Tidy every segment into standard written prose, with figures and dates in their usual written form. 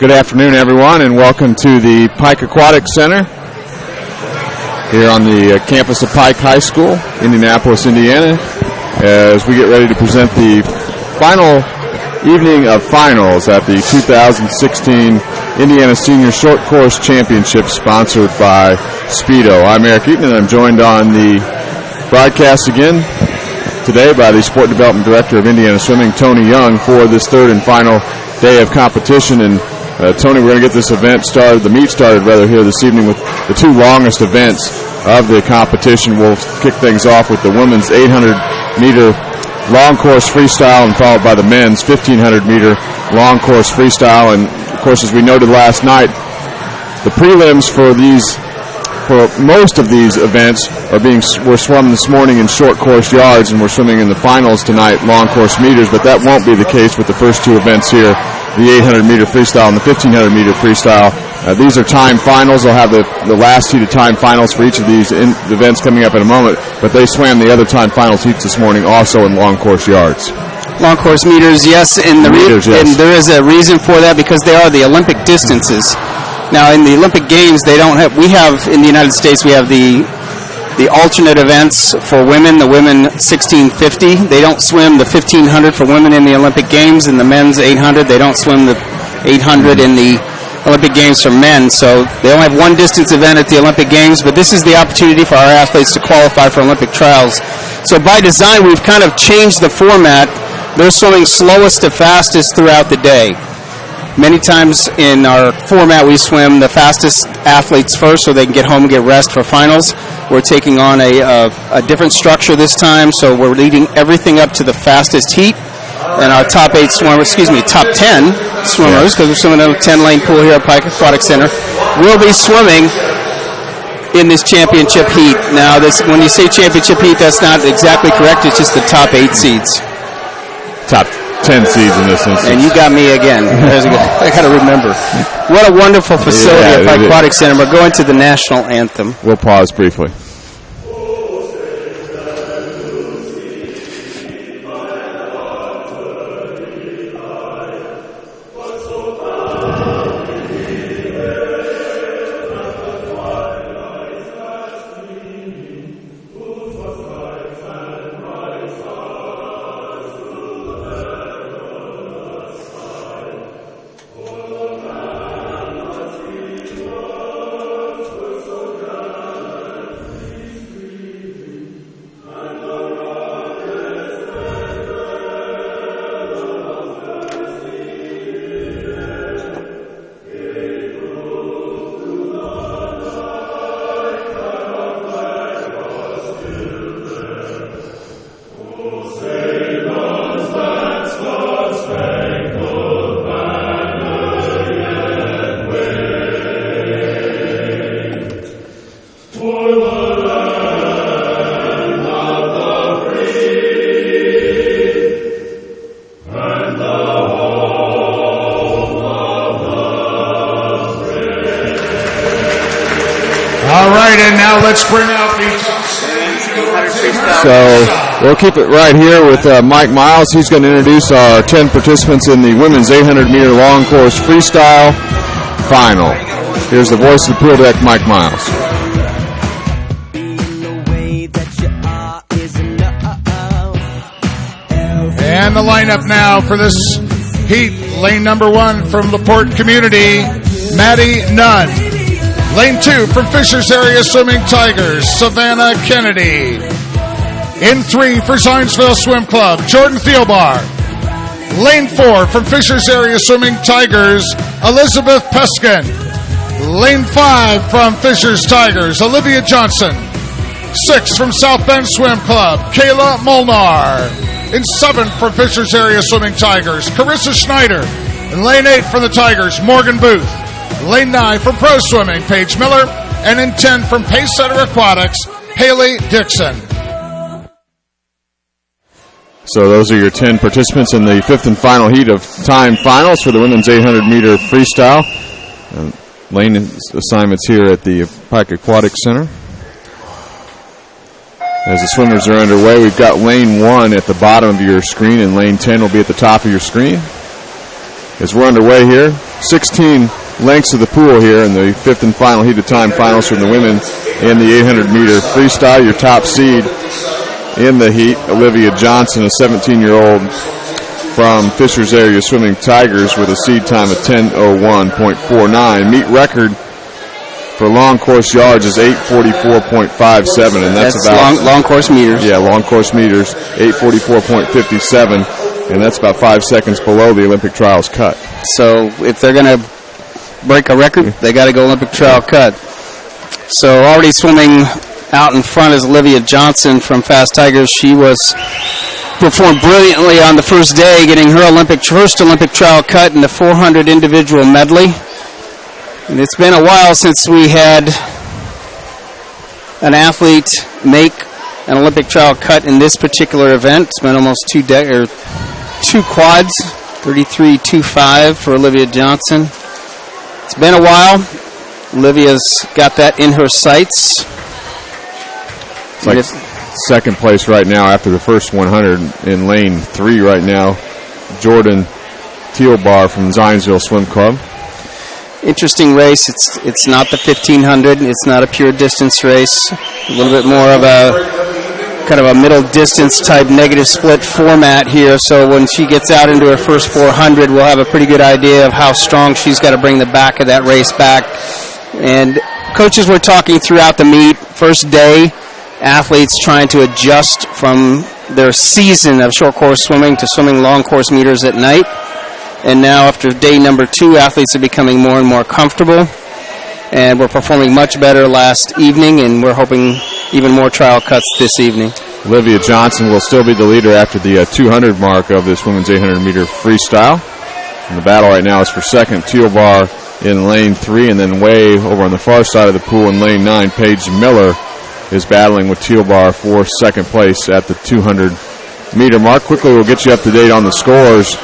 Good afternoon, everyone, and welcome to the Pike Aquatic Center here on the campus of Pike High School, Indianapolis, Indiana, as we get ready to present the final evening of finals at the 2016 Indiana Senior Short Course Championship, sponsored by Speedo. I'm Eric Eaton, and I'm joined on the broadcast again today by the Sport Development Director of Indiana Swimming, Tony Young, for this third and final day of competition. And Tony, we're going to get this event started, the meet started rather, here this evening with the two longest events of the competition. We'll kick things off with the women's 800-meter long course freestyle, and followed by the men's 1,500-meter long course freestyle. And of course, as we noted last night, the prelims for most of these events were swum this morning in short course yards, and we're swimming in the finals tonight, long course meters. But that won't be the case with the first two events here, the 800-meter freestyle and the 1,500-meter freestyle. These are time finals. They'll have the last heat of time finals for each of these events coming up in a moment, but they swam the other time finals heats this morning also in long course yards. Long course meters, yes, and and there is a reason for that, because they are the Olympic distances. Now, in the Olympic Games, in the United States, we have the alternate events for women, the women 1650. They don't swim the 1500 for women in the Olympic Games, and the men's 800. They don't swim the 800 in the Olympic Games for men. So they only have one distance event at the Olympic Games, but this is the opportunity for our athletes to qualify for Olympic trials. So by design, we've kind of changed the format. They're swimming slowest to fastest throughout the day. Many times in our format, we swim the fastest athletes first so they can get home and get rest for finals. We're taking on a different structure this time, so we're leading everything up to the fastest heat. And our top 10 swimmers, because we're swimming in a 10-lane pool here at Pike Aquatic Center, will be swimming in this championship heat. Now, when you say championship heat, that's not exactly correct. It's just the top 8 seeds. Top 10 seeds in this instance. And you got me again. I got to remember. What a wonderful facility at Pike Aquatic Center. We're going to the national anthem. We'll pause briefly. Let's bring out the So we'll keep it right here with Mike Miles. He's going to introduce our 10 participants in the women's 800-meter long course freestyle final. Here's the voice of the pool deck, Mike Miles. And the lineup now for this heat. Lane number 1 from LaPorte Community, Maddie Nunn. Lane 2 from Fishers Area Swimming Tigers, Savannah Kennedy. In 3 for Zionsville Swim Club, Jordan Thielbar. Lane 4 from Fishers Area Swimming Tigers, Elizabeth Peskin. Lane 5 from Fishers Tigers, Olivia Johnson. 6 from South Bend Swim Club, Kayla Molnar. In 7 from Fishers Area Swimming Tigers, Carissa Schneider. In Lane 8 from the Tigers, Morgan Booth. Lane 9 from Pro Swimming, Paige Miller. And in 10 from Pace Center Aquatics, Haley Dixon. So those are your 10 participants in the 5th and final heat of time finals for the women's 800-meter freestyle. Lane assignments here at the Pike Aquatic Center. As the swimmers are underway, we've got lane 1 at the bottom of your screen, and lane 10 will be at the top of your screen. as we're underway here. 16 lengths of the pool here in the fifth and final heat of time finals from the women in the 800-meter freestyle. Your top seed in the heat, Olivia Johnson, a 17-year-old from Fishers Area Swimming Tigers with a seed time of 10:01.49. Meet record for long course yards is 8:44.57, and that's about long course meters. Yeah, long course meters, 8:44.57, and that's about 5 seconds below the Olympic trials cut. So if they're going to break a record, they got to go Olympic trial cut. So already swimming out in front is Olivia Johnson from Fast Tigers. She performed brilliantly on the first day, getting her first Olympic trial cut in the 400 individual medley. And it's been a while since we had an athlete make an Olympic trial cut in this particular event. It's been almost two quads, 33.25 for Olivia Johnson. It's been a while. Olivia's got that in her sights. It's like second place right now after the first 100 in lane 3 right now. Jordan Teelbar from Zionsville Swim Club. Interesting race. It's not the 1500. It's not a pure distance race. A little bit more of a kind of a middle distance type negative split format here. So when she gets out into her first 400, we'll have a pretty good idea of how strong she's got to bring the back of that race back. And coaches were talking throughout the meet. First day, athletes trying to adjust from their season of short course swimming to swimming long course meters at night. And now after day number 2, athletes are becoming more and more comfortable. And we're performing much better last evening, and we're hoping even more trial cuts this evening. Olivia Johnson will still be the leader after the 200 mark of this women's 800-meter freestyle. And the battle right now is for second. Teelbar in lane 3, and then way over on the far side of the pool in lane 9, Paige Miller is battling with Teelbar for second place at the 200-meter mark. Quickly, we'll get you up to date on the scores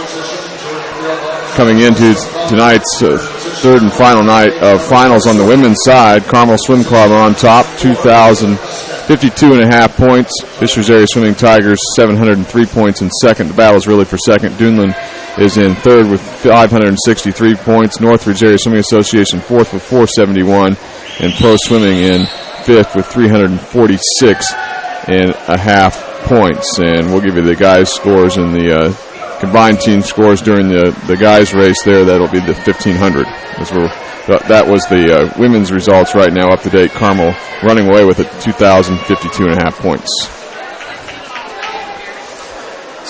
coming into tonight's third and final night of finals on the women's side. Carmel Swim Club on top, 2,052.5 points. Fishers Area Swimming Tigers, 703 points in second. The battle's really for second. Dunlin is in third with 563 points. Northridge Area Swimming Association fourth with 471. And Pro Swimming in fifth with 346.5 points. And we'll give you the guys' scores and the combined team scores during the guys' race there. That'll be the 1,500. That was the women's results right now, up to date. Carmel running away with it, 2,052.5 points.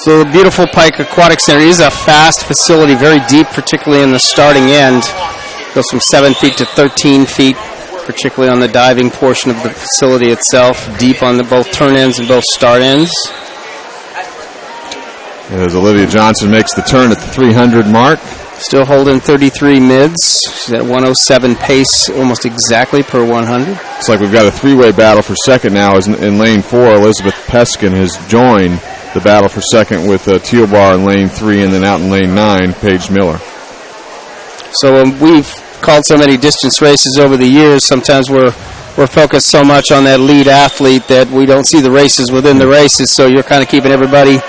So the beautiful Pike Aquatic Center is a fast facility, very deep, particularly in the starting end. Goes from 7 feet to 13 feet, particularly on the diving portion of the facility itself, deep on both turn ends and both start ends. As Olivia Johnson makes the turn at the 300 mark. Still holding 33 mids. She's at 107 pace, almost exactly per 100. Looks like we've got a three-way battle for second now. As in lane 4, Elizabeth Peskin has joined the battle for second with Teelbar in lane 3, and then out in lane 9, Paige Miller. So we've called so many distance races over the years. Sometimes we're focused so much on that lead athlete that we don't see the races within the races. So you're kind of keeping everybody,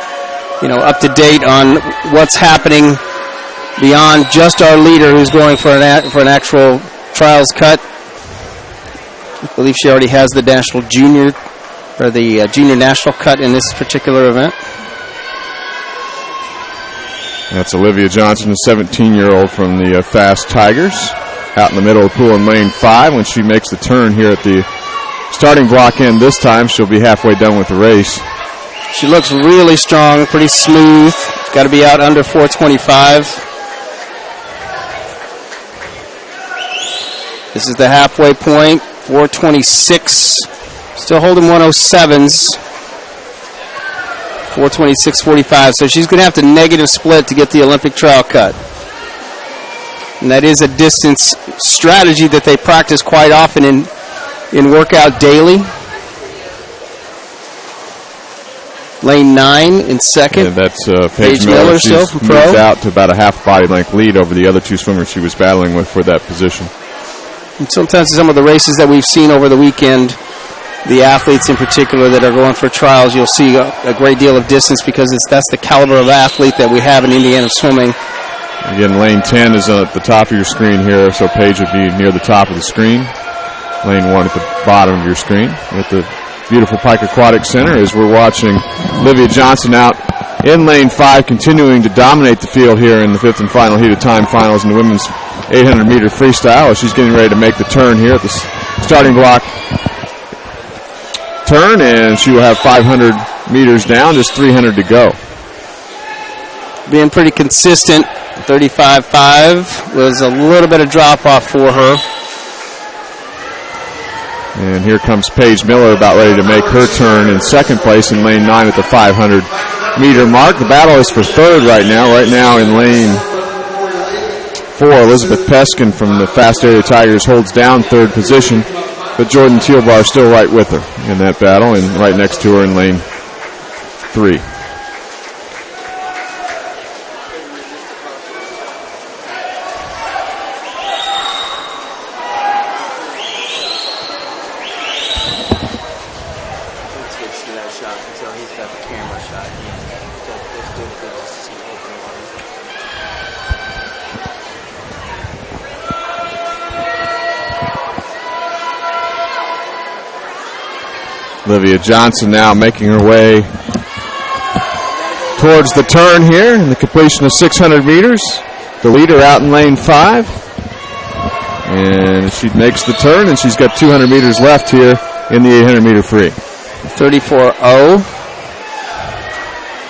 up to date on what's happening beyond just our leader who's going for an actual trials cut. I believe she already has the national junior or the junior national cut in this particular event. That's Olivia Johnson, a 17-year-old from the Fast Tigers, out in the middle of the pool in lane 5. When she makes the turn here at the starting block end this time, she'll be halfway done with the race. She looks really strong, pretty smooth. She's got to be out under 425. This is the halfway point, 426. Still holding 107s. 426.45. So she's going to have to negative split to get the Olympic trial cut. And that is a distance strategy that they practice quite often in workout daily. Lane 9 in second. And that's Paige Miller. She's moved out to about a half body length lead over the other two swimmers she was battling with for that position. And sometimes in some of the races that we've seen over the weekend, the athletes in particular that are going for trials, you'll see a great deal of distance because that's the caliber of athlete that we have in Indiana swimming. Again, lane 10 is at the top of your screen here, so Paige would be near the top of the screen. Lane 1 at the bottom of your screen. At the beautiful Pike Aquatic Center as we're watching Olivia Johnson out in lane 5, continuing to dominate the field here in the 5th and final heat of time finals in the women's 800-meter freestyle. She's getting ready to make the turn here at the starting block turn, and she will have 500 meters down, just 300 to go. Being pretty consistent. 35.5 was a little bit of drop off for her. And here comes Paige Miller, about ready to make her turn in second place in lane 9 at the 500-meter mark. The battle is for third right now. Right now in lane 4, Elizabeth Peskin from the Fast Area Tigers holds down third position, but Jordan Teelbar still right with her in that battle and right next to her in lane 3. Olivia Johnson now making her way towards the turn here in the completion of 600 meters. The leader out in lane 5. And she makes the turn, and she's got 200 meters left here in the 800-meter free. 34.0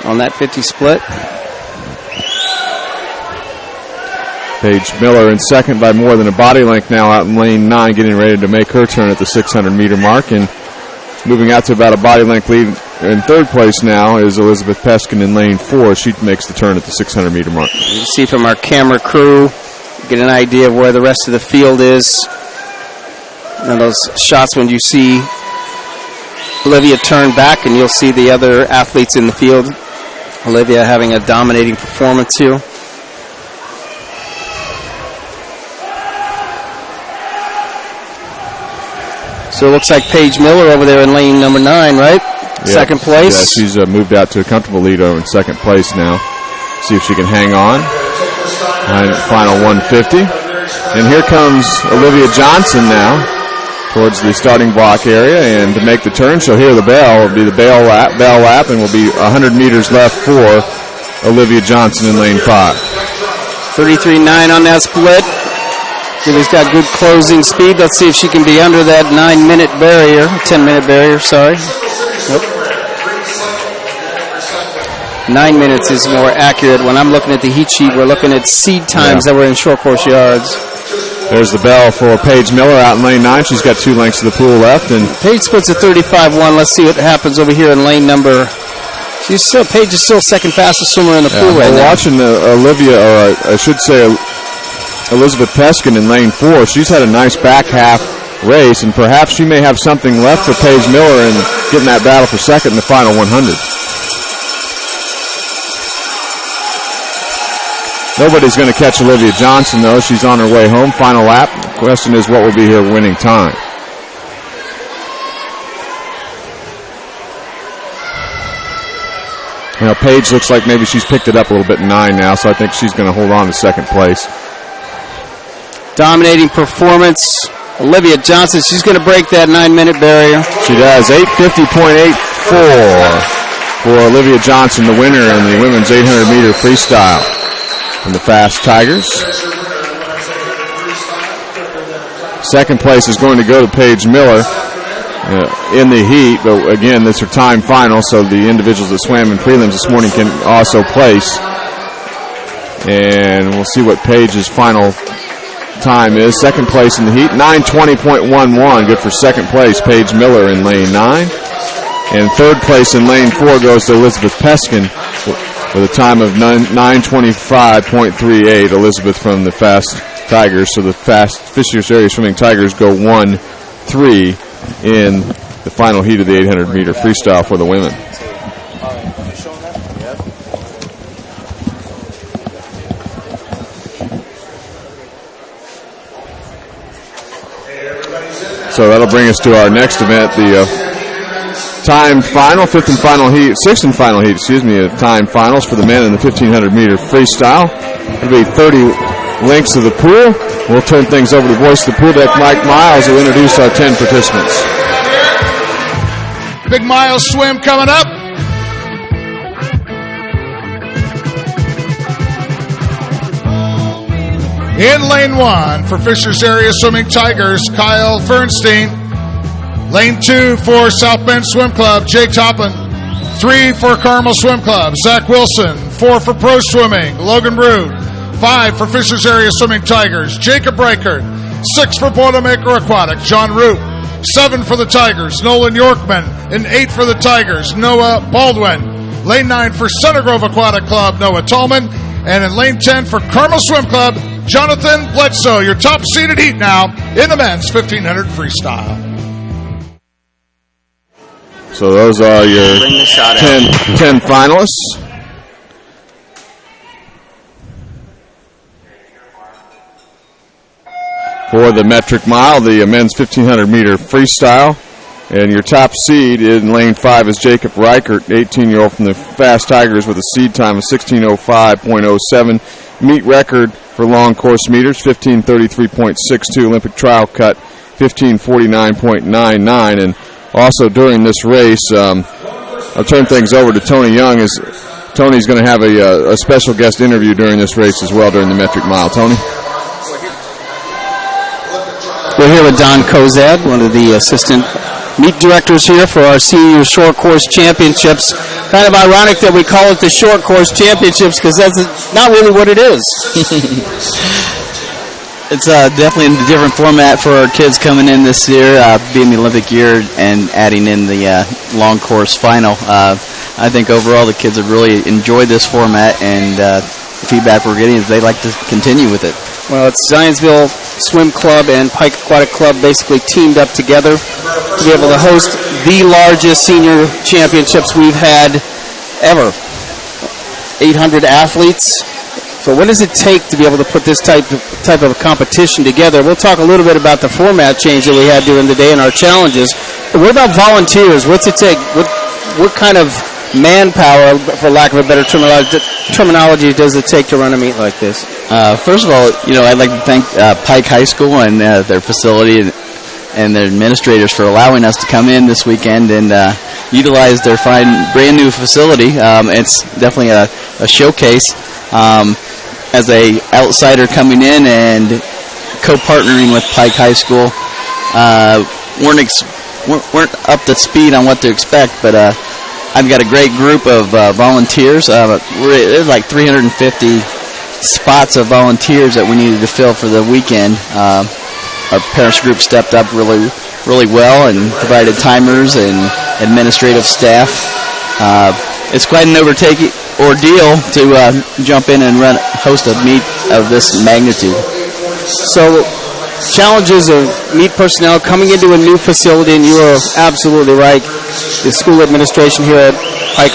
on that 50 split. Paige Miller in second by more than a body length now out in lane 9, getting ready to make her turn at the 600-meter mark. And moving out to about a body length lead in third place now is Elizabeth Peskin in lane 4. She makes the turn at the 600-meter mark. You can see from our camera crew, get an idea of where the rest of the field is. And those shots when you see Olivia turn back, and you'll see the other athletes in the field. Olivia having a dominating performance here. So it looks like Paige Miller over there in lane number 9, right? Yep. Second place. Yeah, she's moved out to a comfortable lead over in second place now. See if she can hang on. Final 150. And here comes Olivia Johnson now towards the starting block area. And to make the turn, she'll hear the bell. It'll be the bell lap, and will be 100 meters left for Olivia Johnson in lane 5. 33.9 on that split. She's got good closing speed. Let's see if she can be under that 9-minute barrier, 10-minute barrier, sorry. Nope. 9 minutes is more accurate. When I'm looking at the heat sheet, we're looking at seed times that were in short course yards. There's the bell for Paige Miller out in lane 9. She's got 2 lengths of the pool left. And Paige splits at 35.1. Let's see what happens over here in lane number. Paige is still second fastest swimmer in the pool right now. We're watching Olivia, or I should say Elizabeth Peskin in lane 4. She's had a nice back half race, and perhaps she may have something left for Paige Miller in getting that battle for second in the final 100. Nobody's going to catch Olivia Johnson, though. She's on her way home. Final lap. The question is, what will be her winning time? You know, Paige looks like maybe she's picked it up a little bit in 9 now, so I think she's going to hold on to second place. Dominating performance. Olivia Johnson, she's going to break that 9-minute barrier. She does. 850.84 for Olivia Johnson, the winner in the women's 800-meter freestyle from the Fast Tigers. Second place is going to go to Paige Miller in the heat, but again, this is her time final, so the individuals that swam in prelims this morning can also place. And we'll see what Paige's final time is. Second place in the heat, 9:20.11. Good for second place, Paige Miller in lane 9. And third place in lane 4 goes to Elizabeth Peskin with a time of 9:25.38. Elizabeth from the Fast Tigers. So the Fast Fishers Area Swimming Tigers go 1-3 in the final heat of the 800-meter freestyle for the women. So that'll bring us to our next event, the time final, sixth and final heat, of time finals for the men in the 1,500-meter freestyle. It'll be 30 lengths of the pool. We'll turn things over to voice of the pool deck, Mike Miles, who will introduce our 10 participants. Big Miles swim coming up. In lane 1 for Fishers Area Swimming Tigers, Kyle Fernstein. Lane 2 for South Bend Swim Club, Jake Toppin. 3 for Carmel Swim Club, Zach Wilson. 4 for Pro Swimming, Logan Brood. 5 for Fishers Area Swimming Tigers, Jacob Reichert. 6 for Boilermaker Aquatic, John Root. 7 for the Tigers, Nolan Yorkman. And 8 for the Tigers, Noah Baldwin. Lane 9 for Center Grove Aquatic Club, Noah Tallman. And in lane 10 for Carmel Swim Club, Jonathan Bledsoe. Your top seeded heat now in the men's 1,500 freestyle. So those are your 10 finalists. For the metric mile, the men's 1,500-meter freestyle. And your top seed in lane 5 is Jacob Reichert, 18-year-old from the Fast Tigers with a seed time of 16:05.07. Meet record for long course meters, 15:33.62. Olympic trial cut, 15:49.99. And also during this race, I'll turn things over to Tony Young, as Tony's going to have a special guest interview during this race as well during the metric mile. Tony? We're here with Don Kozad, one of the assistant meet directors here for our senior short course championships. Kind of ironic that we call it the short course championships because that's not really what it is. It's definitely a different format for our kids coming in this year, being the Olympic year and adding in the long course final. I think overall the kids have really enjoyed this format, and the feedback we're getting is they like to continue with it. Well, it's Zionsville Swim Club and Pike Aquatic Club basically teamed up together to be able to host the largest senior championships we've had ever. 800 athletes. So what does it take to be able to put this type of a competition together? We'll talk a little bit about the format change that we had during the day and our challenges. But what about volunteers? What's it take? What kind of manpower, for lack of a better terminology, does it take to run a meet like this? First of all, I'd like to thank Pike High School and their facility and their administrators for allowing us to come in this weekend and utilize their fine brand new facility. It's definitely a showcase. As a outsider coming in and co-partnering with Pike High School, weren't up to speed on what to expect, but I've got a great group of volunteers. There's like 350 spots of volunteers that we needed to fill for the weekend. Our parents group stepped up really, really well and provided timers and administrative staff. It's quite an ordeal to jump in and host a meet of this magnitude. So, challenges of meet personnel coming into a new facility, and you are absolutely right. The school administration here at Pike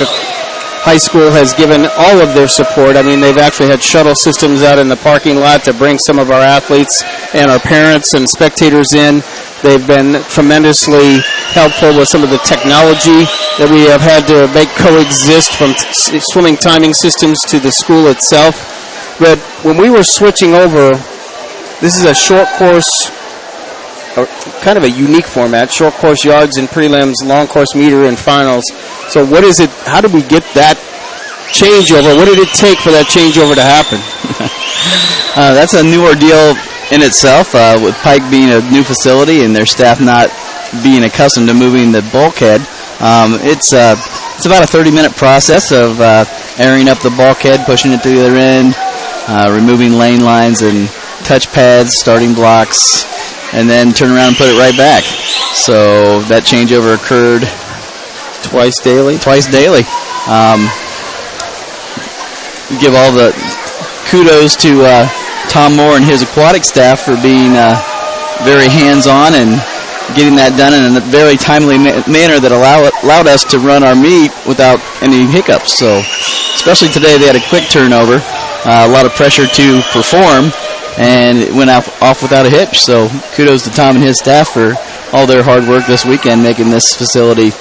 High School has given all of their support. I mean, they've actually had shuttle systems out in the parking lot to bring some of our athletes and our parents and spectators in. They've been tremendously helpful with some of the technology that we have had to make coexist, from swimming timing systems to the school itself. But when we were switching over, this is a short course, kind of a unique format, short course yards and prelims, long course meter and finals. So what is it, how did we get that changeover? What did it take for that changeover to happen? That's a new ordeal in itself, with Pike being a new facility and their staff not being accustomed to moving the bulkhead. It's about a 30-minute process of airing up the bulkhead, pushing it to the other end, removing lane lines and touch pads, starting blocks, and then turn around and put it right back. So that changeover occurred twice daily. Give all the kudos to Tom Moore and his aquatic staff for being very hands-on and getting that done in a very timely manner that allowed us to run our meet without any hiccups. So, especially today, they had a quick turnover, a lot of pressure to perform, and it went off without a hitch. So, kudos to Tom and his staff for all their hard work this weekend, making this facility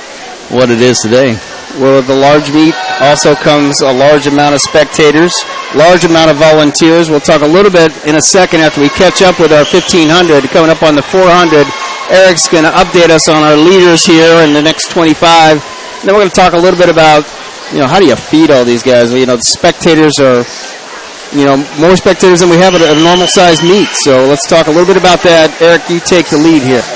what it is today. Well, with the large meet also comes a large amount of spectators, large amount of volunteers. We'll talk a little bit in a second after we catch up with our 1,500. Coming up on the 400, Eric's going to update us on our leaders here in the next 25. And then we're going to talk a little bit about, how do you feed all these guys? The spectators are, more spectators than we have at a normal-sized meet. So let's talk a little bit about that. Eric, you take the lead here.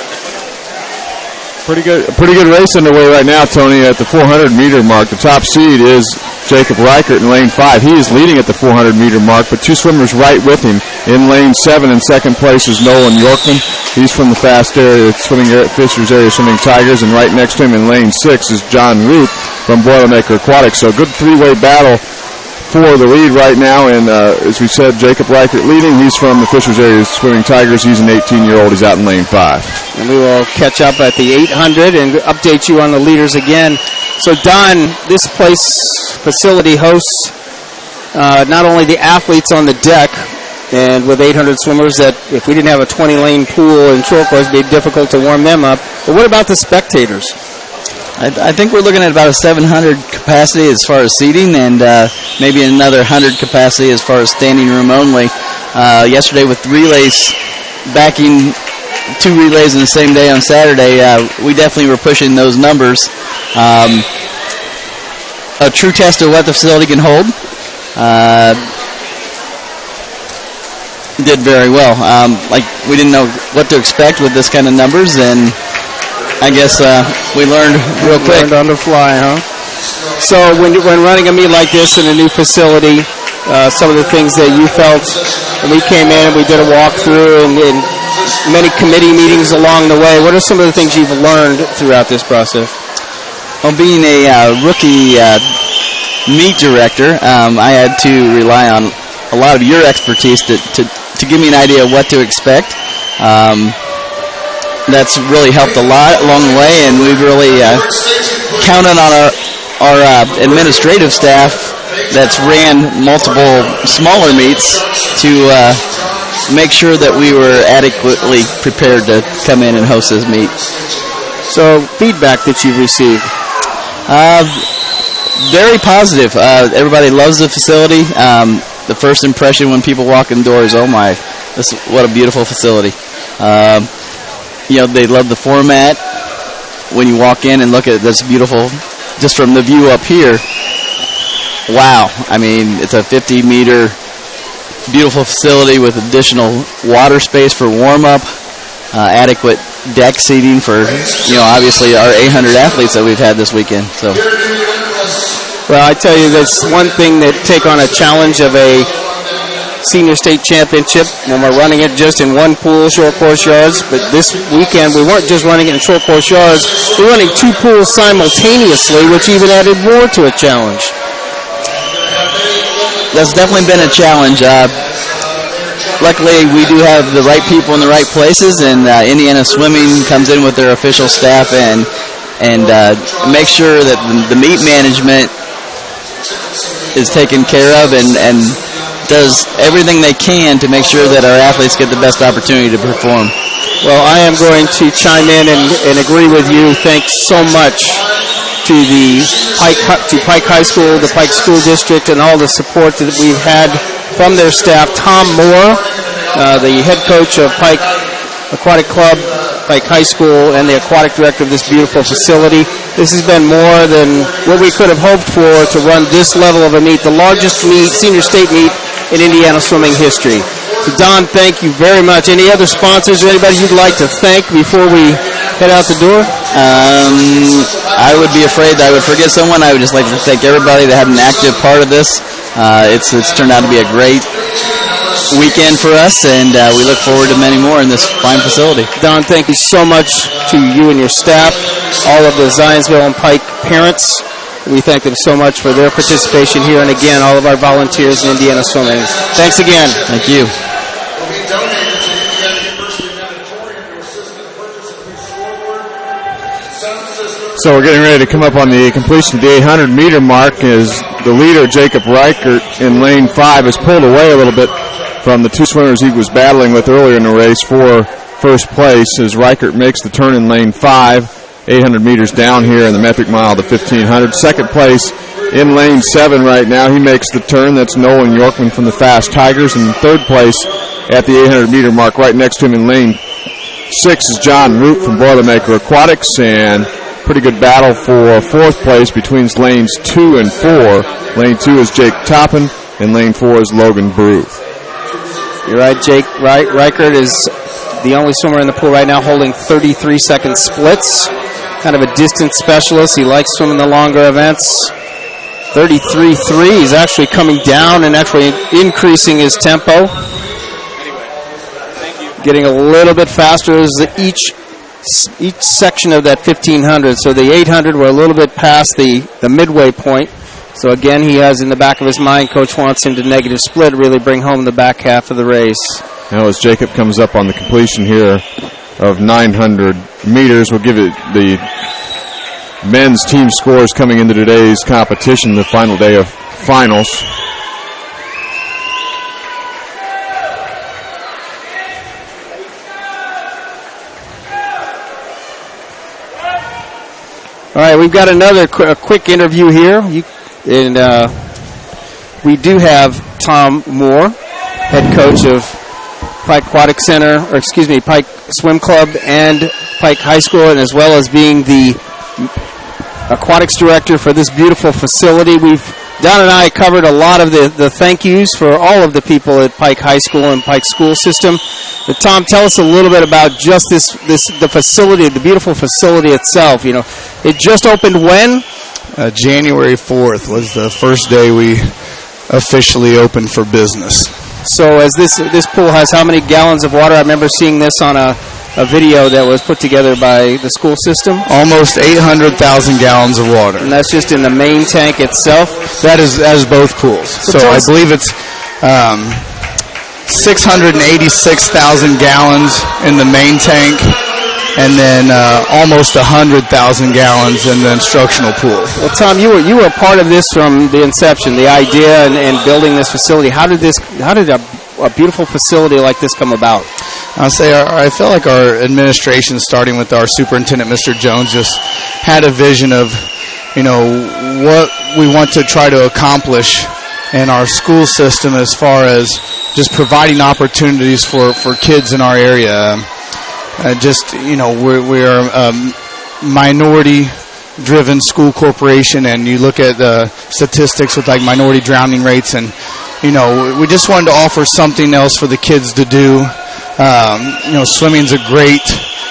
Pretty good race underway right now, Tony. At the 400-meter mark, the top seed is Jacob Reichert in lane 5. He is leading at the 400-meter mark, but two swimmers right with him. In lane 7, in second place, is Nolan Yorkman. He's from the fast area, swimming at Fishers Area Swimming Tigers, and right next to him in lane 6 is John Root from Boilermaker Aquatics. So a good three-way battle for the lead right now, and as we said, Jacob Reichert leading. He's from the Fishers Area Swimming Tigers. He's an 18-year-old. He's out in lane 5. And we will catch up at the 800 and update you on the leaders again. So, Don, this facility hosts not only the athletes on the deck, and with 800 swimmers that if we didn't have a 20-lane pool and short course, it would be difficult to warm them up. But what about the spectators? I think we're looking at about a 700 capacity as far as seating, and maybe another 100 capacity as far as standing room only. Yesterday with relays, backing 2 relays in the same day on Saturday, we definitely were pushing those numbers. A true test of what the facility can hold. Did very well. We didn't know what to expect with this kind of numbers, and I guess we learned real quick. Learned on the fly, huh? So when running a meet like this in a new facility, some of the things that you felt when we came in and we did a walkthrough and many committee meetings along the way, what are some of the things you've learned throughout this process? Well, being a rookie meet director, I had to rely on a lot of your expertise to give me an idea of what to expect. That's really helped a lot along the way, and we've really counted on our administrative staff that's ran multiple smaller meets to make sure that we were adequately prepared to come in and host this meet. So, feedback that you've received? Very positive. Everybody loves the facility. The first impression when people walk in the door is, oh my, what a beautiful facility. They love the format. When you walk in and look at this beautiful, just from the view up here, wow. I mean, it's a 50-meter beautiful facility with additional water space for warm-up, adequate deck seating for, obviously our 800 athletes that we've had this weekend. So, well, I tell you, that's one thing that take on a challenge of a senior state championship when we're running it just in one pool, short course yards. But this weekend, we weren't just running it in short course yards. We're running 2 pools simultaneously, which even added more to a challenge. That's definitely been a challenge. Luckily, we do have the right people in the right places, and Indiana Swimming comes in with their official staff and make sure that the meet management is taken care of and does everything they can to make sure that our athletes get the best opportunity to perform. Well, I am going to chime in and agree with you. Thanks so much to Pike High School, the Pike School District, and all the support that we've had from their staff. Tom Moore, the head coach of Pike Aquatic Club, Pike High School, and the aquatic director of this beautiful facility. This has been more than what we could have hoped for to run this level of a meet, the largest meet, senior state meet in Indiana swimming history. So, Don, thank you very much. Any other sponsors or anybody you'd like to thank before we head out the door? I would be afraid that I would forget someone. I would just like to thank everybody that had an active part of this. It's turned out to be a great weekend for us, and we look forward to many more in this fine facility. Don, thank you so much to you and your staff, all of the Zionsville and Pike parents. We thank them so much for their participation here, and again, all of our volunteers in Indiana Swimming. Thanks again. Thank you. So we're getting ready to come up on the completion of the 800-meter mark as the leader, Jacob Reichert, in lane 5 has pulled away a little bit from the 2 swimmers he was battling with earlier in the race for first place as Reichert makes the turn in lane 5. 800 meters down here in the metric mile, the 1500. Second place in lane 7 right now. He makes the turn. That's Nolan Yorkman from the Fast Tigers. And third place at the 800 meter mark right next to him in lane 6 is John Root from Boilermaker Aquatics. And pretty good battle for fourth place between lanes 2 and 4. Lane 2 is Jake Toppin, and lane 4 is Logan Brew. You're right, Jake Reichert is the only swimmer in the pool right now holding 33-second splits. Kind of a distance specialist. He likes swimming the longer events. 33.3. He's actually coming down and actually increasing his tempo. Getting a little bit faster as each section of that 1500. So the 800, we're a little bit past the midway point. So again, he has in the back of his mind, Coach wants him to negative split, really bring home the back half of the race. Now as Jacob comes up on the completion here of 900 meters, we'll give it the men's team scores coming into today's competition, the final day of finals. All right, we've got another quick interview here. And we do have Tom Moore, head coach of Pike Aquatic Center, Pike Swim Club and Pike High School, and as well as being the aquatics director for this beautiful facility. Don and I covered a lot of the thank yous for all of the people at Pike High School and Pike School System. But Tom, tell us a little bit about just the facility, the beautiful facility itself. You know, it just opened when? January 4th was the first day we officially opened for business. So as this pool has how many gallons of water? I remember seeing this on a video that was put together by the school system. Almost 800,000 gallons of water. And that's just in the main tank itself? That is both pools. So I believe it's 686,000 gallons in the main tank, and then almost 100,000 gallons in the instructional pool. Well, Tom, you were a part of this from the inception, the idea and building this facility. How did a beautiful facility like this come about? I'll say I felt like our administration, starting with our superintendent, Mr. Jones, just had a vision of, what we want to try to accomplish in our school system as far as just providing opportunities for kids in our area. We are a minority-driven school corporation, and you look at the statistics with like minority drowning rates, and we just wanted to offer something else for the kids to do. Swimming's a great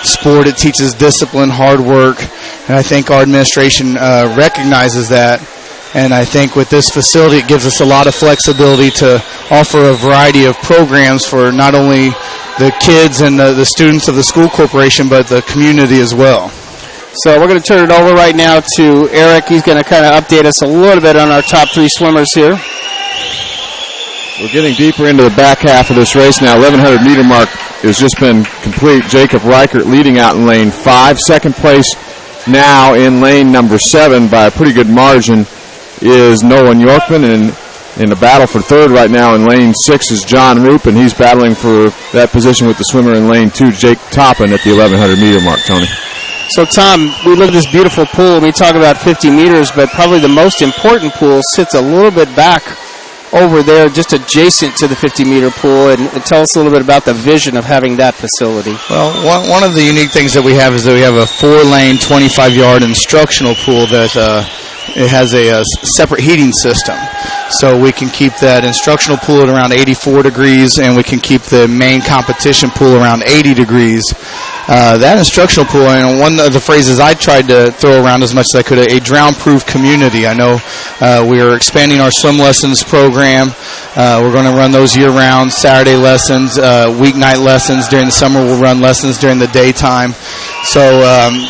sport. It teaches discipline, hard work, and I think our administration recognizes that. And I think with this facility, it gives us a lot of flexibility to offer a variety of programs for not only the kids and the students of the school corporation, but the community as well. So we're going to turn it over right now to Eric. He's going to kind of update us a little bit on our top 3 swimmers here. We're getting deeper into the back half of this race now. 1,100 meter mark has just been complete. Jacob Reichert leading out in lane 5. Second place now in lane number 7 by a pretty good margin is Nolan Yorkman, and in the battle for third right now in lane 6 is John Roop, and he's battling for that position with the swimmer in lane 2, Jake Toppin, at the 1,100 meter mark, Tony. So, Tom, we look at this beautiful pool, and we talk about 50 meters, but probably the most important pool sits a little bit back over there, just adjacent to the 50-meter pool, and tell us a little bit about the vision of having that facility. Well, one of the unique things that we have is that we have a 4-lane, 25-yard instructional pool that it has a separate heating system. So we can keep that instructional pool at around 84 degrees, and we can keep the main competition pool around 80 degrees. That instructional pool, and one of the phrases I tried to throw around as much as I could, a drown-proof community. I know we are expanding our swim lessons program. We're going to run those year-round, Saturday lessons, weeknight lessons. During the summer, we'll run lessons during the daytime. So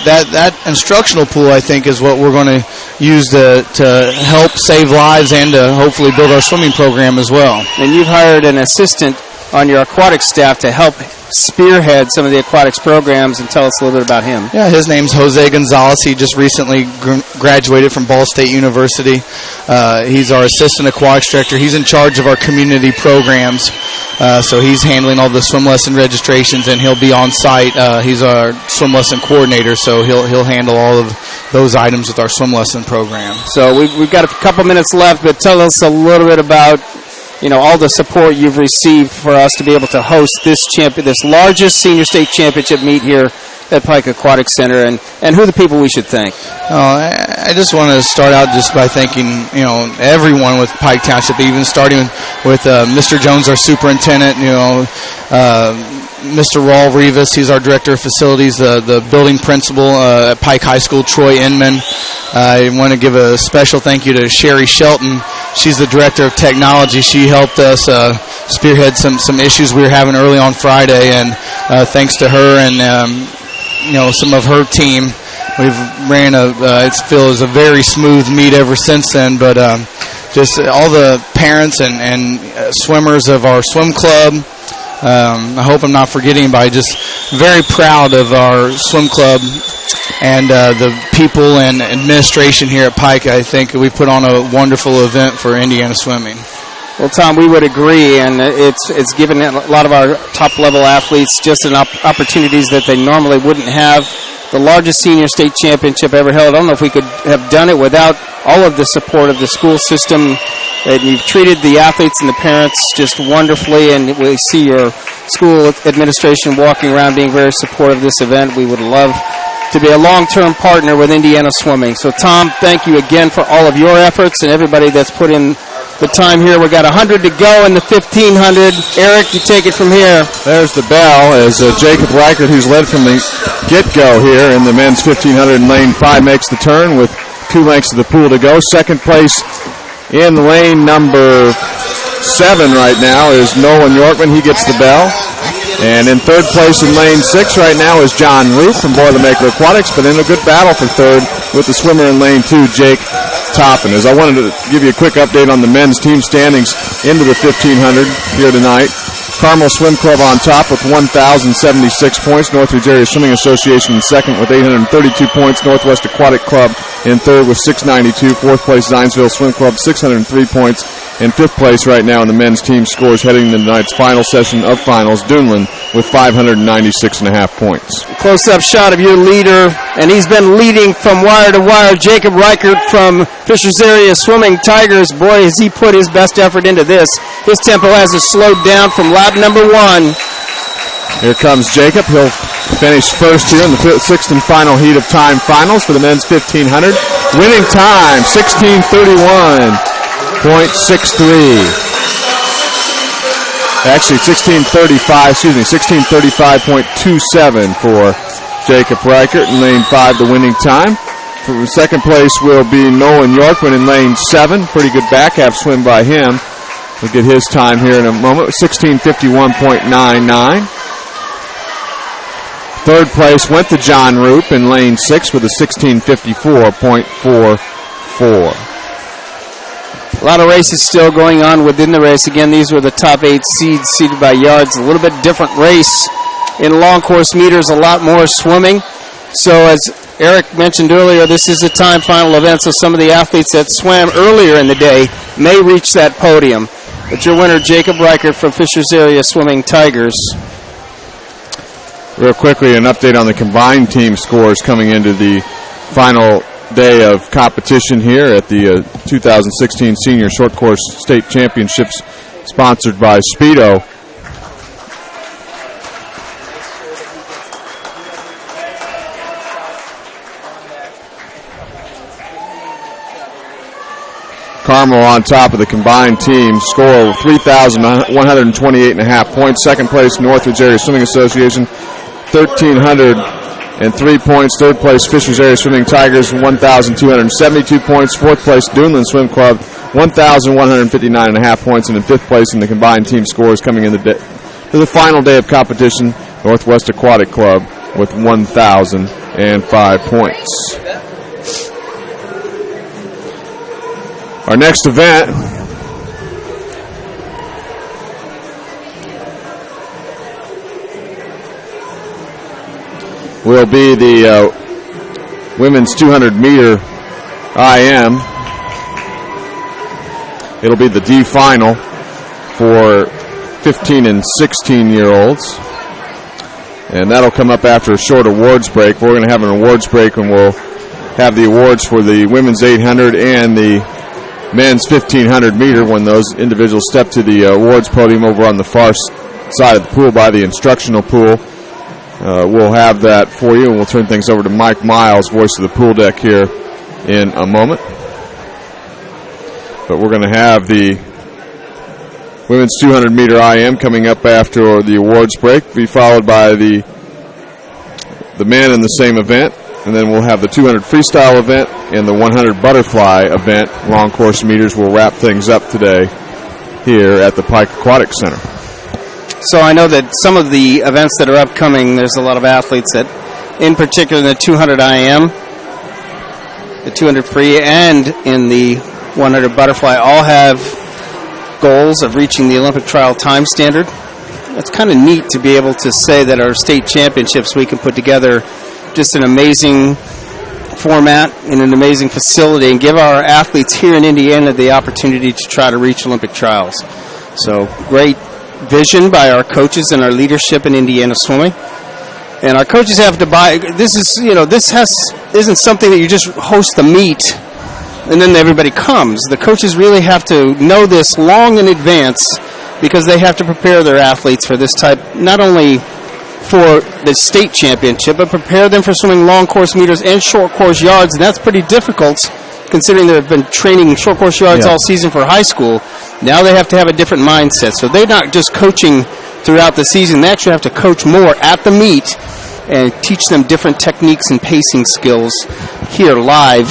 that instructional pool, I think, is what we're going to use to help save lives and to hopefully build our swimming program as well. And you've hired an assistant on your aquatic staff to help spearhead some of the aquatics programs, and tell us a little bit about him. Yeah, his name's Jose Gonzalez. He just recently graduated from Ball State University. He's our assistant aquatics director. He's in charge of our community programs, so he's handling all the swim lesson registrations, and he'll be on site. He's our swim lesson coordinator, so he'll handle all of those items with our swim lesson program. So we've got a couple minutes left, but tell us a little bit about all the support you've received for us to be able to host this largest senior state championship meet here at Pike Aquatic Center, and who the people we should thank. I just want to start out just by thanking everyone with Pike Township, even starting with Mr. Jones, our superintendent, Mr. Raul Rivas, he's our director of facilities, the building principal at Pike High School, Troy Inman. I want to give a special thank you to Sherry Shelton. She's the director of technology. She helped us spearhead some issues we were having early on Friday, and thanks to her and some of her team, we've ran it feels a very smooth meet ever since then. But just all the parents and swimmers of our swim club. I hope I'm not forgetting anybody. Just very proud of our swim club and the people and administration here at Pike. I think we put on a wonderful event for Indiana swimming. Well, Tom, we would agree, and it's given a lot of our top-level athletes just opportunities that they normally wouldn't have. The largest senior state championship ever held. I don't know if we could have done it without all of the support of the school system. And you've treated the athletes and the parents just wonderfully, and we see your school administration walking around being very supportive of this event. We would love to be a long-term partner with Indiana Swimming. So, Tom, thank you again for all of your efforts and everybody that's put in the time here. We've got 100 to go in the 1500. Eric, you take it from here. There's the bell as Jacob Reichert, who's led from the get-go here in the men's 1500 in lane 5, makes the turn with 2 lengths of the pool to go. Second place in lane number 7 right now is Nolan Yorkman. He gets the bell. And in third place in lane 6 right now is John Root from Boilermaker Aquatics, but in a good battle for third with the swimmer in lane 2, Jake Toppin. As I wanted to give you a quick update on the men's team standings into the 1500 here tonight. Carmel Swim Club on top with 1,076 points. Northridge Area Swimming Association in second with 832 points. Northwest Aquatic Club in third with 692. Fourth place, Zionsville Swim Club, 603 points. In fifth place right now in the men's team scores heading into tonight's final session of finals, Duneland with 596.5 points. Close-up shot of your leader, and he's been leading from wire to wire, Jacob Reichert from Fishers Area Swimming Tigers. Boy, has he put his best effort into this. His tempo hasn't slowed down from lap number 1. Here comes Jacob. He'll finish first here in the sixth and final heat of time finals for the men's 1500. Winning time, 16:31.63. Actually, 16:35.27 for Jacob Reichert in lane 5, the winning time. For second place will be Nolan Yorkman in lane 7. Pretty good back half swim by him. We'll get his time here in a moment, 16:51.99. Third place went to John Roop in lane 6 with a 16:54.44. A lot of races still going on within the race. Again, these were the top 8 seeds seeded by yards. A little bit different race in long course meters, a lot more swimming. So as Eric mentioned earlier, this is a time final event, so some of the athletes that swam earlier in the day may reach that podium. But your winner, Jacob Reichert from Fishers Area Swimming Tigers. Real quickly, an update on the combined team scores coming into the final day of competition here at the 2016 Senior Short Course State Championships, sponsored by Speedo. Carmel on top of the combined team, score 3,128.5 points. Second place, Northridge Area Swimming Association, 1,303 points. Third place, Fishers Area Swimming Tigers, 1,272 points. Fourth place, Duneland Swim Club, 1,159.5 points. And in fifth place in the combined team scores coming in to the final day of competition, Northwest Aquatic Club with 1,005 points. Our next event will be the women's 200-meter IM. It'll be the D final for 15 and 16-year-olds. And that'll come up after a short awards break. We're going to have an awards break, and we'll have the awards for the women's 800 and the men's 1500 meter when those individuals step to the awards podium over on the far side of the pool by the instructional pool. We'll have that for you, and we'll turn things over to Mike Miles, voice of the pool deck, here in a moment. But we're going to have the women's 200-meter IM coming up after the awards break, be followed by the men in the same event, and then we'll have the 200 freestyle event and the 100 butterfly event. Long course meters will wrap things up today here at the Pike Aquatic Center. So I know that some of the events that are upcoming, there's a lot of athletes that, in particular in the 200 IM, the 200 free, and in the 100 butterfly, all have goals of reaching the Olympic trial time standard. It's kind of neat to be able to say that our state championships, we can put together just an amazing format in an amazing facility and give our athletes here in Indiana the opportunity to try to reach Olympic trials. So great vision by our coaches and our leadership in Indiana swimming. And our coaches have to buy, isn't something that you just host the meet and then everybody comes. The coaches really have to know this long in advance because they have to prepare their athletes for this type, not only for the state championship, but prepare them for swimming long course meters and short course yards, and that's pretty difficult considering they've been training short course yards all season for high school. Now they have to have a different mindset. So they're not just coaching throughout the season. They actually have to coach more at the meet and teach them different techniques and pacing skills here live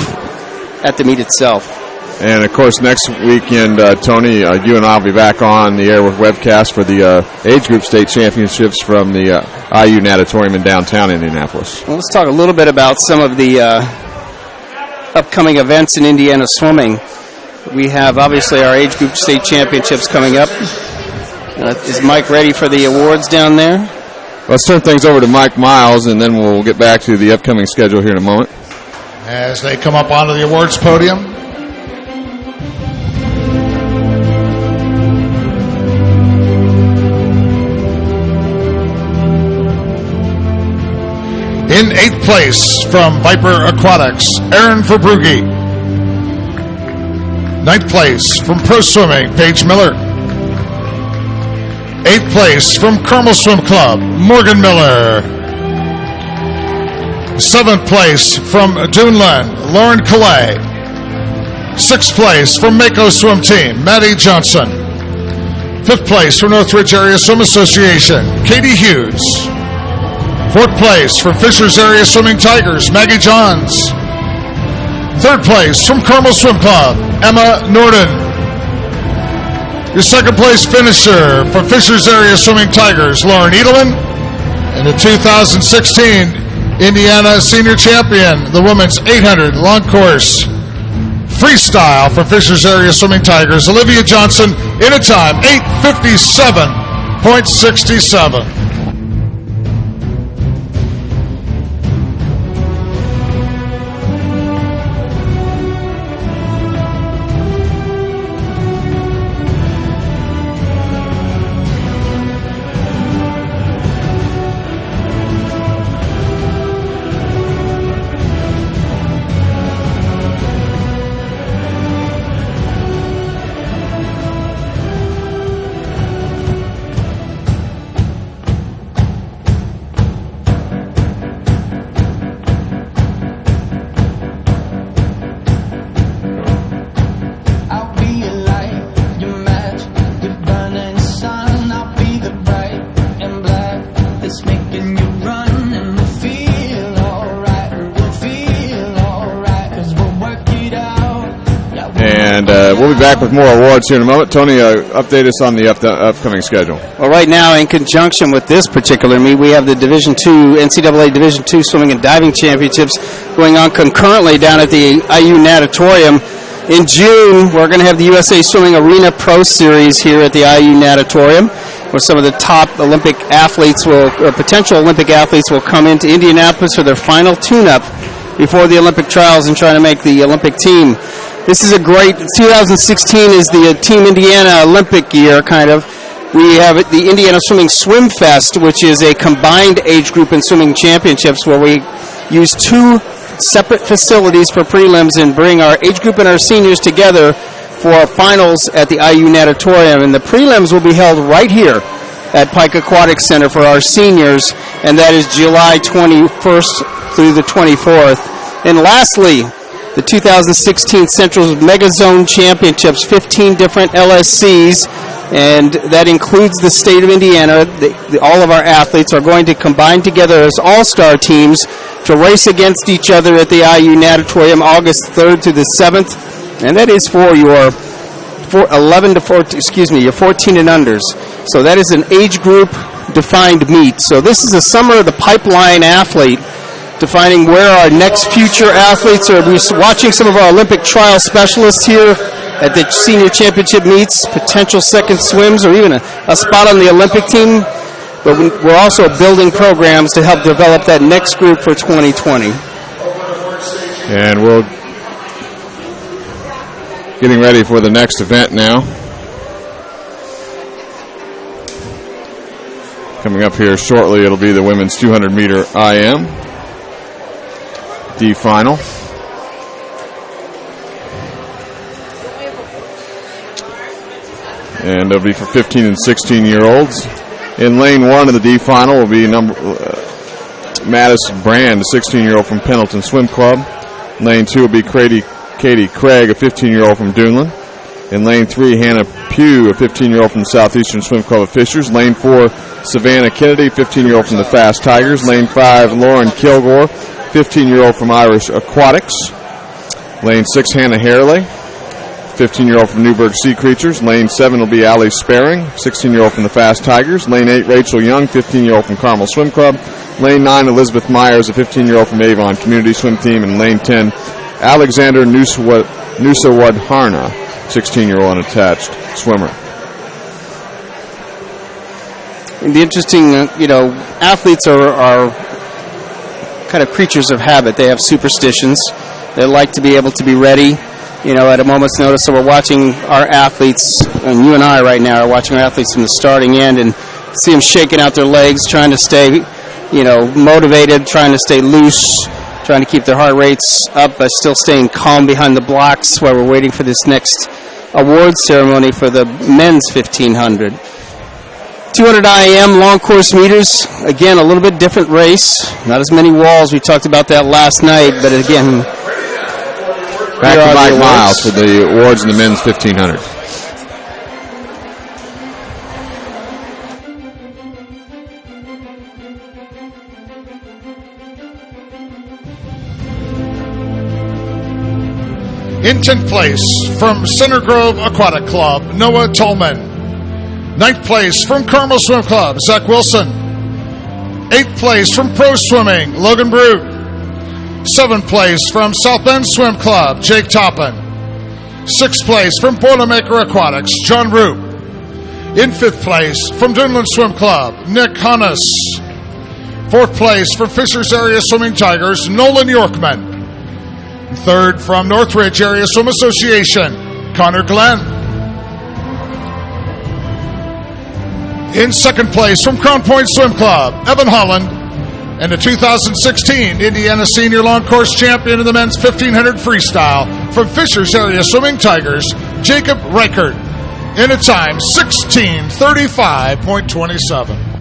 at the meet itself. And, of course, next weekend, Tony, you and I will be back on the air with webcast for the age group state championships from the IU Natatorium in downtown Indianapolis. Well, let's talk a little bit about some of the upcoming events in Indiana swimming. We have, obviously, our age group state championships coming up. Is Mike ready for the awards down there? Let's turn things over to Mike Miles, and then we'll get back to the upcoming schedule here in a moment. As they come up onto the awards podium, in 8th place from Viper Aquatics, Aaron Verbrugge. 9th place from Pro Swimming, Paige Miller. 8th place from Carmel Swim Club, Morgan Miller. 7th place from Duneland, Lauren Calais. 6th place from Mako Swim Team, Maddie Johnson. 5th place from Northridge Area Swim Association, Katie Hughes. 4th place from Fishers Area Swimming Tigers, Maggie Johns. 3rd place from Carmel Swim Club, Emma Norden. Your 2nd place finisher from Fishers Area Swimming Tigers, Lauren Edelman. And the 2016 Indiana Senior Champion, the women's 800 long course freestyle for Fishers Area Swimming Tigers, Olivia Johnson, in a time 8:57.67. We'll be back with more awards here in a moment. Tony, update us on the upcoming schedule. Well, right now, in conjunction with this particular meet, we have the NCAA Division II Swimming and Diving Championships going on concurrently down at the IU Natatorium. In June, we're going to have the USA Swimming Arena Pro Series here at the IU Natatorium, where some of the top Olympic athletes or potential Olympic athletes will come into Indianapolis for their final tune-up before the Olympic trials and trying to make the Olympic team. This is a great, 2016 is the Team Indiana Olympic year, kind of. We have the Indiana Swimming Swim Fest, which is a combined age group and swimming championships where we use 2 separate facilities for prelims and bring our age group and our seniors together for our finals at the IU Natatorium. And the prelims will be held right here at Pike Aquatic Center for our seniors, and that is July 21st through the 24th. And lastly, the 2016 Central Mega Zone Championships, 15 different LSCs, and that includes the state of Indiana. All of our athletes are going to combine together as all-star teams to race against each other at the IU Natatorium August 3rd to the 7th, and that is for your 14 and unders. So that is an age group defined meet. So this is a summer of the pipeline athlete, defining where our next future athletes are. We're watching some of our Olympic trial specialists here at the senior championship meets, potential second swims, or even a spot on the Olympic team. But we're also building programs to help develop that next group for 2020. And we're getting ready for the next event now. Coming up here shortly, it'll be the women's 200-meter IM D final. And it'll be for 15 and 16-year-olds. In lane 1 of the D final will be Madison Brand, a 16-year-old from Pendleton Swim Club. Lane 2 will be Katie Craig, a 15-year-old from Duneland. In lane 3, Hannah Pugh, a 15-year-old from the Southeastern Swim Club of Fishers. Lane 4, Savannah Kennedy, 15-year-old from the Fast Tigers. Lane 5, Lauren Kilgore, 15-year-old from Irish Aquatics. Lane 6, Hannah Harley, 15-year-old from Newburgh Sea Creatures. Lane 7 will be Allie Sparing, 16-year-old from the Fast Tigers. Lane 8, Rachel Young, 15-year-old from Carmel Swim Club. Lane 9, Elizabeth Myers, a 15-year-old from Avon Community Swim Team. And lane 10, Alexander Nusawadharna, 16-year-old unattached swimmer. And the interesting, athletes are kind of creatures of habit. They have superstitions. They like to be able to be ready, at a moment's notice. So we're watching our athletes, and you and I right now are watching our athletes from the starting end and see them shaking out their legs, trying to stay, motivated, trying to stay loose, trying to keep their heart rates up, but still staying calm behind the blocks while we're waiting for this next awards ceremony for the men's 1500. 200 IM long course meters, again, a little bit different race. Not as many walls. We talked about that last night, but again, back-to-back miles for the awards in the men's 1500. In 10th place from Center Grove Aquatic Club, Noah Tolman. 9th place from Carmel Swim Club, Zach Wilson. 8th place from Pro Swimming, Logan Brute. 7th place from South Bend Swim Club, Jake Toppin. 6th place from Boilermaker Aquatics, John Roop. In 5th place from Duneland Swim Club, Nick Hannes. 4th place from Fishers Area Swimming Tigers, Nolan Yorkman. 3rd from Northridge Area Swim Association, Connor Glenn. In 2nd place from Crown Point Swim Club, Evan Holland. And the 2016 Indiana Senior Long Course Champion in the men's 1500 freestyle from Fishers Area Swimming Tigers, Jacob Reichert. In a time, 16:35.27.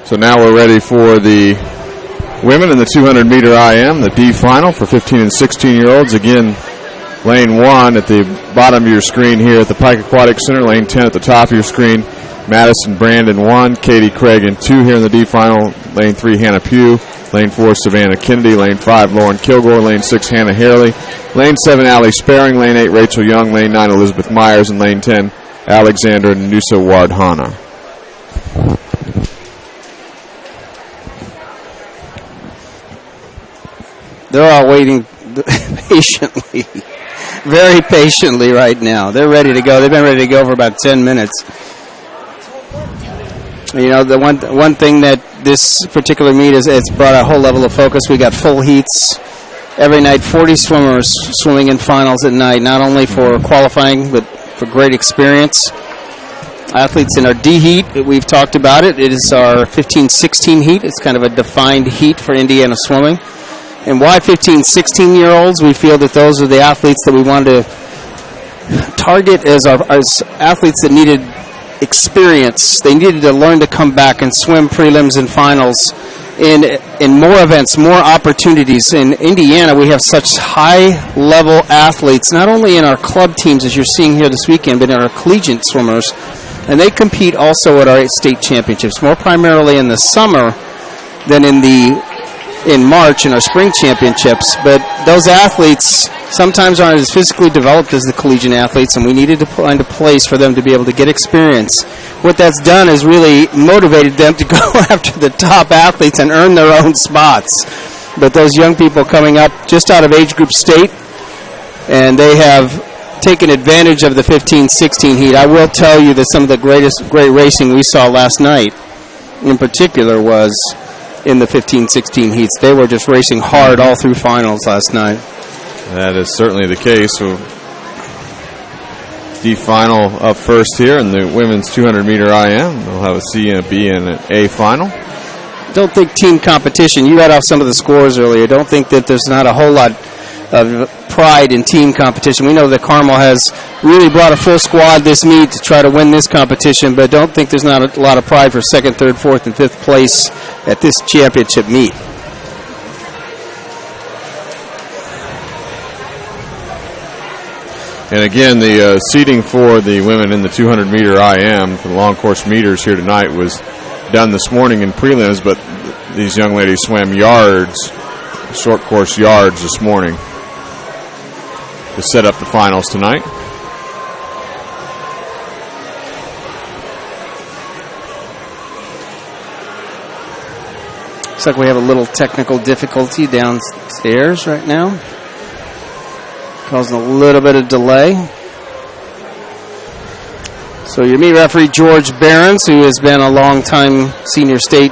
So now we're ready for the women in the 200-meter IM, the D final for 15 and 16-year-olds. Again, Lane 1 at the bottom of your screen here at the Pike Aquatic Center. Lane 10 at the top of your screen. Madison Brandon 1, Katie Craig in 2 here in the D final. Lane 3, Hannah Pugh. Lane 4, Savannah Kennedy. Lane 5, Lauren Kilgore. Lane 6, Hannah Harley. Lane 7, Allie Sparing. Lane 8, Rachel Young. Lane 9, Elizabeth Myers. And Lane 10, Alexandra Nusa Wardhana. They're all waiting patiently, very patiently right now. They're ready to go. They've been ready to go for about 10 minutes. You know, the one thing that this particular meet is, it's brought a whole level of focus. We got full heats every night, 40 swimmers swimming in finals at night, not only for qualifying, but for great experience. Athletes in our D heat, we've talked about it. It is our 15-16 heat. It's kind of a defined heat for Indiana swimming. And why 15, 16-year-olds? We feel that those are the athletes that we wanted to target as athletes that needed experience. They needed to learn to come back and swim prelims and finals in more events, more opportunities. In Indiana, we have such high-level athletes, not only in our club teams, as you're seeing here this weekend, but in our collegiate swimmers. And they compete also at our state championships, more primarily in the summer than in March in our spring championships. But those athletes sometimes aren't as physically developed as the collegiate athletes, and we needed to find a place for them to be able to get experience. What that's done is really motivated them to go after the top athletes and earn their own spots. But those young people coming up just out of age group state, and they have taken advantage of the 15-16 heat. I will tell you that some of the great racing we saw last night in particular was in the 15-16 heats. They were just racing hard all through finals last night. That is certainly the case. So D final up first here in the women's 200-meter IM. They'll have a C and a B and an A final. Don't think team competition. You read off some of the scores earlier. Don't think that there's not a whole lot of pride in team competition. We know that Carmel has really brought a full squad this meet to try to win this competition, but don't think there's not a lot of pride for second, third, fourth, and fifth place at this championship meet. And again, the seating for the women in the 200-meter IM for the long course meters here tonight was done this morning in prelims, but these young ladies swam yards, short course yards this morning to set up the finals tonight. Looks like we have a little technical difficulty downstairs right now, causing a little bit of delay. So your meet referee, George Behrens, who has been a long-time senior state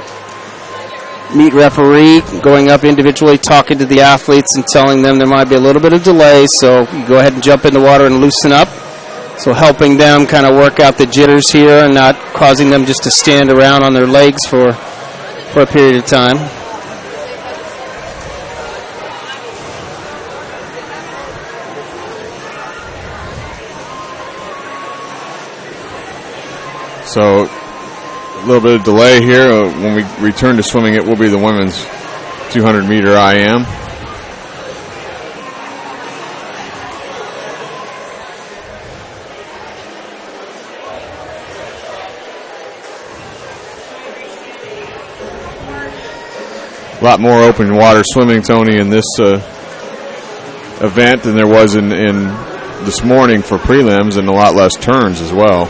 meet referee, going up individually, talking to the athletes and telling them there might be a little bit of delay, so you go ahead and jump in the water and loosen up. So helping them kind of work out the jitters here and not causing them just to stand around on their legs for a period of time. So a little bit of delay here. When we return to swimming, it will be the women's 200-meter IM. A lot more open water swimming, Tony, in this event than there was in this morning for prelims, and a lot less turns as well.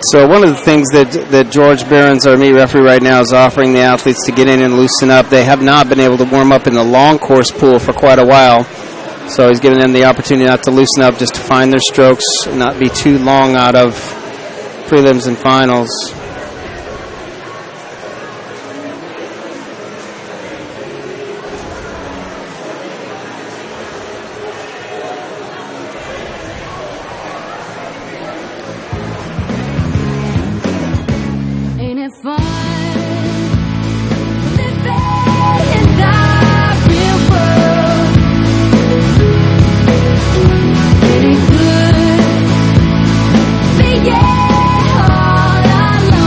So one of the things that George Behrens, our meet referee right now, is offering the athletes to get in and loosen up. They have not been able to warm up in the long course pool for quite a while. So he's giving them the opportunity not to loosen up, just to find their strokes, not be too long out of prelims and finals. Yeah, all I love.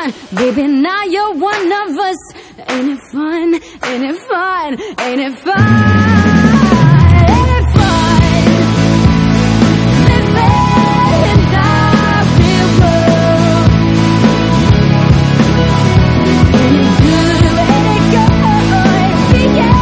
on, baby, now you're one of us. Ain't it fun? Ain't it fun? Ain't it fun? Ain't it fun? Living in our real world. Ain't it good? Ain't it good? Yeah.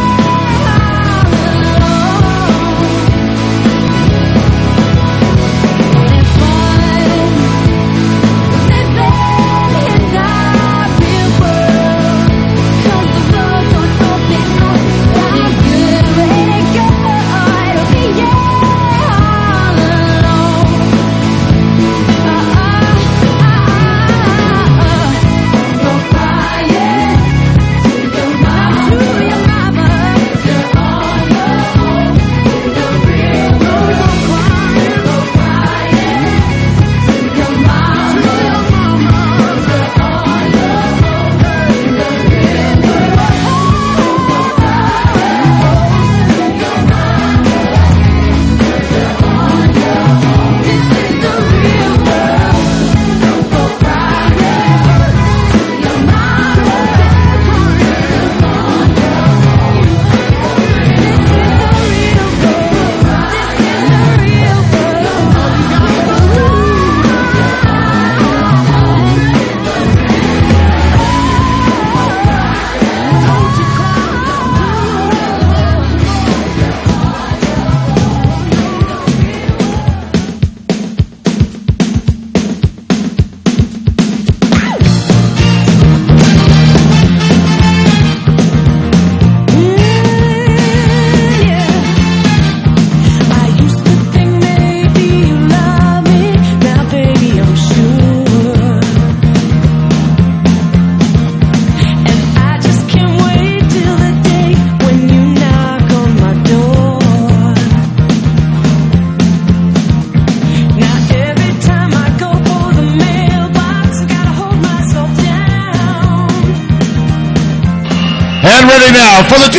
Ready now for the D.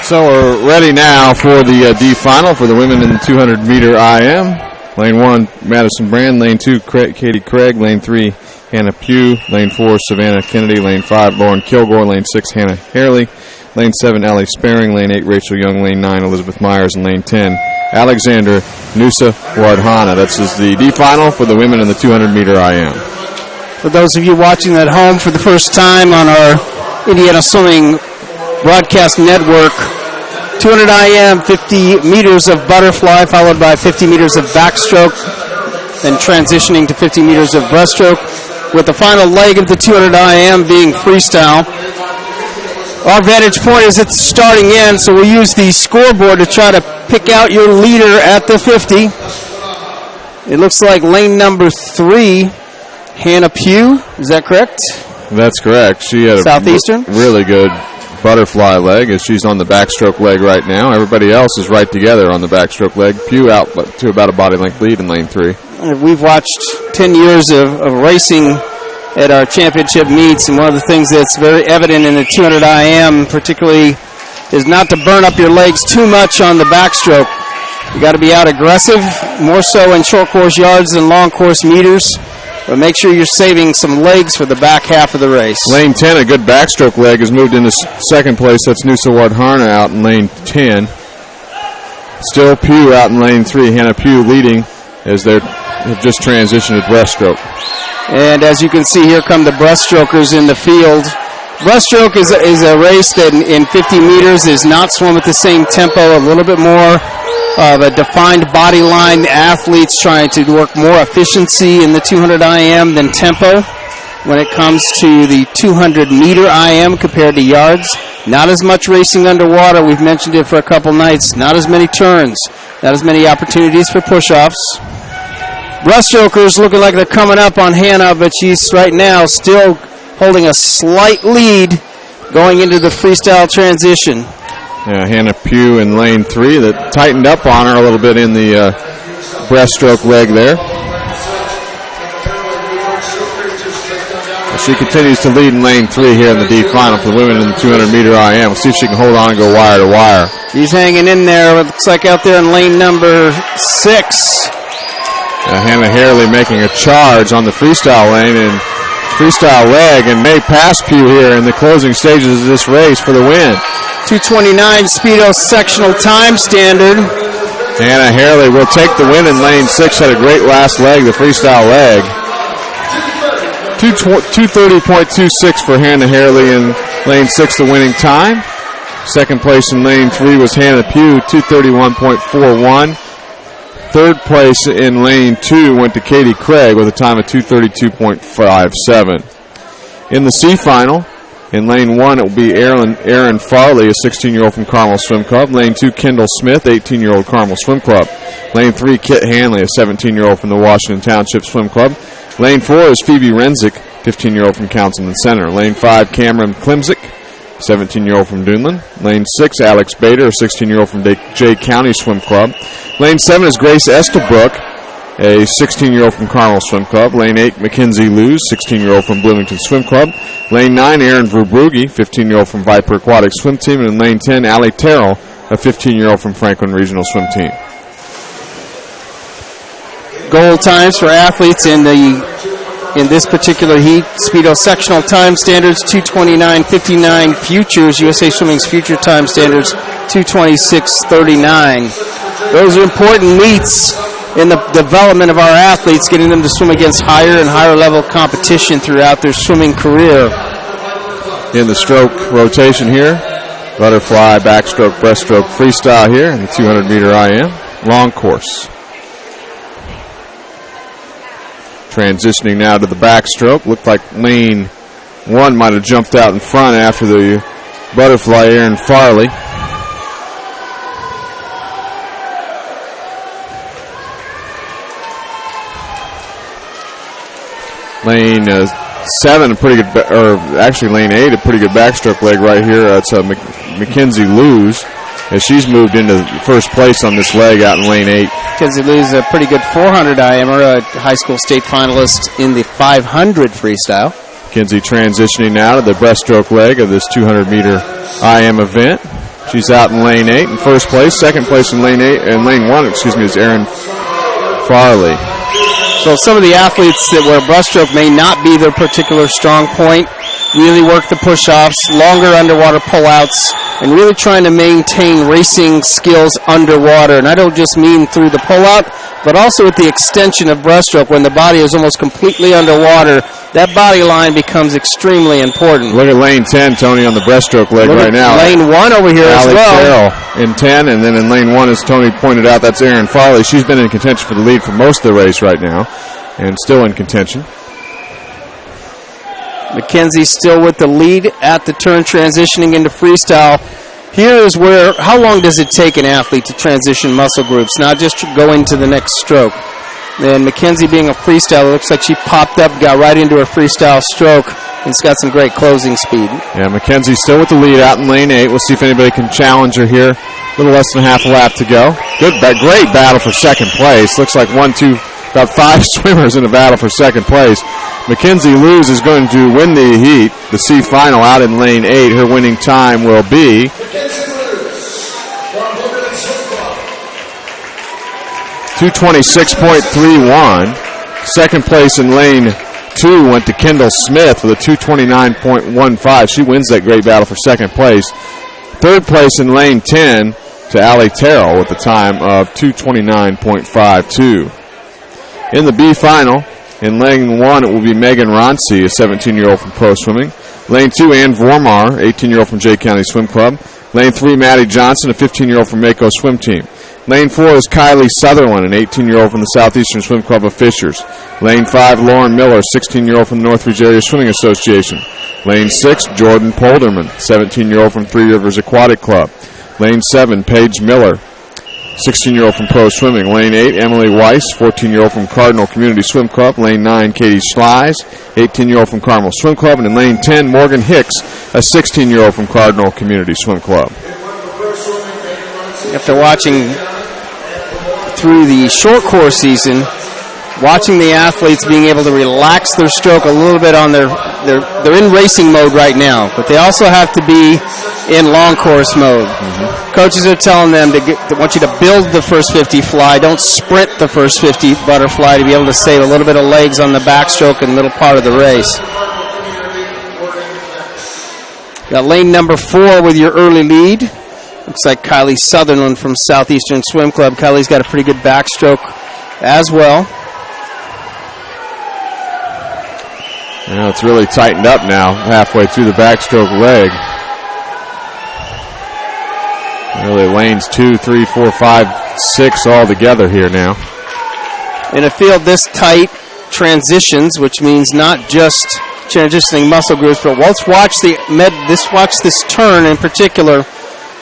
So we're ready now for the D final for the women in the 200-meter IM. Lane 1, Madison Brand. Lane 2, Katie Craig. Lane 3, Hannah Pugh. Lane 4, Savannah Kennedy. Lane 5, Lauren Kilgore. Lane 6, Hannah Harley. Lane 7, Allie Sparing. Lane 8, Rachel Young. Lane 9, Elizabeth Myers. And Lane 10, Alexander Nusa Wardhana. That's the D final for the women in the 200-meter IM. For those of you watching at home for the first time on our Indiana Swimming Broadcast Network, 200 IM, 50 meters of butterfly, followed by 50 meters of backstroke, then transitioning to 50 meters of breaststroke, with the final leg of the 200 IM being freestyle. Our vantage point is at the starting end, so we'll use the scoreboard to try to pick out your leader at the 50. It looks like lane number 3, Hannah Pugh, is that correct? That's correct. She had Southeastern? Really good butterfly leg as she's on the backstroke leg right now. Everybody else is right together on the backstroke leg. Pugh out to about a body length lead in lane 3. We've watched 10 years of racing at our championship meets, and one of the things that's very evident in the 200 IM particularly is not to burn up your legs too much on the backstroke. You got to be out aggressive, more so in short course yards than long course meters. But make sure you're saving some legs for the back half of the race. Lane 10, a good backstroke leg, has moved into second place. That's Nusa Wardhana out in lane 10. Still Pugh out in lane 3. Hannah Pugh leading as they have just transitioned to breaststroke. And as you can see, here come the breaststrokers in the field. Breaststroke is a race that in 50 meters is not swum at the same tempo, a little bit more of a defined body line. The athletes trying to work more efficiency in the 200 IM than tempo. When it comes to the 200-meter IM compared to yards, not as much racing underwater. We've mentioned it for a couple nights. Not as many turns, not as many opportunities for push-offs. Breaststrokers looking like they're coming up on Hannah, but she's right now still holding a slight lead going into the freestyle transition. Yeah, Hannah Pugh in lane 3 that tightened up on her a little bit in the breaststroke leg there. She continues to lead in lane 3 here in the D final for the women in the 200-meter IM. We'll see if she can hold on and go wire to wire. She's hanging in there. It looks like out there in lane number 6. Hannah Harley making a charge on the freestyle lane and freestyle leg, and may pass Pugh here in the closing stages of this race for the win. 2:29 Speedo sectional time standard. Hannah Harley will take the win in lane 6. Had a great last leg, the freestyle leg. 2:30.26 for Hannah Harley in lane 6, the winning time. Second place in lane 3 was Hannah Pugh, 2:31.41. Third place in lane 2 went to Katie Craig with a time of 2:32.57. In the C final, in lane 1, it will be Erin Farley, a 16-year-old from Carmel Swim Club. Lane 2, Kendall Smith, 18-year-old Carmel Swim Club. Lane 3, Kit Hanley, a 17-year-old from the Washington Township Swim Club. Lane 4 is Phoebe Renzick, 15-year-old from Councilman Center. Lane 5, Cameron Klimzik, 17-year-old from Dunedin. Lane 6, Alex Bader, a 16-year-old from Jay County Swim Club. Lane 7 is Grace Estabrook, a 16-year-old from Carmel Swim Club. Lane 8, Mackenzie Luz, 16-year-old from Bloomington Swim Club. Lane 9, Aaron Verbrugi, 15-year-old from Viper Aquatic Swim Team. And in lane 10, Allie Terrell, a 15-year-old from Franklin Regional Swim Team. Goal times for athletes in this particular heat. Speedo sectional time standards 2:29.59. Futures, USA Swimming's future time standards 2:26.39. Those are important meets in the development of our athletes, getting them to swim against higher and higher level competition throughout their swimming career. In the stroke rotation here, butterfly, backstroke, breaststroke, freestyle here in the 200-meter IM. Long course. Transitioning now to the backstroke. Looked like lane 1 might have jumped out in front after the butterfly, Erin Farley. Lane 7, a pretty good, or actually lane 8, a pretty good backstroke leg right here. That's Mackenzie Luz, as she's moved into first place on this leg out in lane 8. Mackenzie Luz, a pretty good 400 IMer, a high school state finalist in the 500 freestyle. Mackenzie transitioning now to the breaststroke leg of this 200-meter IM event. She's out in lane 8 in first place. Second place in lane 8 and lane 1, is Erin Farley. So some of the athletes that where breaststroke may not be their particular strong point really work the push-offs, longer underwater pull-outs, and really trying to maintain racing skills underwater. And I don't just mean through the pull-out, but also with the extension of breaststroke. When the body is almost completely underwater, that body line becomes extremely important. Look at lane 10, Tony, on the breaststroke leg right now. Lane 1 over here as well. Terrell in 10, and then in lane 1, as Tony pointed out, that's Erin Farley. She's been in contention for the lead for most of the race right now, and still in contention. Mackenzie still with the lead at the turn, transitioning into freestyle. Here is where, how long does it take an athlete to transition muscle groups, not just to go into the next stroke? And Mackenzie being a freestyler, looks like she popped up, got right into her freestyle stroke, and it's got some great closing speed. Yeah, Mackenzie still with the lead out in lane 8. We'll see if anybody can challenge her here. A little less than half a lap to go. Great battle for second place. Looks like about 5 swimmers in a battle for second place. Mackenzie Luz is going to win the heat, the C final out in lane 8. Her winning time will be 2:26.31. Second place in lane 2 went to Kendall Smith with a 2:29.15. She wins that great battle for second place. Third place in lane 10 to Allie Terrell with a time of 2:29.52. In the B final, in lane 1, it will be Megan Ronci, a 17-year-old from Pro Swimming. Lane 2, Ann Vormar, 18-year-old from Jay County Swim Club. Lane 3, Maddie Johnson, a 15-year-old from Mako Swim Team. Lane 4 is Kylie Sutherland, an 18-year-old from the Southeastern Swim Club of Fishers. Lane 5, Lauren Miller, 16-year-old from the Northridge Area Swimming Association. Lane 6, Jordan Polderman, 17-year-old from Three Rivers Aquatic Club. Lane 7, Paige Miller, 16-year-old from Pro Swimming. Lane 8, Emily Weiss, 14-year-old from Cardinal Community Swim Club. Lane 9, Katie Schleiss, 18-year-old from Carmel Swim Club. And in lane 10, Morgan Hicks, a 16-year-old from Cardinal Community Swim Club. After watching through the short course season, watching the athletes being able to relax their stroke a little bit on they're in racing mode right now, but they also have to be in long course mode. Coaches are telling them they want you to build the first 50 fly, don't sprint the first 50 butterfly, to be able to save a little bit of legs on the backstroke in the middle part of the race. Got lane number 4 with your early lead. Looks like Kylie Sutherland from Southeastern Swim Club. Kylie's got a pretty good backstroke as well. Yeah, it's really tightened up now halfway through the backstroke leg. Really lanes 2, 3, 4, 5, 6 all together here now. In a field this tight, transitions, which means not just transitioning muscle groups, but let's watch this turn in particular.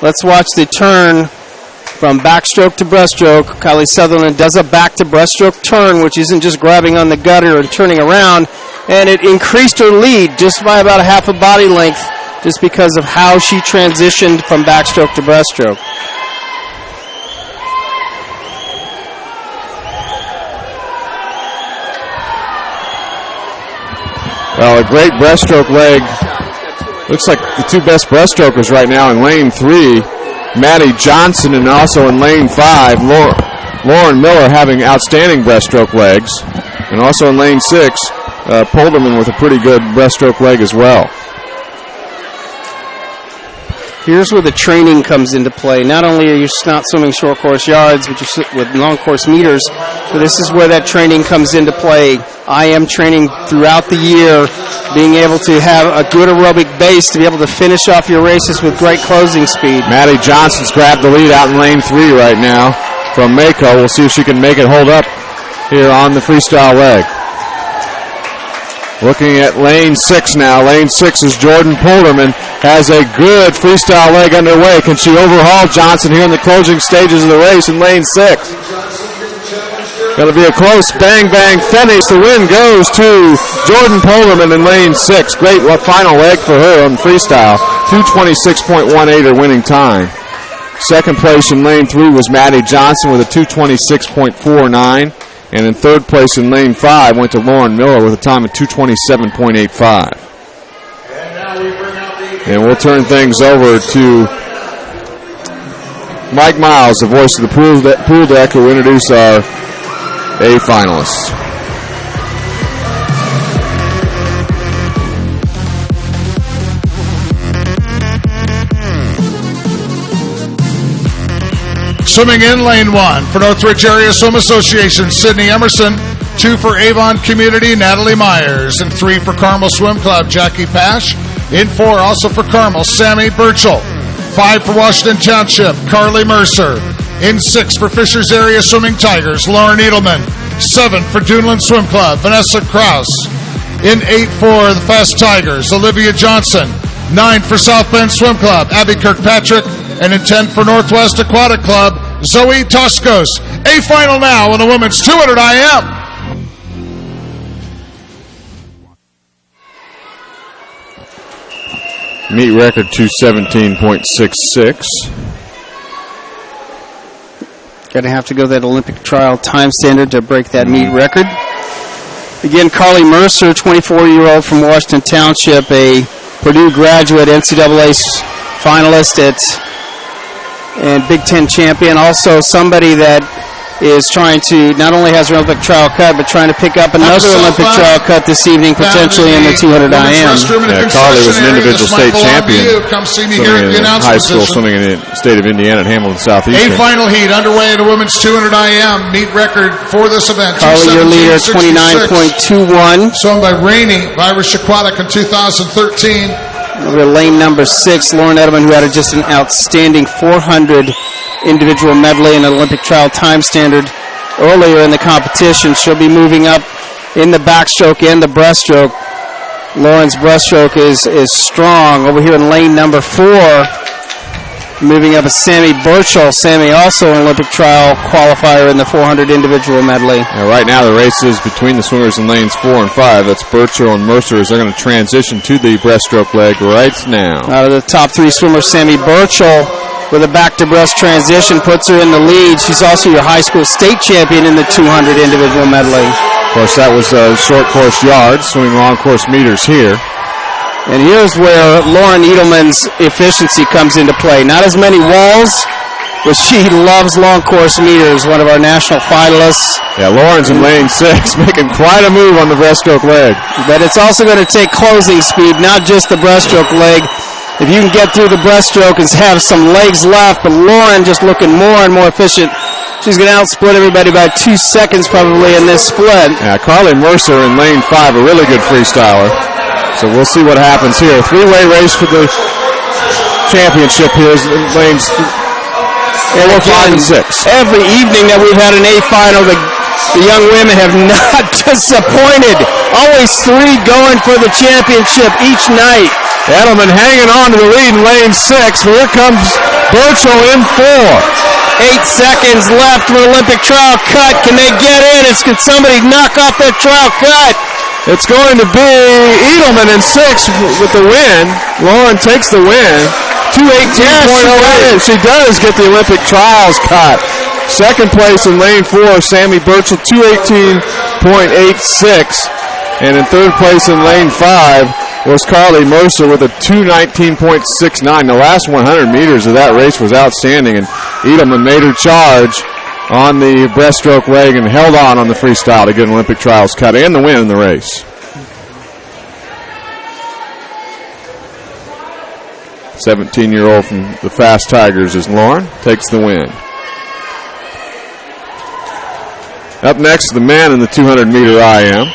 Let's watch the turn from backstroke to breaststroke. Kylie Sutherland does a back to breaststroke turn, which isn't just grabbing on the gutter and turning around, and it increased her lead just by about a half a body length just because of how she transitioned from backstroke to breaststroke. Well, a great breaststroke leg. Looks like the two best breaststrokers right now in lane 3, Maddie Johnson, and also in lane 5, Lauren Miller having outstanding breaststroke legs. And also in lane 6, Polderman with a pretty good breaststroke leg as well. Here's where the training comes into play. Not only are you not swimming short course yards with long course meters, but this is where that training comes into play. I am training throughout the year, being able to have a good aerobic base to be able to finish off your races with great closing speed. Maddie Johnson's grabbed the lead out in lane 3 right now from Mako. We'll see if she can make it hold up here on the freestyle leg. Looking at lane 6 now. Lane 6 is Jordan Polderman. Has a good freestyle leg underway. Can she overhaul Johnson here in the closing stages of the race in lane 6? Going to be a close bang-bang finish. The win goes to Jordan Polderman in lane 6. Great final leg for her on freestyle. 2:26.18 her winning time. Second place in lane 3 was Maddie Johnson with a 2:26.49. And in third place in lane 5 went to Lauren Miller with a time of 2:27.85. And we'll turn things over to Mike Miles, the voice of the pool deck, who will introduce our A finalists. Swimming in lane 1 for Northridge Area Swim Association, Sydney Emerson. 2 for Avon Community, Natalie Myers. And 3 for Carmel Swim Club, Jackie Pash. In 4, also for Carmel, Sammy Burchell. 5 for Washington Township, Carly Mercer. In 6 for Fishers Area Swimming Tigers, Lauren Edelman. 7 for Duneland Swim Club, Vanessa Krause. In 8 for the Fast Tigers, Olivia Johnson. 9 for South Bend Swim Club, Abby Kirkpatrick. And in 10 for Northwest Aquatic Club, Zoe Toscos. A final now in the women's 200 IM. Meet record 2:17.66. Going to have to go that Olympic trial time standard to break that meet record. Again, Carly Mercer, 24-year-old from Washington Township, a Purdue graduate, NCAA finalist and Big Ten champion. Also somebody that is trying to, not only has her Olympic trial cut, but trying to pick up another Olympic trial cut this evening, potentially in the 200 IM. Yeah, Carly was an individual state champion in high school swimming in the state of Indiana at Hamilton Southeastern. A final heat underway in the women's 200 IM. Meet record for this event. Carly, your leader, 29.21. Swum by Rainey, Irish Aquatic in 2013. Over lane number 6, Lauren Edelman, who had just an outstanding 400 individual medley and an Olympic trial time standard earlier in the competition. She'll be moving up in the backstroke and the breaststroke. Lauren's breaststroke is strong. Over here in lane number 4, moving up is Sammy Burchell. Sammy also an Olympic trial qualifier in the 400 individual medley. Now, right now the race is between the swimmers in lanes 4 and 5. That's Burchell and Mercer as they're going to transition to the breaststroke leg right now. Out of the top 3 swimmers, Sammy Burchell with a back-to-breast transition, puts her in the lead. She's also your high school state champion in the 200 individual medley. Of course, that was short course yards, swimming long course meters here. And here's where Lauren Edelman's efficiency comes into play. Not as many walls, but she loves long course meters, one of our national finalists. Yeah, Lauren's in lane 6, making quite a move on the breaststroke leg. But it's also going to take closing speed, not just the breaststroke leg. If you can get through the breaststroke and have some legs left, but Lauren just looking more and more efficient. She's going to outsplit everybody by 2 seconds probably in this split. Yeah, Carly Mercer in lane 5, a really good freestyler. So we'll see what happens here. Three-way race for the championship here is in lanes 4, 5, and 6. Every evening that we've had an A final, the young women have not disappointed. Always 3 going for the championship each night. Edelman hanging on to the lead in lane 6. Here comes Burchell in 4. 8 seconds left for Olympic trial cut. Can they get in? Can somebody knock off that trial cut? It's going to be Edelman in 6 with the win. Lauren takes the win. 2:18.08. She does get the Olympic trials cut. Second place in lane 4, Sammy Burchell, 2:18.86. And in third place in lane 5 was Carly Mercer with a 2:19.69. The last 100 meters of that race was outstanding, and Edelman made her charge on the breaststroke leg and held on the freestyle to get an Olympic trials cut and the win in the race. 17-year-old from the Fast Tigers is Lauren, takes the win. Up next, the men in the 200-meter IM.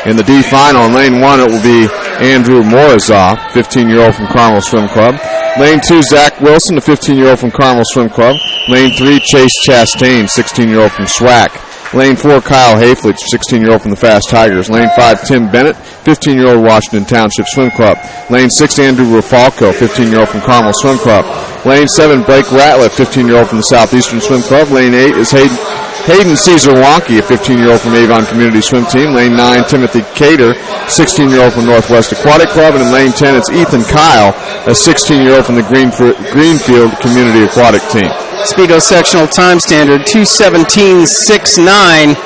In the D final, in lane 1, it will be Andrew Morozov, 15-year-old from Carmel Swim Club. Lane 2, Zach Wilson, the 15-year-old from Carmel Swim Club. Lane 3, Chase Chastain, 16-year-old from SWAC. Lane 4, Kyle Hayflich, 16-year-old from the Fast Tigers. Lane 5, Tim Bennett, 15-year-old Washington Township Swim Club. Lane 6, Andrew Rafalco, 15-year-old from Carmel Swim Club. Lane 7, Blake Ratliff, 15-year-old from the Southeastern Swim Club. Lane 8 is Hayden Caesar Wonky, a 15-year-old from Avon Community Swim Team. Lane 9, Timothy Cater, 16-year-old from Northwest Aquatic Club. And in lane 10, it's Ethan Kyle, a 16-year-old from the Greenfield Community Aquatic Team. Speedo sectional time standard, 2:17.69.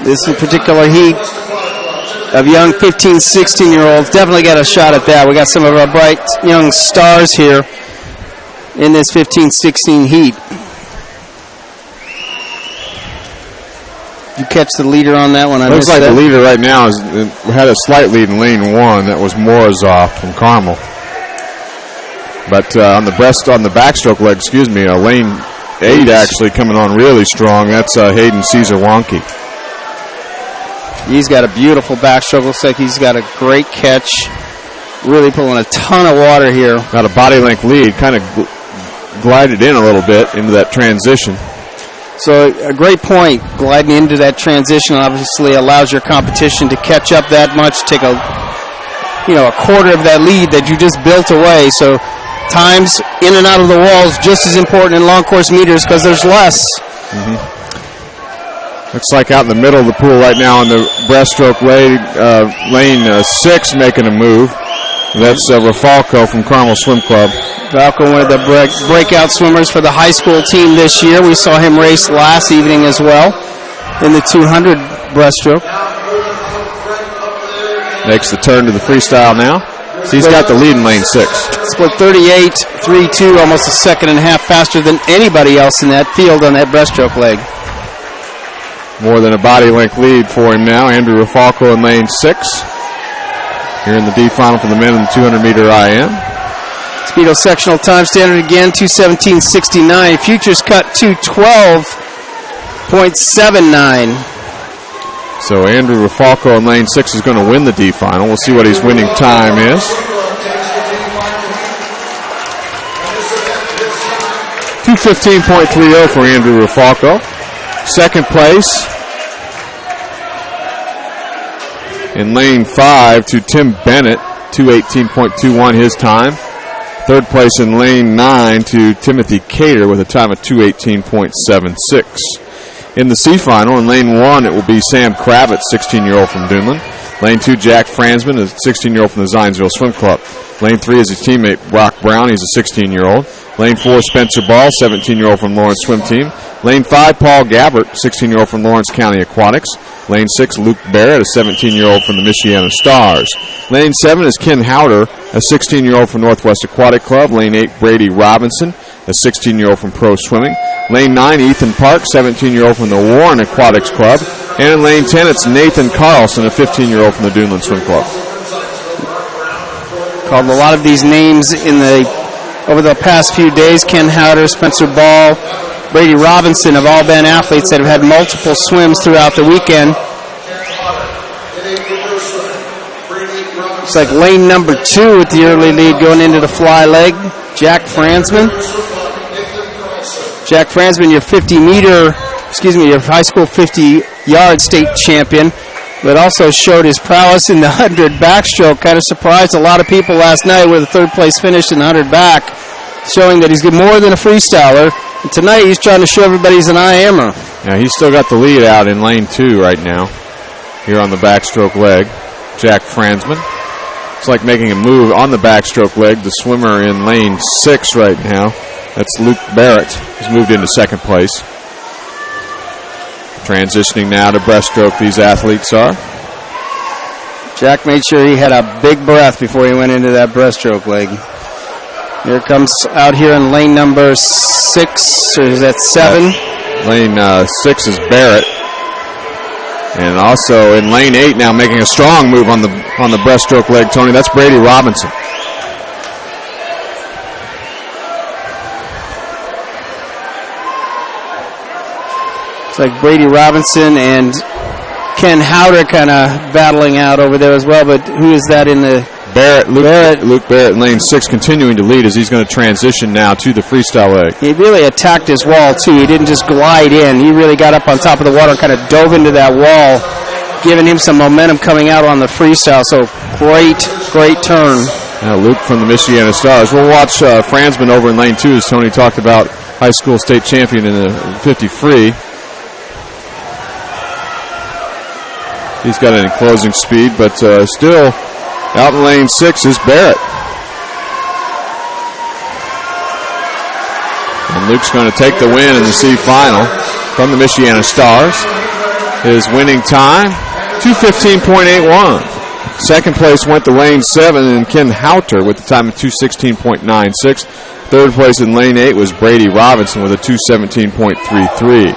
This particular heat of young 15, 16-year-olds. Definitely got a shot at that. We got some of our bright young stars here in this 15-16 heat. You catch the leader on that one? Looks like the leader right now had a slight lead in lane 1. That was Morozov from Carmel. But on the backstroke leg, lane 8 actually coming on really strong. That's Hayden Caesar Wonky. He's got a beautiful backstroke. Looks like he's got a great catch. Really pulling a ton of water here. Got a body length lead. Kind of glided in a little bit into that transition. So a great point. Gliding into that transition obviously allows your competition to catch up that much. Take a quarter of that lead that you just built away. So times in and out of the walls just as important in long course meters because there's less. Mm-hmm. Looks like out in the middle of the pool right now on the breaststroke lane 6 making a move. That's Rafalco from Carmel Swim Club. Rafalco, one of the breakout swimmers for the high school team this year. We saw him race last evening as well in the 200 breaststroke. Makes the turn to the freestyle now. So he's got the lead in lane 6. Split 38.32, almost a second and a half faster than anybody else in that field on that breaststroke leg. More than a body length lead for him now. Andrew Rafalco in lane 6. Here in the D final for the men in the 200-meter IM. Speedo sectional time standard again, 2:17.69. Futures cut 2:12.79. So Andrew Rafalco in lane 6 is going to win the D final. We'll see what his winning time is. 2:15.30 for Andrew Rafalco. Second place in lane 5 to Tim Bennett, 2:18.21 his time. Third place in lane 9 to Timothy Cater with a time of 2:18.76. In the C final, in lane 1, it will be Sam Kravitz, 16-year-old from Dunlin. Lane 2, Jack Fransman, a 16-year-old from the Zionsville Swim Club. Lane 3 is his teammate, Brock Brown. He's a 16-year-old. Lane 4, Spencer Ball, 17-year-old from Lawrence Swim Team. Lane 5, Paul Gabbert, 16-year-old from Lawrence County Aquatics. Lane 6, Luke Barrett, a 17-year-old from the Michiana Stars. Lane 7 is Ken Howder, a 16-year-old from Northwest Aquatic Club. Lane 8, Brady Robinson, a 16-year-old from Pro Swimming. Lane 9, Ethan Park, 17-year-old from the Warren Aquatics Club. And in Lane 10, it's Nathan Carlson, a 15-year-old from the Duneland Swim Club. Called a lot of these names over the past few days. Ken Howder, Spencer Ball, Brady Robinson have all been athletes that have had multiple swims throughout the weekend. It's like lane number 2 with the early lead going into the fly leg. Jack Fransman. Jack Fransman, your your high school 50-yard state champion, but also showed his prowess in the 100 backstroke. Kind of surprised a lot of people last night with a third place finish in the 100 back, showing that he's more than a freestyler. And tonight he's trying to show everybody he's an IMer. Yeah, he's still got the lead out in lane 2 right now, here on the backstroke leg. Jack Fransman. It's like making a move on the backstroke leg. The swimmer in lane 6 right now, that's Luke Barrett. He's moved into second place. Transitioning now to breaststroke, these athletes are. Jack made sure he had a big breath before he went into that breaststroke leg. Here comes out here in lane number 6, or is that 7? Lane 6 is Barrett. And also in lane 8 now, making a strong move on the breaststroke leg, Tony. That's Brady Robinson. It's like Brady Robinson and Ken Howder kind of battling out over there as well, but who is that in the... Luke Barrett in lane 6 continuing to lead as he's going to transition now to the freestyle leg. He really attacked his wall, too. He didn't just glide in. He really got up on top of the water and kind of dove into that wall, giving him some momentum coming out on the freestyle. So great turn. Now Luke from the Michiana Stars. We'll watch Fransman over in lane 2 as Tony talked about, high school state champion in the 50 free. He's got an enclosing speed, but still out in lane 6 is Barrett. And Luke's going to take the win in the C final from the Michiana Stars. His winning time, 2:15.81. Second place went to lane 7 and Ken Houter with the time of 2:16.96. Third place in lane 8 was Brady Robinson with a 2:17.33.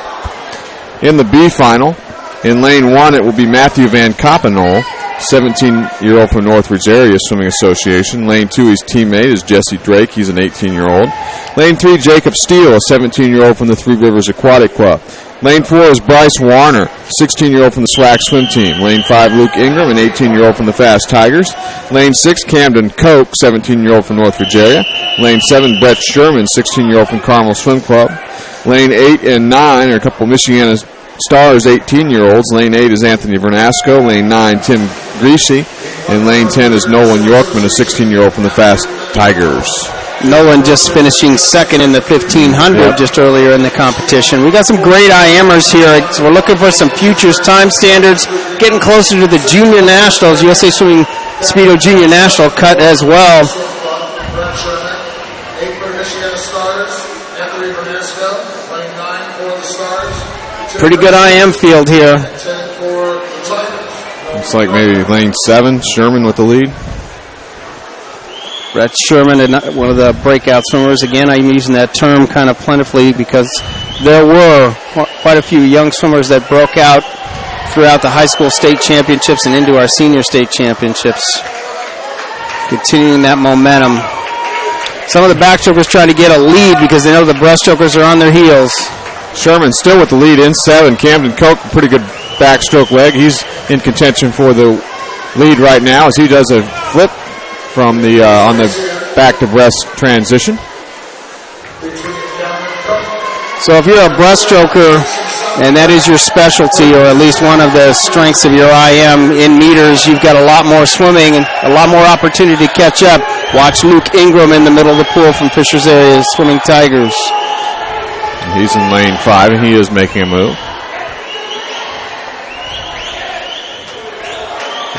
In the B final, in lane 1, it will be Matthew Van Koppenol, 17-year-old from Northridge Area Swimming Association. Lane 2, his teammate is Jesse Drake. He's an 18-year-old. Lane 3, Jacob Steele, a 17-year-old from the Three Rivers Aquatic Club. Lane 4 is Bryce Warner, 16-year-old from the SWAC Swim Team. Lane 5, Luke Ingram, an 18-year-old from the Fast Tigers. Lane 6, Camden Koch, 17-year-old from Northridge Area. Lane 7, Brett Sherman, 16-year-old from Carmel Swim Club. Lane 8 and 9 are a couple of Michiana Stars, 18-year-olds. Lane 8 is Anthony Vernasco. Lane 9, Tim Greasy. And lane 10 is Nolan Yorkman, a 16-year-old from the Fast Tigers. Nolan just finishing second in the 1500 just earlier in the competition. We got some great IMers here. So we're looking for some futures time standards, getting closer to the Junior Nationals. USA Swimming Speedo Junior National cut as well. Pretty good IM field here. Looks like maybe lane 7, Sherman with the lead. Brett Sherman, one of the breakout swimmers. Again, I'm using that term kind of plentifully because there were quite a few young swimmers that broke out throughout the high school state championships and into our senior state championships. Continuing that momentum. Some of the backstrokers trying to get a lead because they know the breaststrokers are on their heels. Sherman still with the lead in 7. Camden Koch, pretty good backstroke leg. He's in contention for the lead right now as he does a flip from the on the back to breast transition. So if you're a breaststroker and that is your specialty, or at least one of the strengths of your IM in meters, you've got a lot more swimming and a lot more opportunity to catch up. Watch Luke Ingram in the middle of the pool from Fishers Area Swimming Tigers. He's in lane 5 and he is making a move.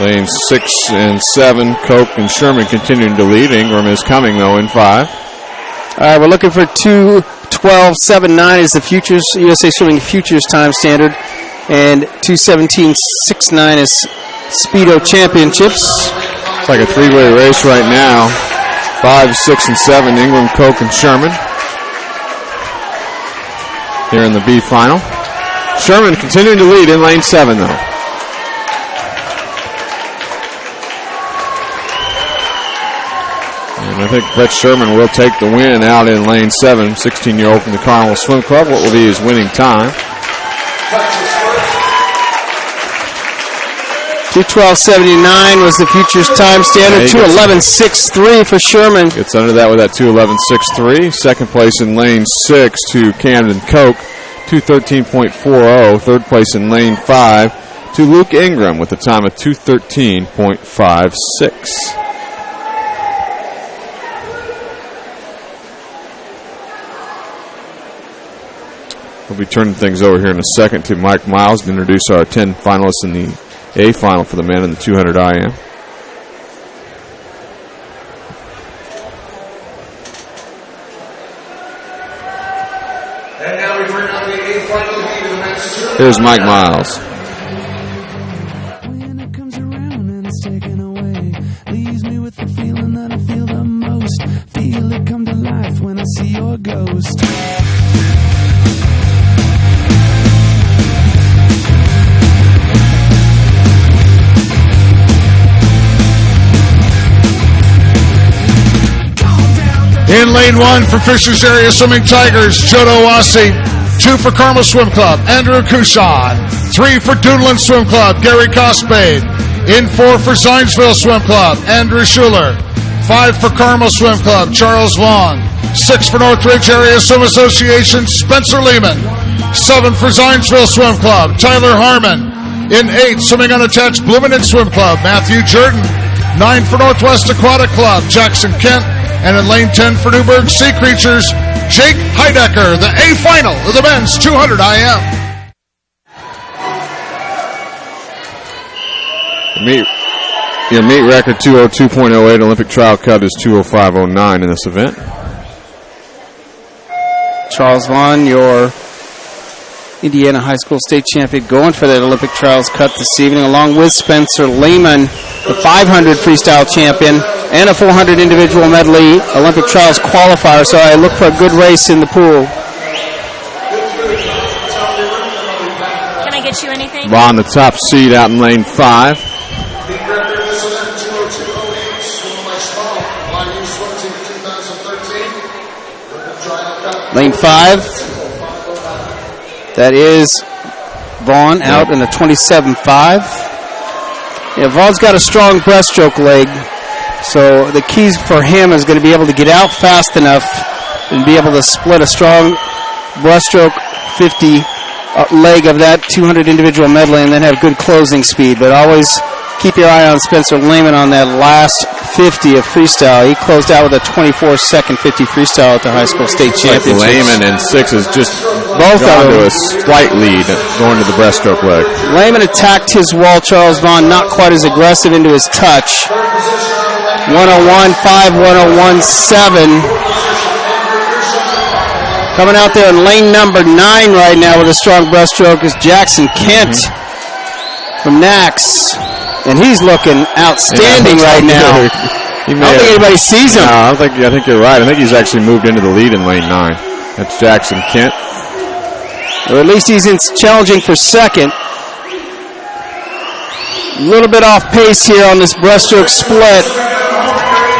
Lanes 6 and 7, Koch and Sherman continuing to lead. Ingram is coming, though, in 5. All right, we're looking for 2:12.79 is the futures USA Swimming Futures time standard, and 2:17.69 is Speedo Championships. It's like a three-way race right now. 5, 6, and 7, Ingram, Koch, and Sherman. Here in the B final. Sherman continuing to lead in lane 7, though. And I think Brett Sherman will take the win out in lane 7, 16-year-old from the Carmel Swim Club. What will be his winning time? 2:12.79 was the futures time standard. 2:11.63 for Sherman. Gets under that with that 2:11.63. Second place in lane 6 to Camden Koch, 2:13.40. Third place in lane 5 to Luke Ingram with a time of 2:13.56. We'll be turning things over here in a second to Mike Miles to introduce our 10 finalists in the A final for the men in the 200 IM. And now we bring on the A final heat of the men's 200. Here's Mike Miles. When it comes around and it's taken away, leaves me with the feeling that I feel the most. Feel it come to life when I see your ghost. In lane 1 for Fishers Area Swimming Tigers, Jodo Wassi. 2 for Carmel Swim Club, Andrew Couchon. 3 for Duneland Swim Club, Gary Cospade. In 4 for Zionsville Swim Club, Andrew Schuler. 5 for Carmel Swim Club, Charles Vaughn. 6 for Northridge Area Swim Association, Spencer Lehman. 7 for Zionsville Swim Club, Tyler Harmon. In 8, swimming unattached Bloomington Swim Club, Matthew Jordan. 9 for Northwest Aquatic Club, Jackson Kent. And in lane 10 for Newburgh Sea Creatures, Jake Heidecker, the A final of the men's 200 IM. Your meet record 2:02.08. Olympic trial cut is 2:05.09 in this event. Charles Vaughn, your Indiana High School state champion, going for that Olympic trials cut this evening, along with Spencer Lehman, the 500 freestyle champion, and a 400 individual medley Olympic trials qualifier. So I look for a good race in the pool. Can I get you anything? Vaughn, the top seed out in lane 5. Lane 5. That is Vaughn out in a 27.5. Yeah, Vaughn's got a strong breaststroke leg, so the keys for him is going to be able to get out fast enough and be able to split a strong breaststroke 50 leg of that 200 individual medley and then have good closing speed. But always keep your eye on Spencer Lehman on that last 50 of freestyle. He closed out with a 24-second 50 freestyle at the high school state championship. Lehman in 6 is just both gone to a slight lead going to the breaststroke leg. Lehman attacked his wall. Charles Vaughn not quite as aggressive into his touch. 101.5, 101.7. Coming out there in lane number 9 right now with a strong breaststroke is Jackson Kent from Nax. And he's looking outstanding right now. I don't think anybody sees him. No, I think you're right. I think he's actually moved into the lead in lane 9. That's Jackson Kent. Or at least he's challenging for second. A little bit off pace here on this breaststroke split.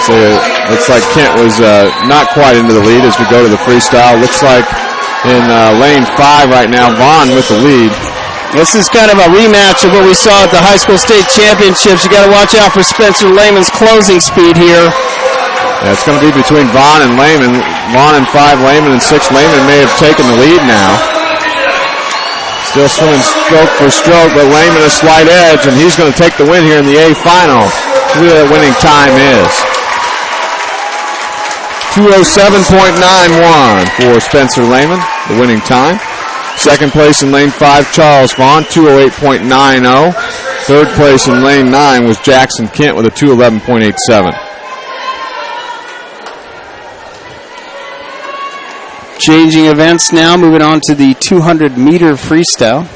So it looks like Kent was not quite into the lead as we go to the freestyle. Looks like in lane 5 right now, Vaughn with the lead. This is kind of a rematch of what we saw at the high school state championships. You got to watch out for Spencer Lehman's closing speed here. Yeah, it's going to be between Vaughn and Lehman. Vaughn in 5, Lehman in 6. Lehman may have taken the lead now. Still swimming stroke for stroke, but Lehman a slight edge, and he's going to take the win here in the A final. See what the winning time is. 2:07.91 for Spencer Lehman, the winning time. Second place in lane 5, Charles Vaughn, 2:08.90. Third place in lane 9 was Jackson Kent with a 2:11.87. Changing events now, moving on to the 200-meter freestyle.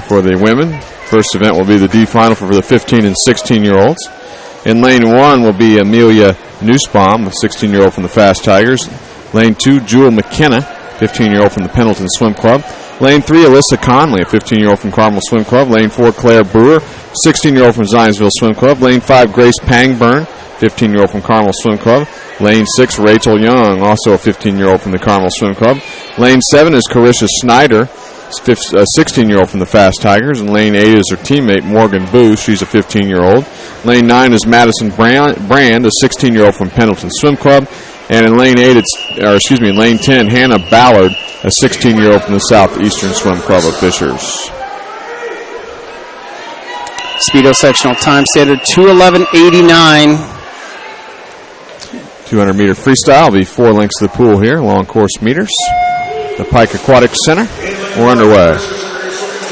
For the women, first event will be the D final for the 15 and 16-year-olds. In lane 1 will be Amelia Nussbaum, a 16-year-old from the Fast Tigers. Lane 2, Jewel McKenna, 15-year-old from the Pendleton Swim Club. Lane 3, Alyssa Conley, a 15-year-old from Carmel Swim Club. Lane 4, Claire Brewer, 16-year-old from Zionsville Swim Club. Lane 5, Grace Pangburn, 15-year-old from Carmel Swim Club. Lane 6, Rachel Young, also a 15-year-old from the Carmel Swim Club. Lane 7 is Carisha Snyder, a 16-year-old from the Fast Tigers. And lane 8 is her teammate, Morgan Booth. She's a 15-year-old. Lane 9 is Madison Brand, a 16-year-old from Pendleton Swim Club. And in lane 8, in lane 10, Hannah Ballard, a 16-year-old from the Southeastern Swim Club of Fishers. Speedo sectional time standard 2:11.89. 200-meter freestyle will be 4 lengths to the pool here, long course meters. The Pike Aquatic Center. We're underway.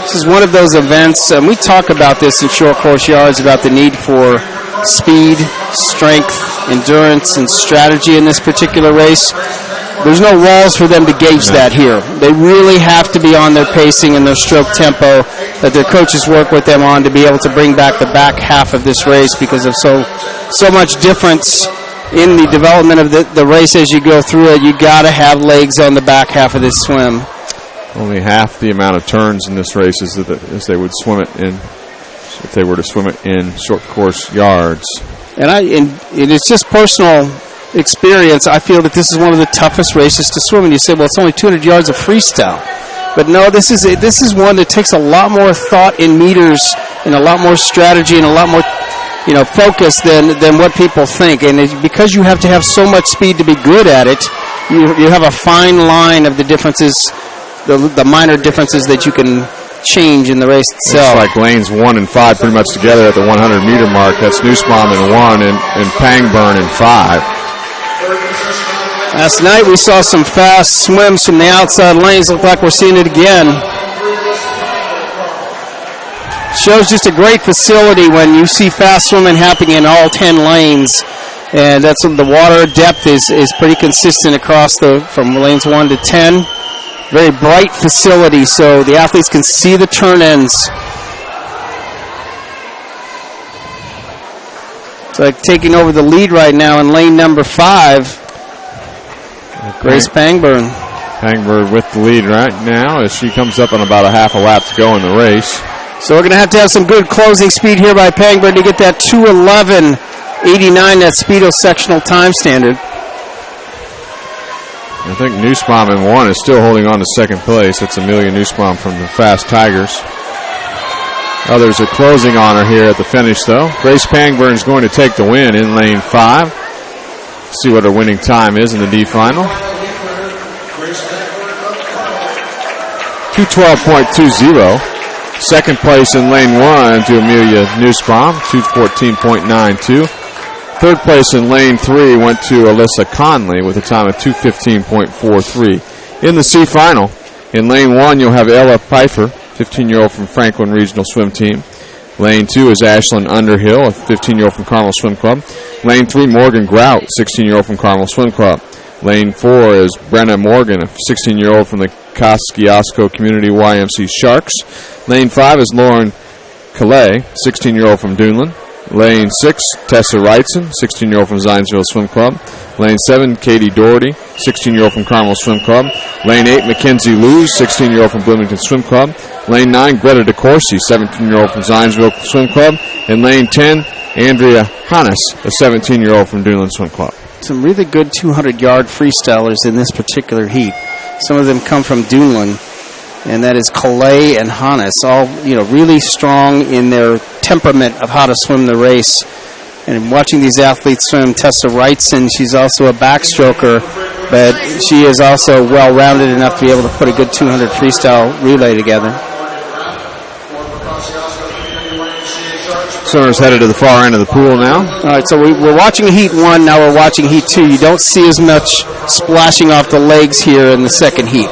This is one of those events, and we talk about this in short course yards, about the need for speed, strength, endurance, and strategy in this particular race. There's no walls for them to gauge that here. They really have to be on their pacing and their stroke tempo that their coaches work with them on to be able to bring back the back half of this race because of so much difference in the development of the race as you go through it. You got to have legs on the back half of this swim. Only half the amount of turns in this race as they would swim it in if they were to swim it in short course yards. And it's just personal experience. I feel that this is one of the toughest races to swim. And you say, well, it's only 200 yards of freestyle. But no, this is one that takes a lot more thought in meters and a lot more strategy and a lot more focus than what people think. And because you have to have so much speed to be good at it, you have a fine line of the differences, the minor differences that you can change in the race itself. Looks like lanes 1 and 5 pretty much together at the 100-meter mark. That's Nussbaum in 1 and Pangburn in 5. Last night we saw some fast swims from the outside lanes. Look like we're seeing it again. Shows just a great facility when you see fast swimming happening in all 10 lanes. And that's the water depth is pretty consistent across from lanes 1 to 10. Very bright facility so the athletes can see the turn ends. So taking over the lead right now in lane number 5. Grace Pangburn. Pangburn with the lead right now as she comes up on about a half a lap to go in the race. So we're going to have some good closing speed here by Pangburn to get that 2:11.89, that Speedo sectional time standard. I think Nussbaum in 1 is still holding on to second place. That's Amelia Nussbaum from the Fast Tigers. Others are closing on her here at the finish, though. Grace Pangburn is going to take the win in lane 5. See what her winning time is in the D final. 2:12.20. Second place in lane 1 to Amelia Nussbaum, 2:14.92. Third place in lane 3 went to Alyssa Conley with a time of 2:15.43. In the C final, in lane 1 you'll have Ella Pfeiffer, 15-year-old from Franklin Regional Swim Team. Lane 2 is Ashlyn Underhill, a 15-year-old from Carmel Swim Club. Lane 3, Morgan Grout, 16-year-old from Carmel Swim Club. Lane 4 is Brenna Morgan, a 16-year-old from the Kosciuszko Community YMC Sharks. Lane 5 is Lauren Calais, 16-year-old from Duneland. Lane 6, Tessa Wrightson, 16-year-old from Zionsville Swim Club. Lane 7, Katie Doherty, 16-year-old from Carmel Swim Club. Lane 8, Mackenzie Lewis, 16-year-old from Bloomington Swim Club. Lane 9, Greta DeCourcy, 17-year-old from Zionsville Swim Club. And lane 10, Andrea Hannes, a 17-year-old from Duneland Swim Club. Some really good 200-yard freestylers in this particular heat. Some of them come from Duneland, and that is Calais and Hannes, all really strong in their temperament of how to swim the race. And watching these athletes swim, Tessa Wrightson, she's also a backstroker, but she is also well-rounded enough to be able to put a good 200 freestyle relay together. Swimmers headed to the far end of the pool now. All right, so we're watching Heat 1, now we're watching Heat 2. You don't see as much splashing off the legs here in the second heat.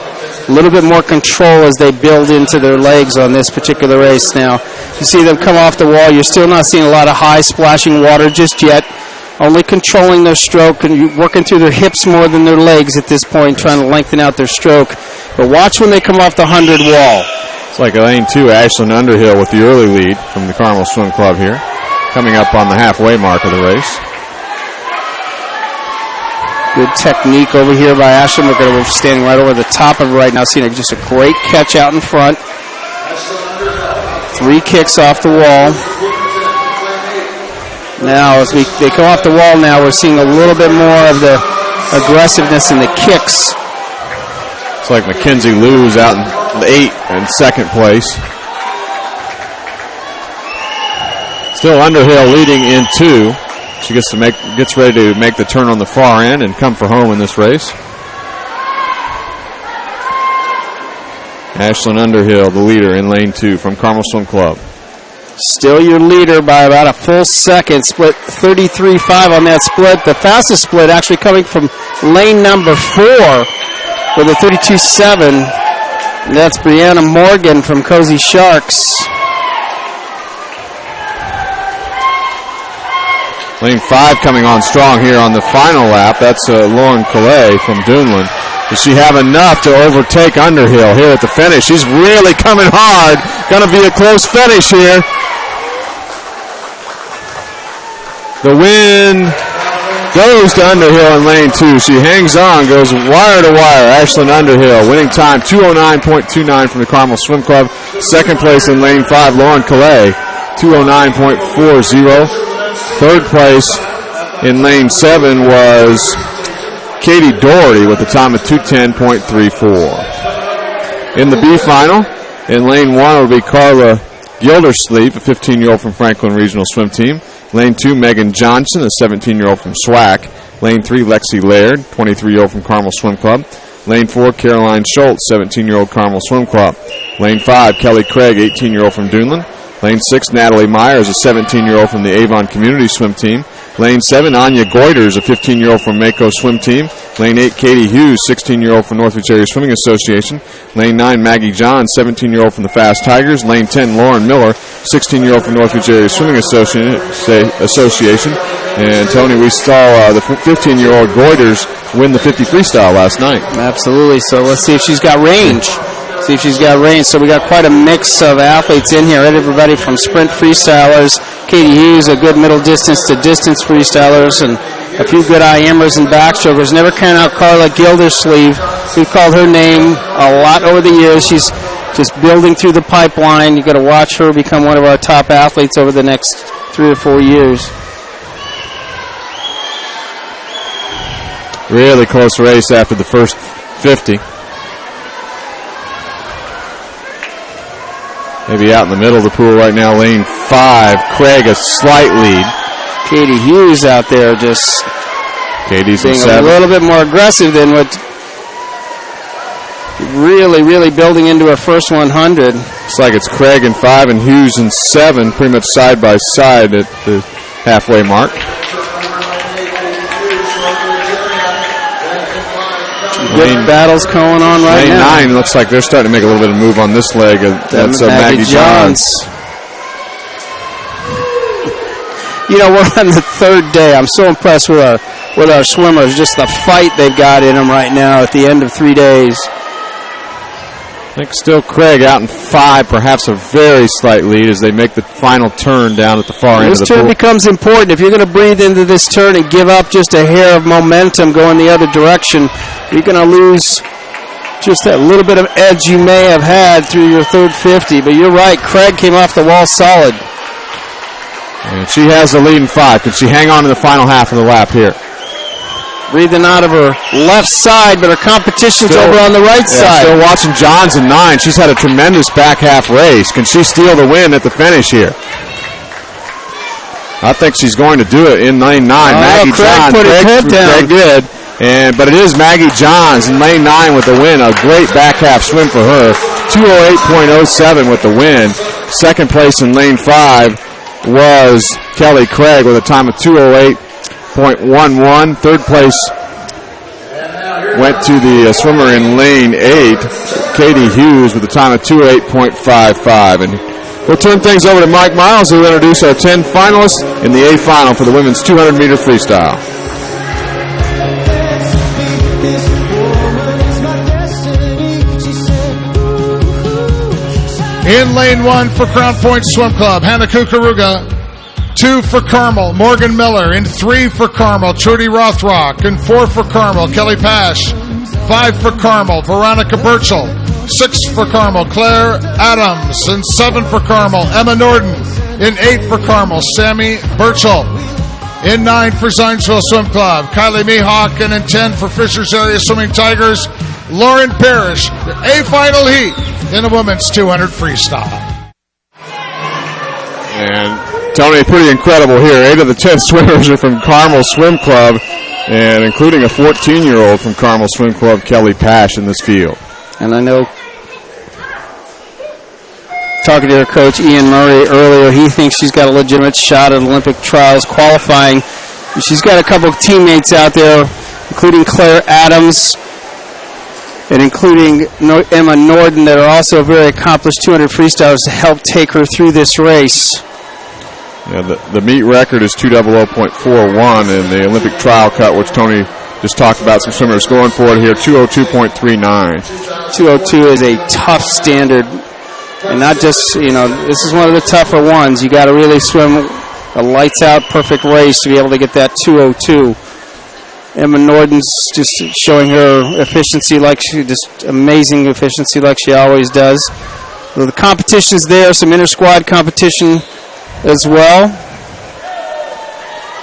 A little bit more control as they build into their legs on this particular race now. You see them come off the wall. You're still not seeing a lot of high splashing water just yet. Only controlling their stroke and working through their hips more than their legs at this point, trying to lengthen out their stroke. But watch when they come off the 100 wall. It's like lane 2, Ashlyn Underhill with the early lead from the Carmel Swim Club here, coming up on the halfway mark of the race. Good technique over here by Ashlyn. We're standing right over the top of it right now, seeing just a great catch out in front. 3 kicks off the wall. Now, as they come off the wall now, we're seeing a little bit more of the aggressiveness in the kicks. It's like Mackenzie Lou's out in 8 in second place. Still Underhill leading in 2. She gets ready to make the turn on the far end and come for home in this race. Ashlyn Underhill, the leader in lane 2 from Carmel Swim Club. Still your leader by about a full second. Split 33.5 on that split. The fastest split actually coming from lane number 4 with a 32.7. And that's Brianna Morgan from Cozy Sharks. Lane 5 coming on strong here on the final lap. That's Lauren Calais from Duneland. Does she have enough to overtake Underhill here at the finish? She's really coming hard. Going to be a close finish here. The win goes to Underhill in lane 2. She hangs on, goes wire to wire. Ashlyn Underhill winning time 209.29 from the Carmel Swim Club. Second place in lane 5, Lauren Calais, 209.40. Third place in lane 7 was Katie Doherty with a time of 210.34. In the B final, in lane 1 will be Carla Gildersleeve, a 15-year-old from Franklin Regional Swim Team. Lane 2, Megan Johnson, a 17-year-old from SWAC. Lane 3, Lexi Laird, 23-year-old from Carmel Swim Club. Lane 4, Caroline Schultz, 17-year-old Carmel Swim Club. Lane 5, Kelly Craig, 18-year-old from Duneland. Lane 6, Natalie Myers, a 17-year-old from the Avon Community Swim Team. Lane 7, Anya Goiters, a 15-year-old from Mako Swim Team. Lane 8, Katie Hughes, 16-year-old from Northwich Area Swimming Association. Lane 9, Maggie Johns, 17-year-old from the Fast Tigers. Lane 10, Lauren Miller, 16-year-old from Northwich Area Swimming Association. And, Tony, we saw the 15-year-old Goiters win the 50 freestyle last night. Absolutely. So let's see if she's got range. So we got quite a mix of athletes in here. Everybody from sprint freestylers, Katie Hughes, a good middle distance to distance freestylers, and a few good IMers and backstrokers. Never count out Carla Gildersleeve. We've called her name a lot over the years. She's just building through the pipeline. You've got to watch her become one of our top athletes over the next 3 or 4 years. Really close race after the first 50. Maybe out in the middle of the pool right now, lane 5. Craig, a slight lead. Katie Hughes out there just Katie's being a little bit more aggressive than what really building into her first 100. Looks like it's Craig in 5 and Hughes in 7, pretty much side by side at the halfway mark. Good battles going on right now. Lane 9 looks like they're starting to make a little bit of move on this leg. That's Maggie Johns. You know, we're on the 3rd day. I'm so impressed with our swimmers, just the fight they've got in them right now at the end of 3 days. I think still Craig out in 5, perhaps a very slight lead as they make the final turn down at the far end of the pool. This turn becomes important. If you're going to breathe into this turn and give up just a hair of momentum going the other direction, you're going to lose just that little bit of edge you may have had through your third 50. But you're right, Craig came off the wall solid. And she has the lead in 5. Can she hang on to the final half of the lap here? Breathing out of her left side, but her competition's over on the right side. Still watching Johns in 9. She's had a tremendous back half race. Can she steal the win at the finish here? I think she's going to do it in lane 9. Maggie Craig Johns. put his head down. Craig did. But it is Maggie Johns in lane 9 with the win. A great back half swim for her. 2:08.07 with the win. Second place in lane 5 was Kelly Craig with a time of 2:08.11. Third place went to the swimmer in lane 8, Katie Hughes, with a time of 2:08.55. And We'll turn things over to Mike Miles, who will introduce our 10 finalists in the A final for the women's 200-meter freestyle. In lane 1 for Crown Point Swim Club, Hannah Kukaruga. 2 for Carmel, Morgan Miller. In 3 for Carmel, Trudy Rothrock. In 4 for Carmel, Kelly Pash. 5 for Carmel, Veronica Burchell. 6 for Carmel, Claire Adams. In 7 for Carmel, Emma Norden. In 8 for Carmel, Sammy Burchell. In 9 for Zionsville Swim Club, Kylie Mihawk. And in 10 for Fishers Area Swimming Tigers, Lauren Parrish. A final heat in the women's 200 freestyle. And Tony, pretty incredible here. 8 of the 10 swimmers are from Carmel Swim Club, and including a 14-year-old from Carmel Swim Club, Kelly Pash, in this field. And I know, talking to her coach, Ian Murray, earlier, he thinks she's got a legitimate shot at Olympic trials qualifying. She's got a couple of teammates out there, including Claire Adams and including Emma Norden, that are also very accomplished 200 freestylers to help take her through this race. Yeah, the meet record is 2:00.41, and the Olympic trial cut, which Tony just talked about, some swimmers going for it here, 2:02.39. 2:02 is a tough standard, and not just, this is one of the tougher ones. You got to really swim a lights-out perfect race to be able to get that 2:02. Emma Norden's just showing her efficiency, just amazing efficiency like she always does. So the competition's there, some inter-squad competition as well.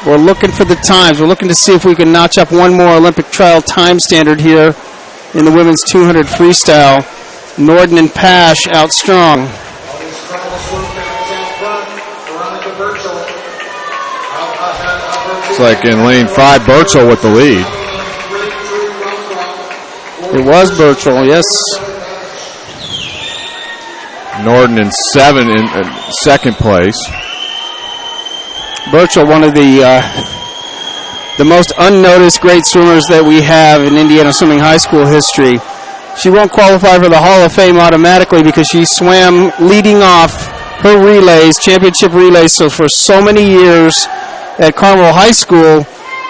We're looking for the times. We're looking to see if we can notch up one more Olympic trial time standard here in the women's 200 freestyle. Norden and Pash out strong. It's like in lane 5, Burchell with the lead. It was Burchell, yes. Norden in 7 in second place. Burchell, one of the most unnoticed great swimmers that we have in Indiana Swimming High School history. She won't qualify for the Hall of Fame automatically because she swam leading off her relays, championship relays, for so many years at Carmel High School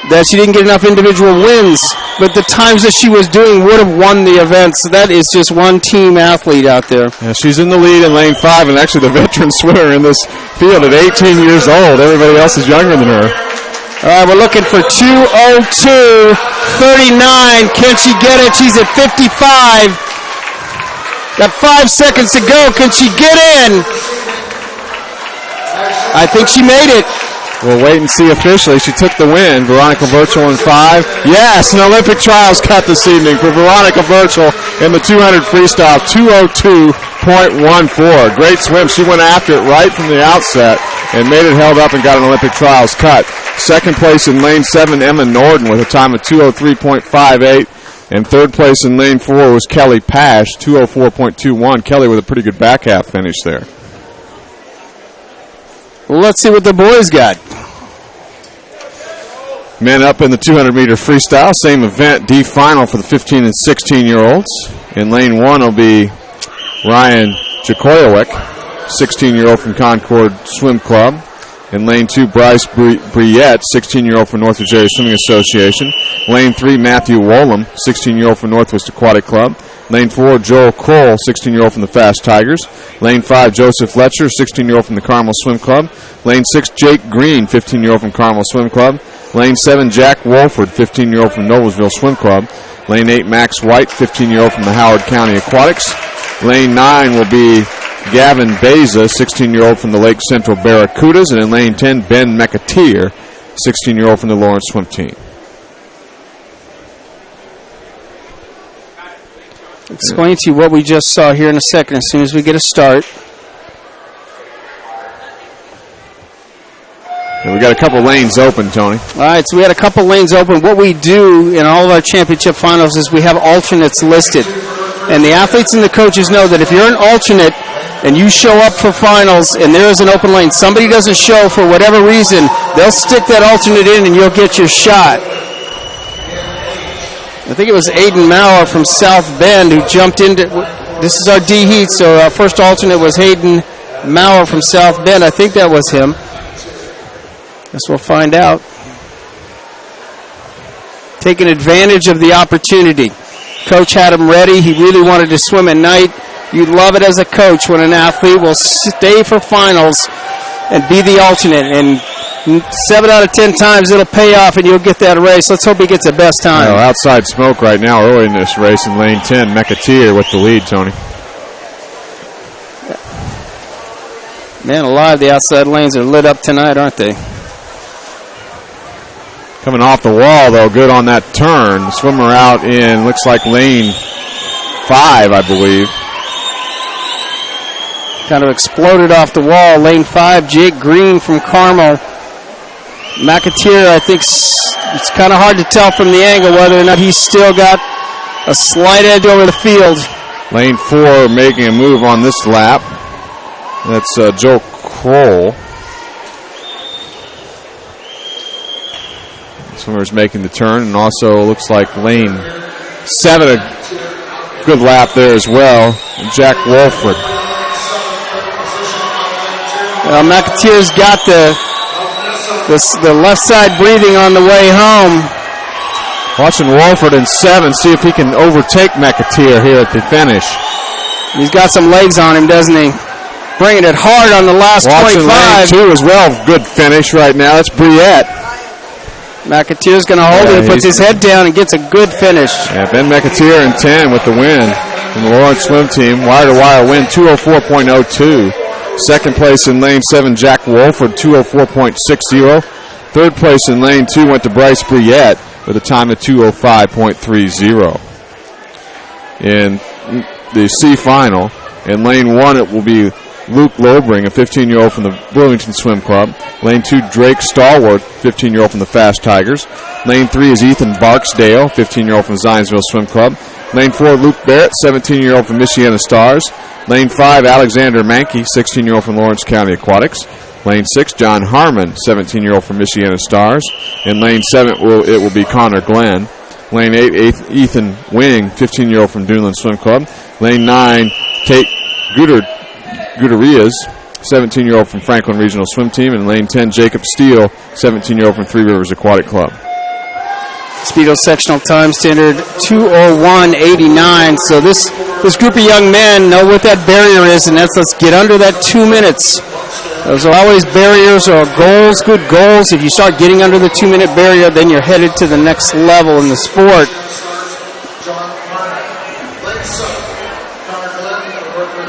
that she didn't get enough individual wins, but the times that she was doing would have won the event. So that is just one team athlete out there. Yeah, she's in the lead in lane 5, and actually the veteran swimmer in this field at 18 years old. Everybody else is younger than her. All right, we're looking for 2:02.39. Can she get it? She's at 55. Got 5 seconds to go. Can she get in? I think she made it. We'll wait and see officially. She took the win. Veronica Burchell in 5. Yes, an Olympic trials cut this evening for Veronica Burchell in the 200 freestyle, 2:02.14. Great swim. She went after it right from the outset and made it held up and got an Olympic trials cut. Second place in lane 7, Emma Norden with a time of 2:03.58. And third place in lane 4 was Kelly Pash, 2:04.21. Kelly with a pretty good back half finish there. Well, let's see what the boys got. Men up in the 200-meter freestyle. Same event, D final for the 15 and 16-year-olds. In lane 1 will be Ryan Jakoyowicz, 16-year-old from Concord Swim Club. In lane 2, Bryce Briette, 16-year-old from North Virginia Swimming Association. Lane 3, Matthew Wollum, 16-year-old from Northwest Aquatic Club. Lane 4, Joel Kroll, 16-year-old from the Fast Tigers. Lane 5, Joseph Letcher, 16-year-old from the Carmel Swim Club. Lane 6, Jake Green, 15-year-old from Carmel Swim Club. Lane 7, Jack Wolford, 15-year-old from Noblesville Swim Club. Lane 8, Max White, 15-year-old from the Howard County Aquatics. Lane 9 will be Gavin Beza, 16-year-old from the Lake Central Barracudas. And in lane 10, Ben McAteer, 16-year-old from the Lawrence Swim Team. Explain to you what we just saw here in a second as soon as we get a start. And we got a couple lanes open, Tony. All right, so we had a couple lanes open. What we do in all of our championship finals is we have alternates listed. And the athletes and the coaches know that if you're an alternate and you show up for finals and there is an open lane, somebody doesn't show for whatever reason, they'll stick that alternate in and you'll get your shot. I think it was Aiden Maurer from South Bend who jumped into. This is our D heat, so our first alternate was Hayden Maurer from South Bend. I think that was him. Guess we'll find out. Taking advantage of the opportunity. Coach had him ready. He really wanted to swim at night. You love it as a coach when an athlete will stay for finals and be the alternate. And 7 out of 10 times it'll pay off and you'll get that race. Let's hope he gets the best time. Well, outside smoke right now early in this race in lane 10. McAteer with the lead, Tony. Man alive, the outside lanes are lit up tonight, aren't they? Coming off the wall, though, good on that turn. Swimmer out in, looks like lane 5, I believe. Kind of exploded off the wall. Lane 5, Jake Green from Carmel. McAteer, I think it's kind of hard to tell from the angle whether or not he's still got a slight edge over the field. Lane 4 making a move on this lap. That's Joe Kroll. Swimmer's making the turn, and also looks like lane 7, a good lap there as well. Jack Wolford. McAteer's got the left side breathing on the way home. Watching Wolford in 7, see if he can overtake McAteer here at the finish. He's got some legs on him, doesn't he? Bringing it hard on the last 25. Lane 2 as well. Good finish right now. That's Briette. McAteer's going to hold it, puts his head down, and gets a good finish. Yeah, Ben McAteer in 10 with the win from the Lawrence Swim Team. Wire-to-wire win, 204.02. Second place in lane 7, Jack Wolford, 204.60. Third place in lane 2 went to Bryce Briette with a time of 205.30. In the C final, in lane 1, it will be Luke Lobring, a 15-year-old from the Bloomington Swim Club. Lane 2, Drake Stallworth, 15-year-old from the Fast Tigers. Lane 3 is Ethan Barksdale, 15-year-old from Zionsville Swim Club. Lane 4, Luke Barrett, 17-year-old from Michiana Stars. Lane 5, Alexander Mankey, 16-year-old from Lawrence County Aquatics. Lane 6, John Harmon, 17-year-old from Michiana Stars. In lane 7, it will be Connor Glenn. Lane 8, Ethan Wing, 15-year-old from Duneland Swim Club. Lane 9, Kate Gutierrez, 17-year-old from Franklin Regional Swim Team. And lane 10, Jacob Steele, 17-year-old from Three Rivers Aquatic Club. Speedo sectional time standard 2:01.89. So this group of young men know what that barrier is, and that's let's get under that 2 minutes. Those are always barriers or goals, good goals. If you start getting under the 2-minute barrier, then you're headed to the next level in the sport.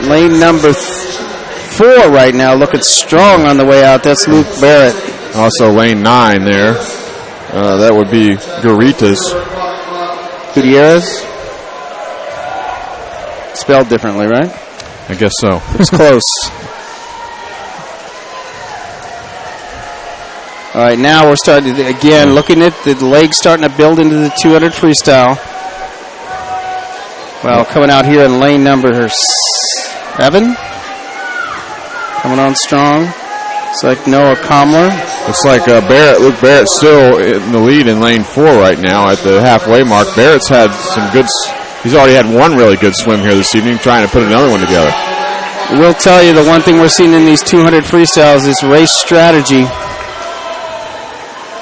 Lane number 4 right now, looking strong on the way out. That's Luke Barrett. Also lane 9 there. That would be Gutierrez. Spelled differently, right? I guess so. It's close. All right, now we're starting to, again, looking at the legs starting to build into the 200 freestyle. Well, coming out here in lane number 7. Coming on strong. It's like Noah Comler. Looks like Luke Barrett still in the lead in lane 4 right now at the halfway mark. Barrett's had some good, he's already had one really good swim here this evening, trying to put another one together. We'll tell you the one thing we're seeing in these 200 freestyles is race strategy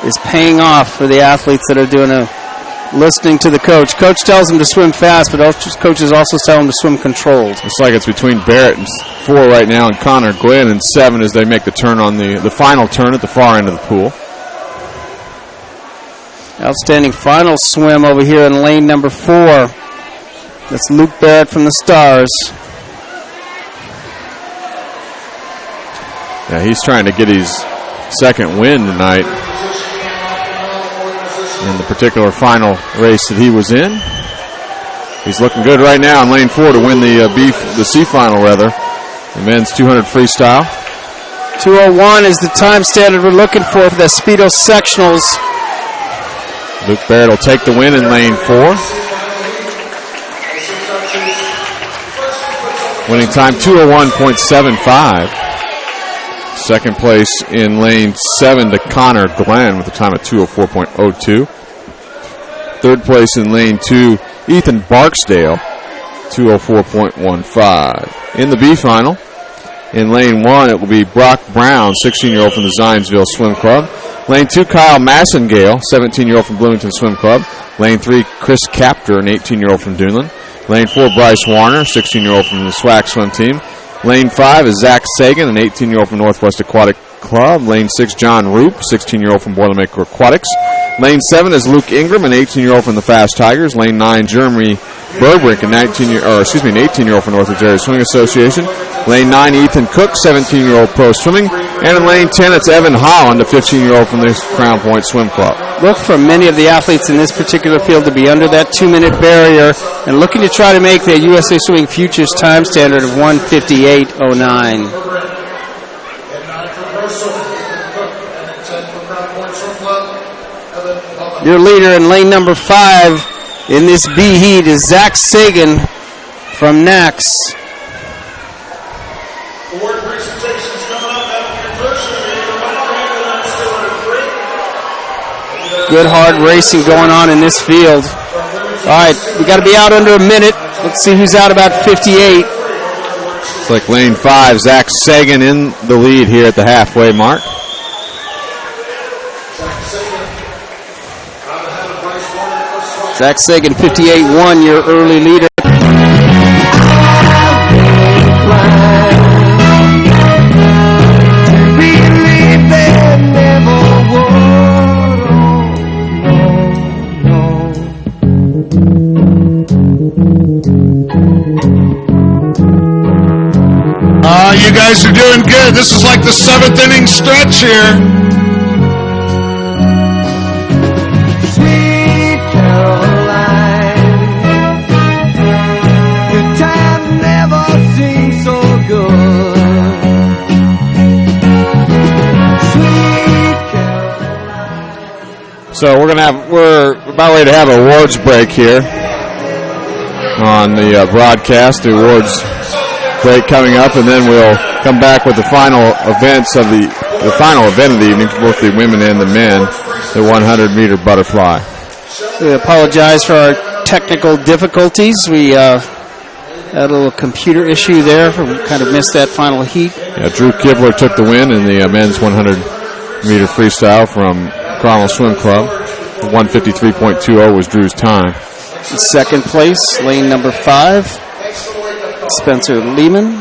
is paying off for the athletes that are listening to the coach. Coach tells them to swim fast, but coaches also tell them to swim controlled. Looks like it's between Barrett and 4 right now and Connor Glenn in 7 as they make the turn on the final turn at the far end of the pool. Outstanding final swim over here in lane number 4. That's Luke Barrett from the Stars. Yeah, he's trying to get his second win tonight in the particular final race that he was in. He's looking good right now in lane 4 to win the C final, rather. The men's 200 freestyle. 2:01 is the time standard we're looking for the Speedo sectionals. Luke Barrett will take the win in lane 4. Winning time 2:01.75. Second place in lane 7 to Connor Glenn with a time of 2:04.02. Third place in lane 2, Ethan Barksdale, 2:04.15. In the B final, In lane 1, it will be Brock Brown, 16-year-old from the Zionsville Swim Club. Lane 2, Kyle Massengale, 17-year-old from Bloomington Swim Club. Lane 3, Chris Capter, an 18-year-old from Duneland. Lane 4, Bryce Warner, 16-year-old from the SWAC Swim Team. Lane 5 is Zach Sagan, an 18-year-old from Northwest Aquatic Club. Lane 6, John Roop, 16-year-old from Boilermaker Aquatics. Lane 7 is Luke Ingram, an 18-year-old from the Fast Tigers. Lane 9, Jeremy Burbrink, an 18-year-old from Northwoods Area Swimming Association. Lane 9, Ethan Cook, 17-year-old pro swimming. And in lane 10, it's Evan Holland, a 15-year-old from the Crown Point Swim Club. Look for many of the athletes in this particular field to be under that 2-minute barrier and looking to try to make the USA Swimming Futures time standard of 1:58.09. Your leader in lane number 5 in this B heat is Zach Sagan from NAX. Good hard racing going on in this field. All right, we got to be out under a minute. Let's see who's out about 58. It's like lane 5, Zach Sagan in the lead here at the halfway mark. Zach Sagan, 58.1, your early leader. You guys are doing good. This is like the 7th inning stretch here. Sweet Caroline, the time never seems so good. Sweet Caroline. So we're about ready to have an awards break here on the broadcast. The awards break coming up, and then we'll come back with the final events of the final event of the evening for both the women and the men, the 100-meter butterfly. We apologize for our technical difficulties. We had a little computer issue there. We kind of missed that final heat. Yeah, Drew Kibler took the win in the men's 100-meter freestyle from Carmel Swim Club. 153.20 was Drew's time. Second place, lane number 5. Spencer Lehman.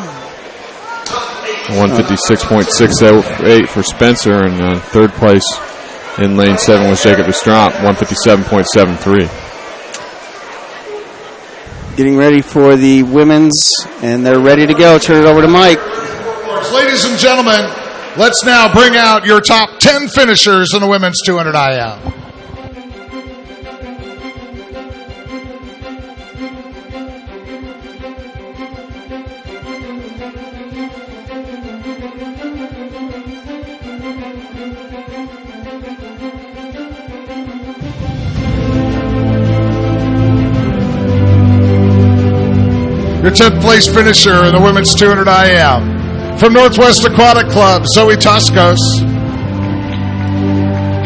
156.608 for Spencer, and third place in lane 7 was Jacob Estrant, 157.73. Getting ready for the women's, and they're ready to go. Turn it over to Mike. Ladies and gentlemen, let's now bring out your top 10 finishers in the women's 200 IM. Your 10th place finisher in the women's 200 IM. From Northwest Aquatic Club, Zoe Toscos.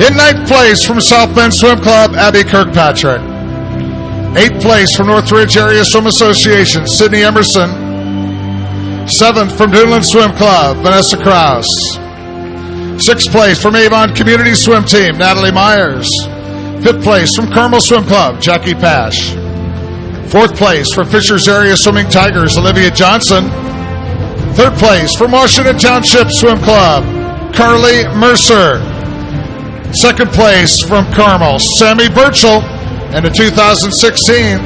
In 9th place from South Bend Swim Club, Abby Kirkpatrick. 8th place from Northridge Area Swim Association, Sydney Emerson. 7th from Duneland Swim Club, Vanessa Krause. 6th place from Avon Community Swim Team, Natalie Myers. 5th place from Carmel Swim Club, Jackie Pash. 4th place for Fishers Area Swimming Tigers, Olivia Johnson. 3rd place from Washington Township Swim Club, Carly Mercer. 2nd place from Carmel, Sammy Burchell. And the 2016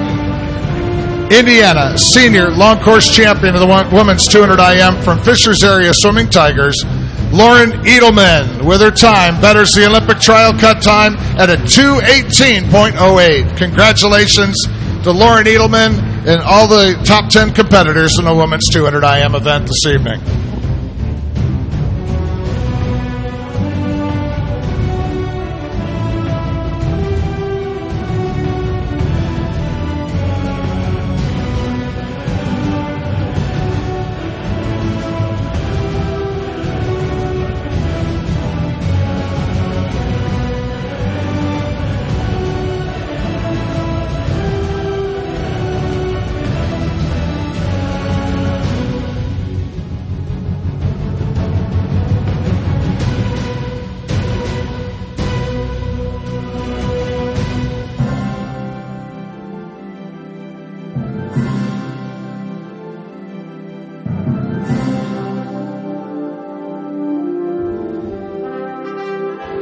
Indiana Senior Long Course Champion of the Women's 200 IM from Fishers Area Swimming Tigers, Lauren Edelman, with her time, betters the Olympic trial cut time at a 2:18.08. Congratulations to Lauren Edelman and all the top 10 competitors in the Women's 200 IM event this evening.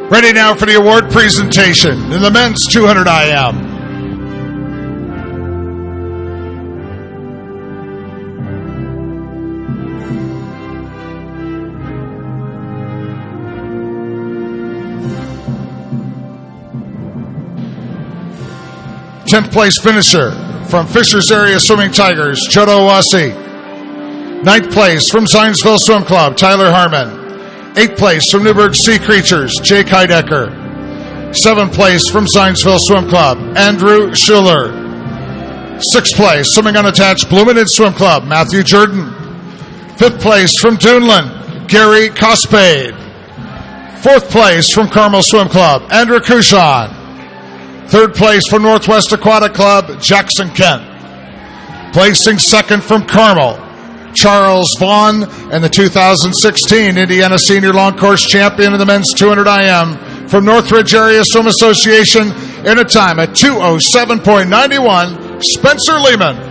Ready now for the award presentation in the men's 200 IM. Tenth place finisher from Fishers Area Swimming Tigers, Jodo Owasi. 9th place from Zionsville Swim Club, Tyler Harmon. 8th place from Newburgh Sea Creatures, Jake Heidecker. 7th place from Zionsville Swim Club, Andrew Schuler. 6th place, Swimming Unattached Bloomington Swim Club, Matthew Jordan. 5th place from Duneland, Gary Cospade. 4th place from Carmel Swim Club, Andrew Cushon. 3rd place from Northwest Aquatic Club, Jackson Kent. Placing 2nd from Carmel, Charles Vaughn, and the 2016 Indiana Senior Long Course Champion in the men's 200 IM from Northridge Area Swim Association in a time at 2:07.91, Spencer Lehman.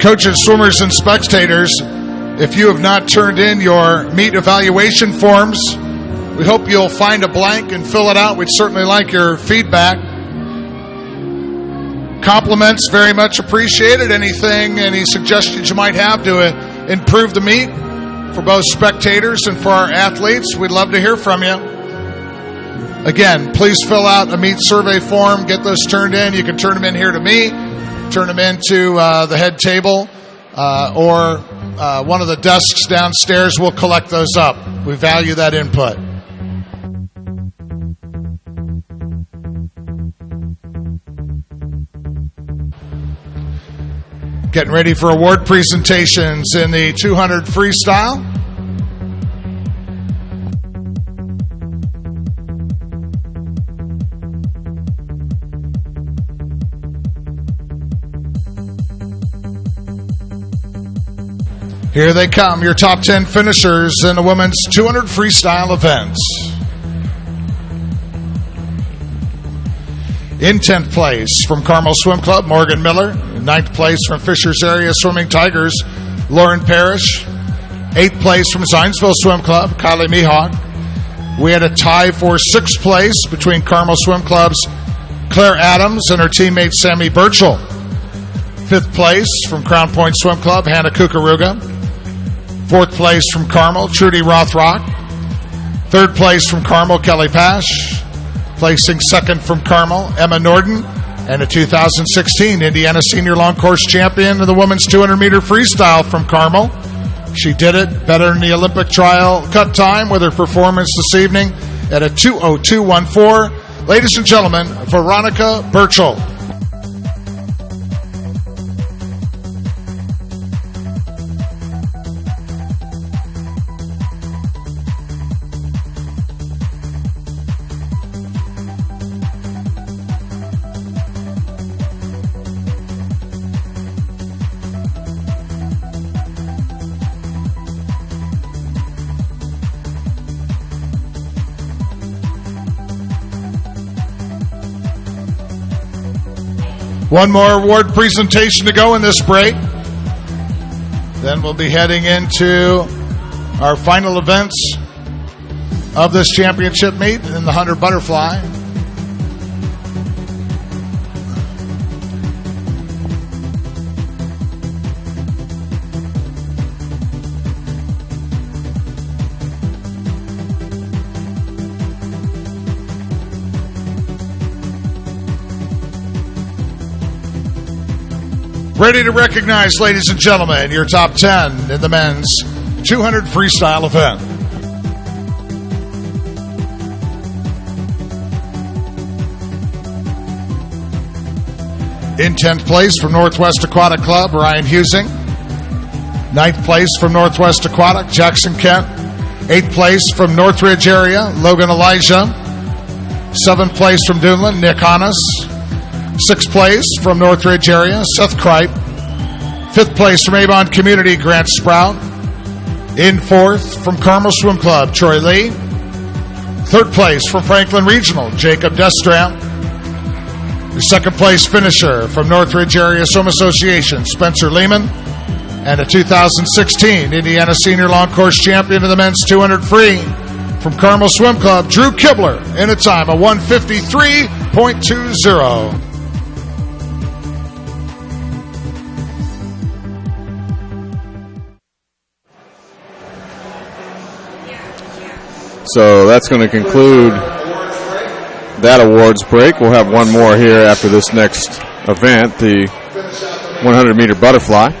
Coaches, swimmers, and spectators, if you have not turned in your meet evaluation forms, we hope you'll find a blank and fill it out. We'd certainly like your feedback. Compliments, very much appreciated. Any suggestions you might have to improve the meet for both spectators and for our athletes, we'd love to hear from you. Again, please fill out a meet survey form. Get those turned in. You can turn them in here to me. Turn them into the head table or one of the desks downstairs. We'll collect those up. We value that input. Getting ready for award presentations in the 200 freestyle. Here they come, your top 10 finishers in the women's 200 freestyle events. In 10th place from Carmel Swim Club, Morgan Miller. In 9th place from Fishers Area Swimming Tigers, Lauren Parrish. 8th place from Zionsville Swim Club, Kylie Mihawk. We had a tie for 6th place between Carmel Swim Club's Claire Adams and her teammate Sammy Birchall. 5th place from Crown Point Swim Club, Hannah Kukaruga. 4th place from Carmel, Trudy Rothrock. 3rd place from Carmel, Kelly Pash. Placing 2nd from Carmel, Emma Norden. And a 2016 Indiana Senior Long Course Champion of the women's 200-meter freestyle from Carmel. She did it better than the Olympic trial cut time with her performance this evening at a 2:02.14. Ladies and gentlemen, Veronica Birchall. One more award presentation to go in this break. Then we'll be heading into our final events of this championship meet in the 100 butterfly. Ready to recognize, ladies and gentlemen, your top 10 in the men's 200 freestyle event. In 10th place from Northwest Aquatic Club, Ryan Husing. 9th place from Northwest Aquatic, Jackson Kent. 8th place from Northridge area, Logan Elijah. 7th place from Duneland, Nick Hannes. 6th place from Northridge area, Seth Kripe. 5th place from Avon Community, Grant Sprout. In 4th from Carmel Swim Club, Troy Lee. 3rd place from Franklin Regional, Jacob Destram. The 2nd place finisher from Northridge Area Swim Association, Spencer Lehman. And a 2016 Indiana Senior Long Course Champion of the men's 200 free from Carmel Swim Club, Drew Kibler, in a time of 1:53.20. So that's going to conclude that awards break. We'll have one more here after this next event, the 100-meter butterfly.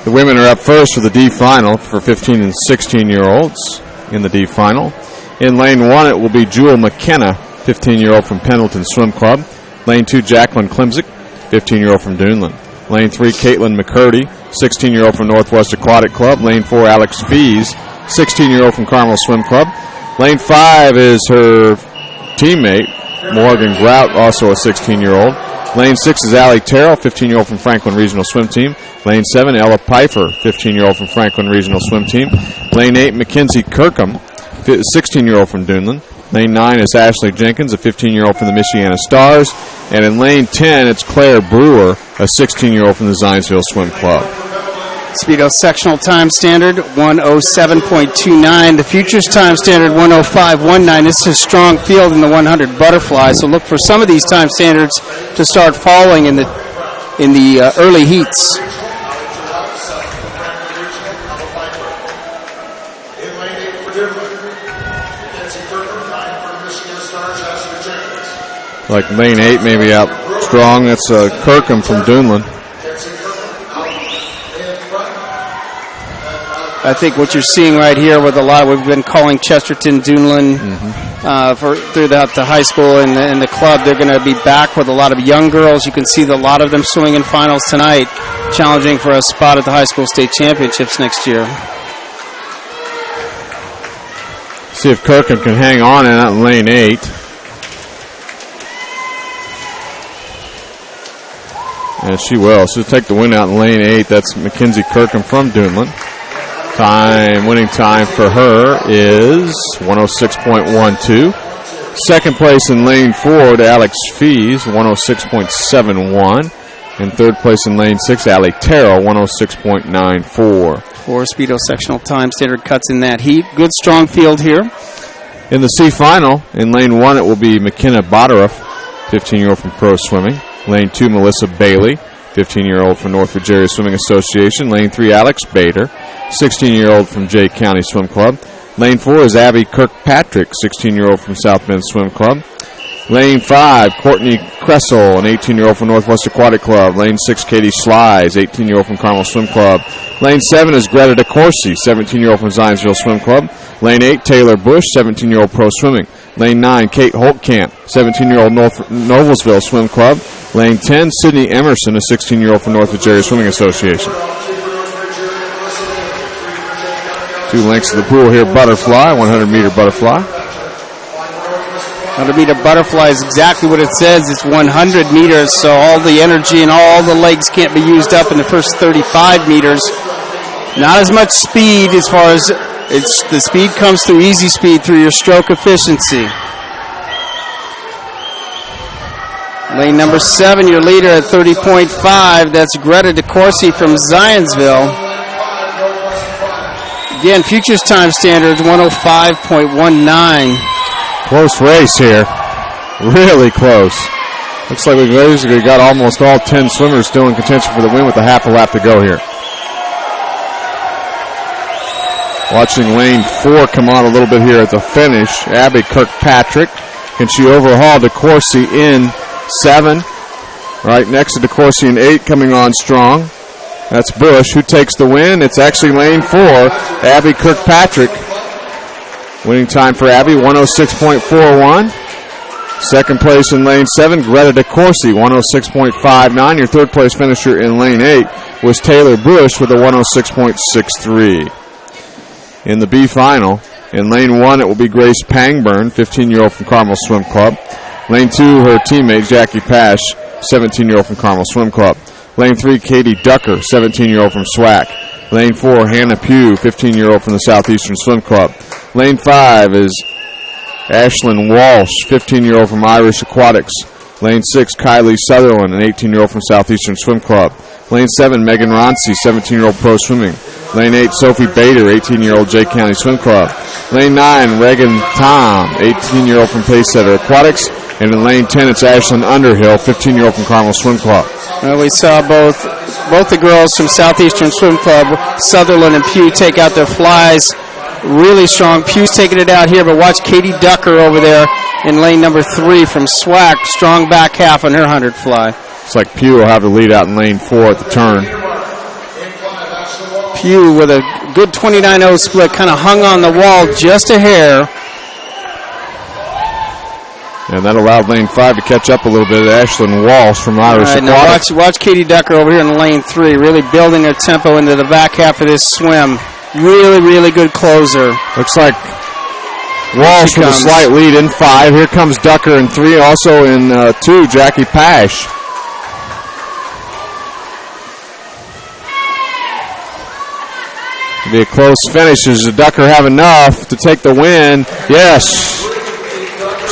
The women are up first for the D final for 15 and 16-year-olds in the D final. In lane 1, it will be Jewel McKenna, 15-year-old from Pendleton Swim Club. Lane 2, Jacqueline Klimzik, 15-year-old from Duneland. Lane 3, Caitlin McCurdy, 16-year-old from Northwest Aquatic Club. Lane 4, Alex Fees, 16-year-old from Carmel Swim Club. Lane 5 is her teammate, Morgan Grout, also a 16-year-old. Lane 6 is Allie Terrell, 15-year-old from Franklin Regional Swim Team. Lane 7, Ella Pfeiffer, 15-year-old from Franklin Regional Swim Team. Lane 8, Mackenzie Kirkham, 16-year-old from Duneland. Lane 9 is Ashley Jenkins, a 15-year-old from the Michiana Stars. And in lane 10, it's Claire Brewer, a 16-year-old from the Zionsville Swim Club. Speedo sectional time standard 107.29. The futures time standard 105.19. This is a strong field in the 100 butterfly, so look for some of these time standards to start falling in the early heats. Like lane 8 maybe out strong. That's Kirkham from Duneland. I think what you're seeing right here with a lot, we've been calling Chesterton, Duneland throughout the high school and the club. They're going to be back with a lot of young girls. You can see a lot of them swimming in finals tonight, challenging for a spot at the high school state championships next year. See if Kirkham can hang on in lane 8. And she will. She'll take the win out in lane 8. That's Mackenzie Kirkham from Duneland. Winning time for her is 106.12. Second place in lane 4 to Alex Fees, 106.71. And third place in lane 6, Allie Terrell, 106.94. 4 Speedo sectional time standard cuts in that heat. Good strong field here. In the C final, in lane 1, it will be McKenna Boderuff, 15-year-old from Pro Swimming. Lane 2, Melissa Bailey, 15-year-old from Northridge Area Swimming Association. Lane 3, Alex Bader, 16-year-old from Jay County Swim Club. Lane 4 is Abby Kirkpatrick, 16-year-old from South Bend Swim Club. Lane 5, Courtney Kressel, an 18-year-old from Northwest Aquatic Club. Lane 6, Katie Slies, 18-year-old from Carmel Swim Club. Lane 7 is Greta DeCourcy, 17-year-old from Zionsville Swim Club. Lane 8, Taylor Bush, 17-year-old Pro Swimming. Lane 9, Kate Holtkamp, 17-year-old Noblesville Swim Club. Lane 10, Sydney Emerson, a 16-year-old from Northwich Area Swimming Association. 2 lengths of the pool here, butterfly, 100-meter butterfly. 100-meter butterfly is exactly what it says. It's 100 meters, so all the energy and all the legs can't be used up in the first 35 meters. Not as much speed as far as the speed comes through easy speed through your stroke efficiency. Lane number 7, your leader at 30.5. That's Greta DeCourcy from Zionsville. Again, futures time standards 105.19. Close race here. Really close. Looks like we've basically got almost all 10 swimmers still in contention for the win with a half a lap to go here. Watching lane 4 come on a little bit here at the finish. Abby Kirkpatrick. Can she overhaul DeCourcy in 7? Right next to DeCourcy in 8 coming on strong. That's Bush who takes the win. It's actually lane 4, Abby Kirkpatrick. Winning time for Abby, 106.41. Second place in lane 7, Greta DeCourcy, 106.59. Your third place finisher in lane 8 was Taylor Bush with a 106.63. In the B final, in lane 1, it will be Grace Pangburn, 15-year-old from Carmel Swim Club. Lane 2, her teammate Jackie Pash, 17-year-old from Carmel Swim Club. Lane 3, Katie Ducker, 17-year-old from SWAC. Lane 4, Hannah Pugh, 15-year-old from the Southeastern Swim Club. Lane 5 is Ashlyn Walsh, 15-year-old from Irish Aquatics. Lane 6, Kylie Sutherland, an 18-year-old from Southeastern Swim Club. Lane 7, Megan Ronci, 17-year-old pro swimming. Lane 8, Sophie Bader, 18-year-old Jay County Swim Club. Lane 9, Reagan Tom, 18-year-old from Pacesetter Aquatics. And in lane 10, it's Ashlyn Underhill, 15-year-old from Carmel Swim Club. Well, we saw both the girls from Southeastern Swim Club, Sutherland and Pugh, take out their flies. Really strong. Pugh's taking it out here, but watch Katie Ducker over there in lane number 3 from SWAC. Strong back half on her 100 fly. It's like Pugh will have the lead out in lane 4 at the turn. Pugh with a good 29-0 split, kind of hung on the wall just a hair. And that allowed lane 5 to catch up a little bit. Ashlyn Walsh from Irish Aquatics. Now watch Katie Ducker over here in lane 3, really building her tempo into the back half of this swim. Really, really good closer. Looks like Walsh with a slight lead in 5. Here comes Ducker in 3. Also in 2, Jackie Pash. It'll be a close finish. Does Ducker have enough to take the win? Yes,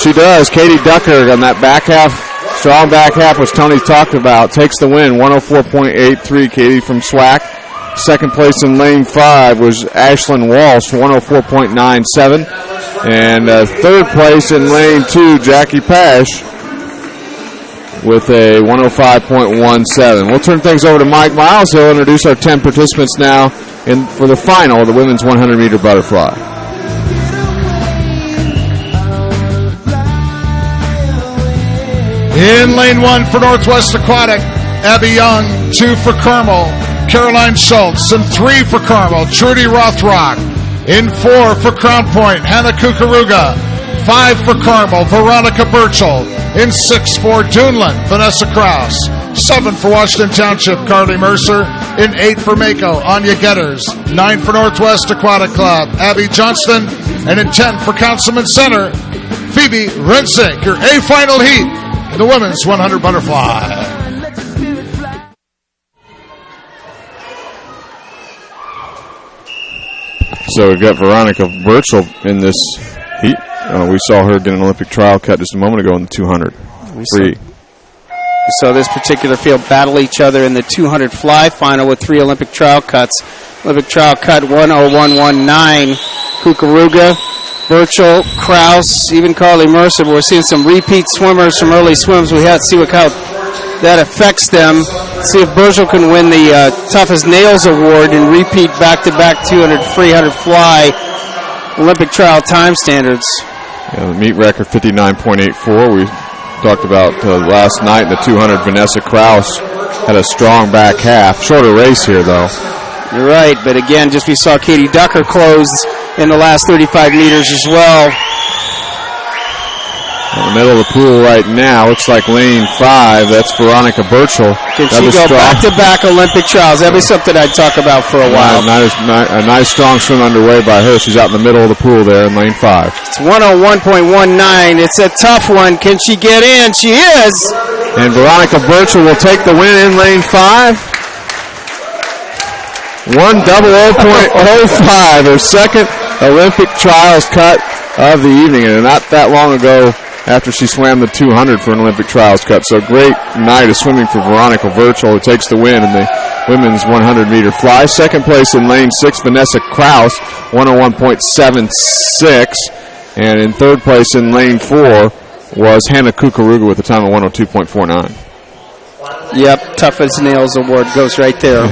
she does. Katie Ducker on that back half, strong back half, which Tony talked about, takes the win. 104.83, Katie from SWAC. Second place in lane 5 was Ashlyn Walsh, 104.97. And third place in lane 2, Jackie Pash, with a 105.17. We'll turn things over to Mike Miles. He'll introduce our 10 participants now for the final of the women's 100-meter butterfly. In lane 1 for Northwest Aquatic, Abby Young. 2 for Carmel, Caroline Schultz. And 3 for Carmel, Trudy Rothrock. In 4 for Crown Point, Hannah Kukaruga. 5 for Carmel, Veronica Burchell. In 6 for Duneland, Vanessa Kraus. 7 for Washington Township, Carly Mercer. In 8 for Mako, Anya Getters. 9 for Northwest Aquatic Club, Abby Johnston. And in 10 for Councilman Center, Phoebe Rensick. Your A final heat in the women's 100 butterfly. So we've got Veronica Burchell in this heat. We saw her get an Olympic trial cut just a moment ago in the 200. We saw this particular field battle each other in the 200 fly final with 3 Olympic trial cuts. Olympic trial cut 101.19. Kukaruga, Burchell, Kraus, even Carly Mercer. But we're seeing some repeat swimmers from early swims. We have to see how that affects them. See if Burchell can win the Toughest Nails Award and repeat back-to-back 200 300 fly Olympic trial time standards. Yeah, the meet record 59.84. We talked about last night in the 200. Vanessa Kraus had a strong back half. Shorter race here, though. You're right, but again, just we saw Katie Ducker close in the last 35 meters as well. In the middle of the pool right now, looks like lane 5. That's Veronica Burchell. Can she go back-to-back Olympic trials? That'd be something I'd talk about for a while. A nice strong swim underway by her. She's out in the middle of the pool there in lane 5. It's 101.19. It's a tough one. Can she get in? She is. And Veronica Burchell will take the win in lane 5. 1:00.05, her second Olympic trials cut of the evening, and not that long ago after she swam the 200 for an Olympic trials cut. So great night of swimming for Veronica Burchell, who takes the win in the women's 100-meter fly. Second place in lane 6, Vanessa Kraus, 101.76. And in third place in lane 4 was Hannah Kukaruga with a time of 102.49. Yep, Toughest Nails Award goes right there.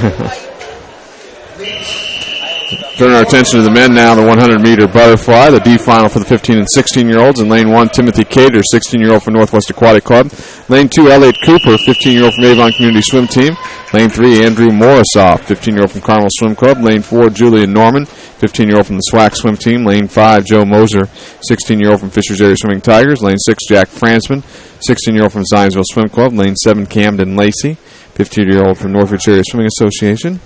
Turn our attention to the men now, the 100-meter butterfly, the D final for the 15 and 16-year-olds. In lane 1, Timothy Cater, 16-year-old from Northwest Aquatic Club. Lane 2, Elliot Cooper, 15-year-old from Avon Community Swim Team. Lane 3, Andrew Morisoff, 15-year-old from Carmel Swim Club. Lane 4, Julian Norman, 15-year-old from the SWAC Swim Team. Lane 5, Joe Moser, 16-year-old from Fishers Area Swimming Tigers. Lane 6, Jack Fransman, 16-year-old from Zionsville Swim Club. Lane 7, Camden Lacey, 15-year-old from Northwich Area Swimming Association.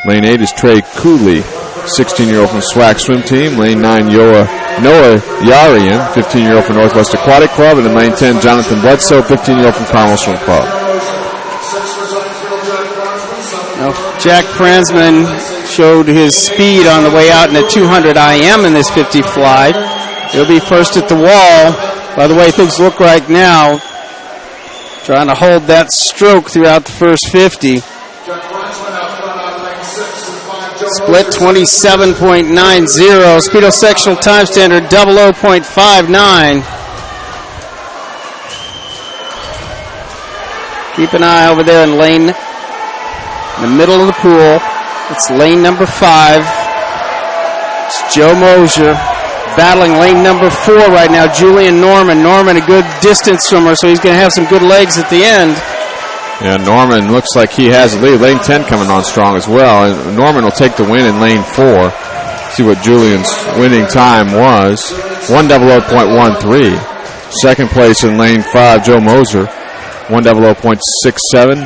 Lane 8 is Trey Cooley, 16-year-old from SWAC Swim Team. Lane 9, Noah Yarian, 15-year-old from Northwest Aquatic Club. And in lane 10, Jonathan Bledsoe, 15-year-old from Carmel Swim Club. Now, Jack Fransman showed his speed on the way out in the 200 IM in this 50 fly. He'll be first at the wall. By the way things look right now, trying to hold that stroke throughout the first 50. Split 27.90. Speedo sectional time standard 00.59. Keep an eye over there in lane, in the middle of the pool. It's lane number 5. It's Joe Mosier battling lane number 4 right now. Julian Norman. Norman, a good distance swimmer, so he's going to have some good legs at the end. Yeah, Norman looks like he has the lead. Lane 10 coming on strong as well. And Norman will take the win in lane 4. See what Julian's winning time was. 1:00.13. Second place in lane 5, Joe Moser. 1:00.67.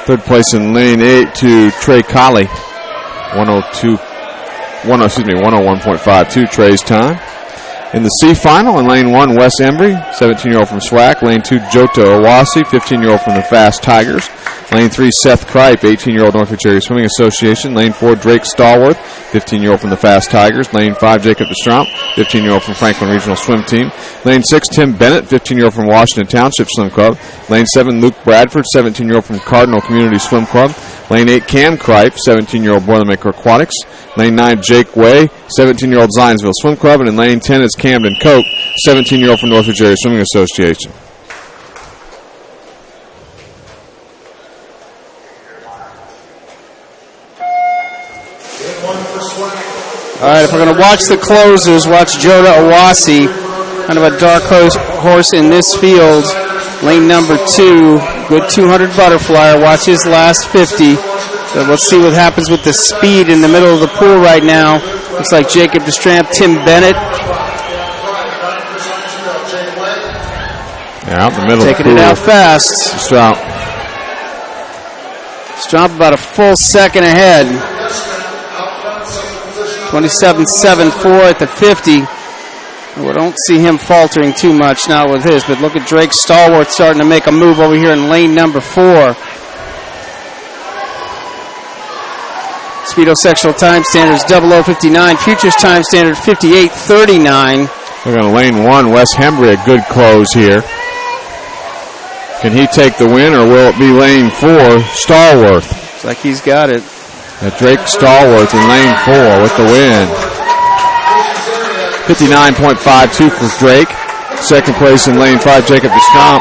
Third place in lane 8 to Trey Colley. 101.52 Trey's time. In the C final, in lane 1, Wes Embry, 17-year-old from SWAC. Lane 2, Jota Owasi, 15-year-old from the Fast Tigers. Lane 3, Seth Kripe, 18-year-old Northwich Area Swimming Association. Lane 4, Drake Stallworth, 15-year-old from the Fast Tigers. Lane 5, Jacob DeStromp, 15-year-old from Franklin Regional Swim Team. Lane 6, Tim Bennett, 15-year-old from Washington Township Swim Club. Lane 7, Luke Bradford, 17-year-old from Cardinal Community Swim Club. Lane 8, Cam Kripe, 17-year-old Boilermaker Aquatics. Lane 9, Jake Way, 17-year-old Zionsville Swim Club. And in lane 10 is Camden Cope, 17-year-old from Northwich Area Swimming Association. All right, if we're going to watch the closers, watch Jota Owasi, kind of a dark horse in this field. Lane number 2, good 200 butterflyer. Watch his last 50. So let's see what happens with the speed in the middle of the pool right now. Looks like Jacob DeStramp, Tim Bennett. Yeah, out in the middle taking of the pool. It out fast. Stromp about a full second ahead. 27.74 at the 50. We don't see him faltering too much now with his, but look at Drake Stallworth starting to make a move over here in lane number 4. Speedo sectional time standards 00.59. Futures time standard 58.39. We're going to lane 1, Wes Hembry, a good close here. Can he take the win, or will it be lane 4, Stallworth? Looks like he's got it. Drake Stallworth in lane 4 with the win. 59.52 for Drake. Second place in lane 5, Jacob DeStromp,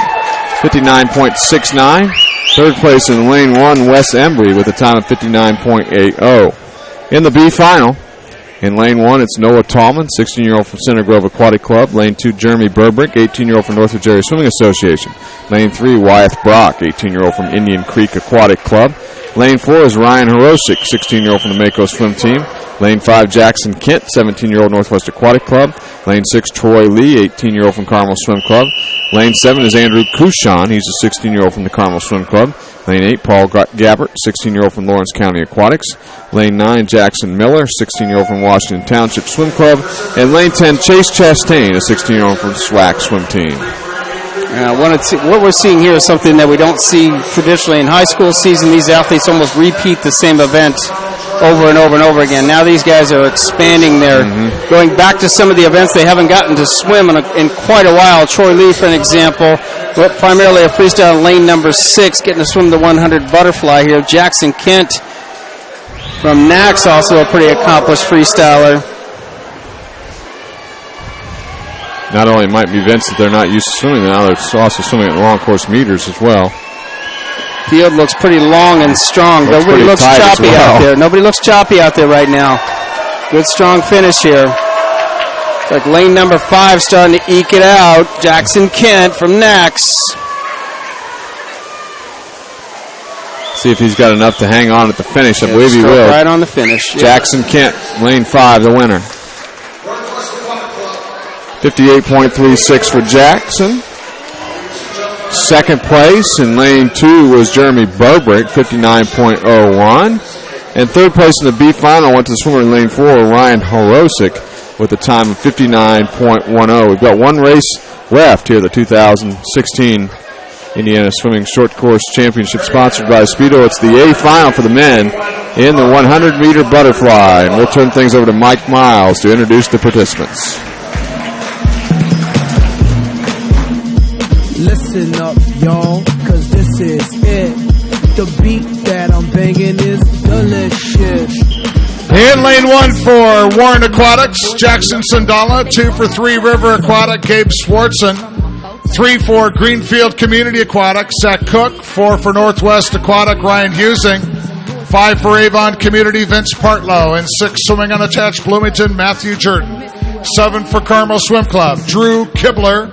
59.69. Third place in lane 1, Wes Embry with a time of 59.80. In the B final, in lane 1, it's Noah Tallman, 16-year-old from Center Grove Aquatic Club. Lane 2, Jeremy Burbrick, 18-year-old from Northwich Area Swimming Association. Lane 3, Wyeth Brock, 18-year-old from Indian Creek Aquatic Club. Lane 4 is Ryan Horosic, 16-year-old from the Mako Swim Team. Lane 5, Jackson Kent, 17-year-old Northwest Aquatic Club. Lane 6, Troy Lee, 18-year-old from Carmel Swim Club. Lane 7 is Andrew Couchon. He's a 16-year-old from the Carmel Swim Club. Lane 8, Paul Gabbert, 16-year-old from Lawrence County Aquatics. Lane 9, Jackson Miller, 16-year-old from Washington Township Swim Club. And Lane 10, Chase Chastain, a 16-year-old from SWAC Swim Team. What we're seeing here is something that we don't see traditionally in high school season. These athletes almost repeat the same event over and over and over again. Now these guys are expanding their, going back to some of the events they haven't gotten to swim in quite a while. Troy Lee, for an example, primarily a freestyle lane number 6, getting to swim the 100 butterfly here. Jackson Kent from NAX, also a pretty accomplished freestyler. Not only might be events that they're not used to swimming, now they're also swimming at long course meters as well. Field looks pretty long and strong. Nobody looks choppy out there. Nobody looks choppy out there right now. Good strong finish here. It's like lane number 5 starting to eke it out. Jackson Kent from Nax. See if he's got enough to hang on at the finish. I believe he will. Right on the finish. Jackson Kent, lane 5, the winner. 58.36 for Jackson. Second place in lane 2 was Jeremy Burbrick, 59.01. And third place in the B final went to the swimmer in lane 4, Ryan Horosic, with a time of 59.10. We've got one race left here, the 2016 Indiana Swimming Short Course Championship, sponsored by Speedo. It's the A final for the men in the 100-meter butterfly. And we'll turn things over to Mike Miles to introduce the participants. Listen up, y'all, cause this is it. The beat that I'm banging is delicious. In lane 1 for Warren Aquatics, Jackson Sandala. 2 for 3 River Aquatic, Gabe Swartzen. 3 for Greenfield Community Aquatic, Zach Cook. 4 for Northwest Aquatic, Ryan Husing. 5 for Avon Community, Vince Partlow. And 6 swimming unattached, Bloomington, Matthew Jordan. 7 for Carmel Swim Club, Drew Kibler.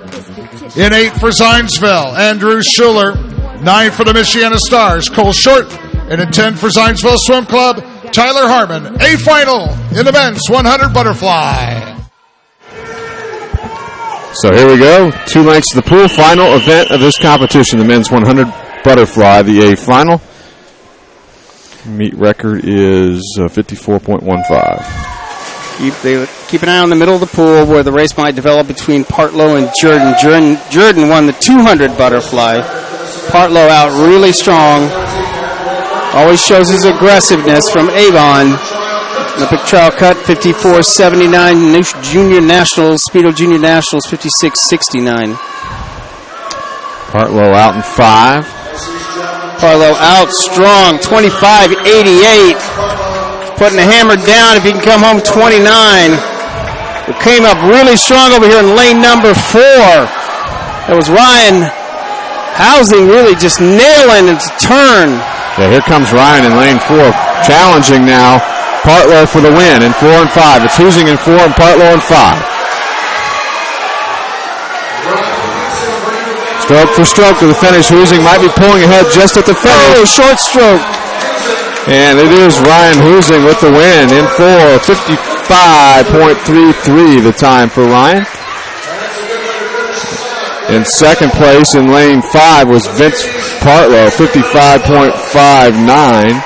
In 8 for Zionsville, Andrew Schuler. 9 for the Michiana Stars, Cole Short. And in 10 for Zionsville Swim Club, Tyler Harmon. A final in the men's 100 butterfly. So here we go. 2 lengths to the pool. Final event of this competition, the men's 100 butterfly, the A final. Meet record is 54.15. Keep an eye on the middle of the pool where the race might develop between Partlow and Jordan. Jordan won the 200 butterfly. Partlow out really strong. Always shows his aggressiveness from Avon. Olympic trial cut 54.79. Junior Nationals, Speedo Junior Nationals 56.69. Partlow out in 5. Partlow out strong 25.88. Putting the hammer down if he can come home 29. It came up really strong over here in lane number 4. It was Ryan Housing really just nailing its turn. Yeah, here comes Ryan in lane 4, challenging now Partlow for the win in 4 and 5. It's Housing in 4 and Partlow in 5. Stroke for stroke to the finish. Housing might be pulling ahead just at the finish. Oh, short stroke. And it is Ryan Housing with the win in 4, 55.33 the time for Ryan. In second place in lane 5 was Vince Partlow, 55.59.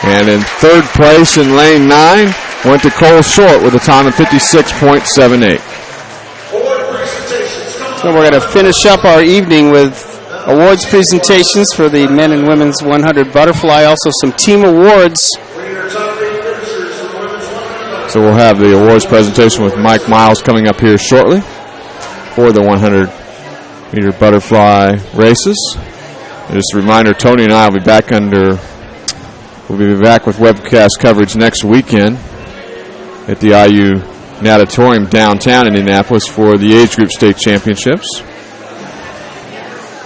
And in third place in lane 9 went to Cole Short with a time of 56.78. So we're going to finish up our evening with awards presentations for the men and women's 100 butterfly, also some team awards. So we'll have the awards presentation with Mike Miles coming up here shortly for the 100-meter butterfly races. And just a reminder, Tony and I will be back with webcast coverage next weekend at the IU Natatorium downtown Indianapolis for the age group state championships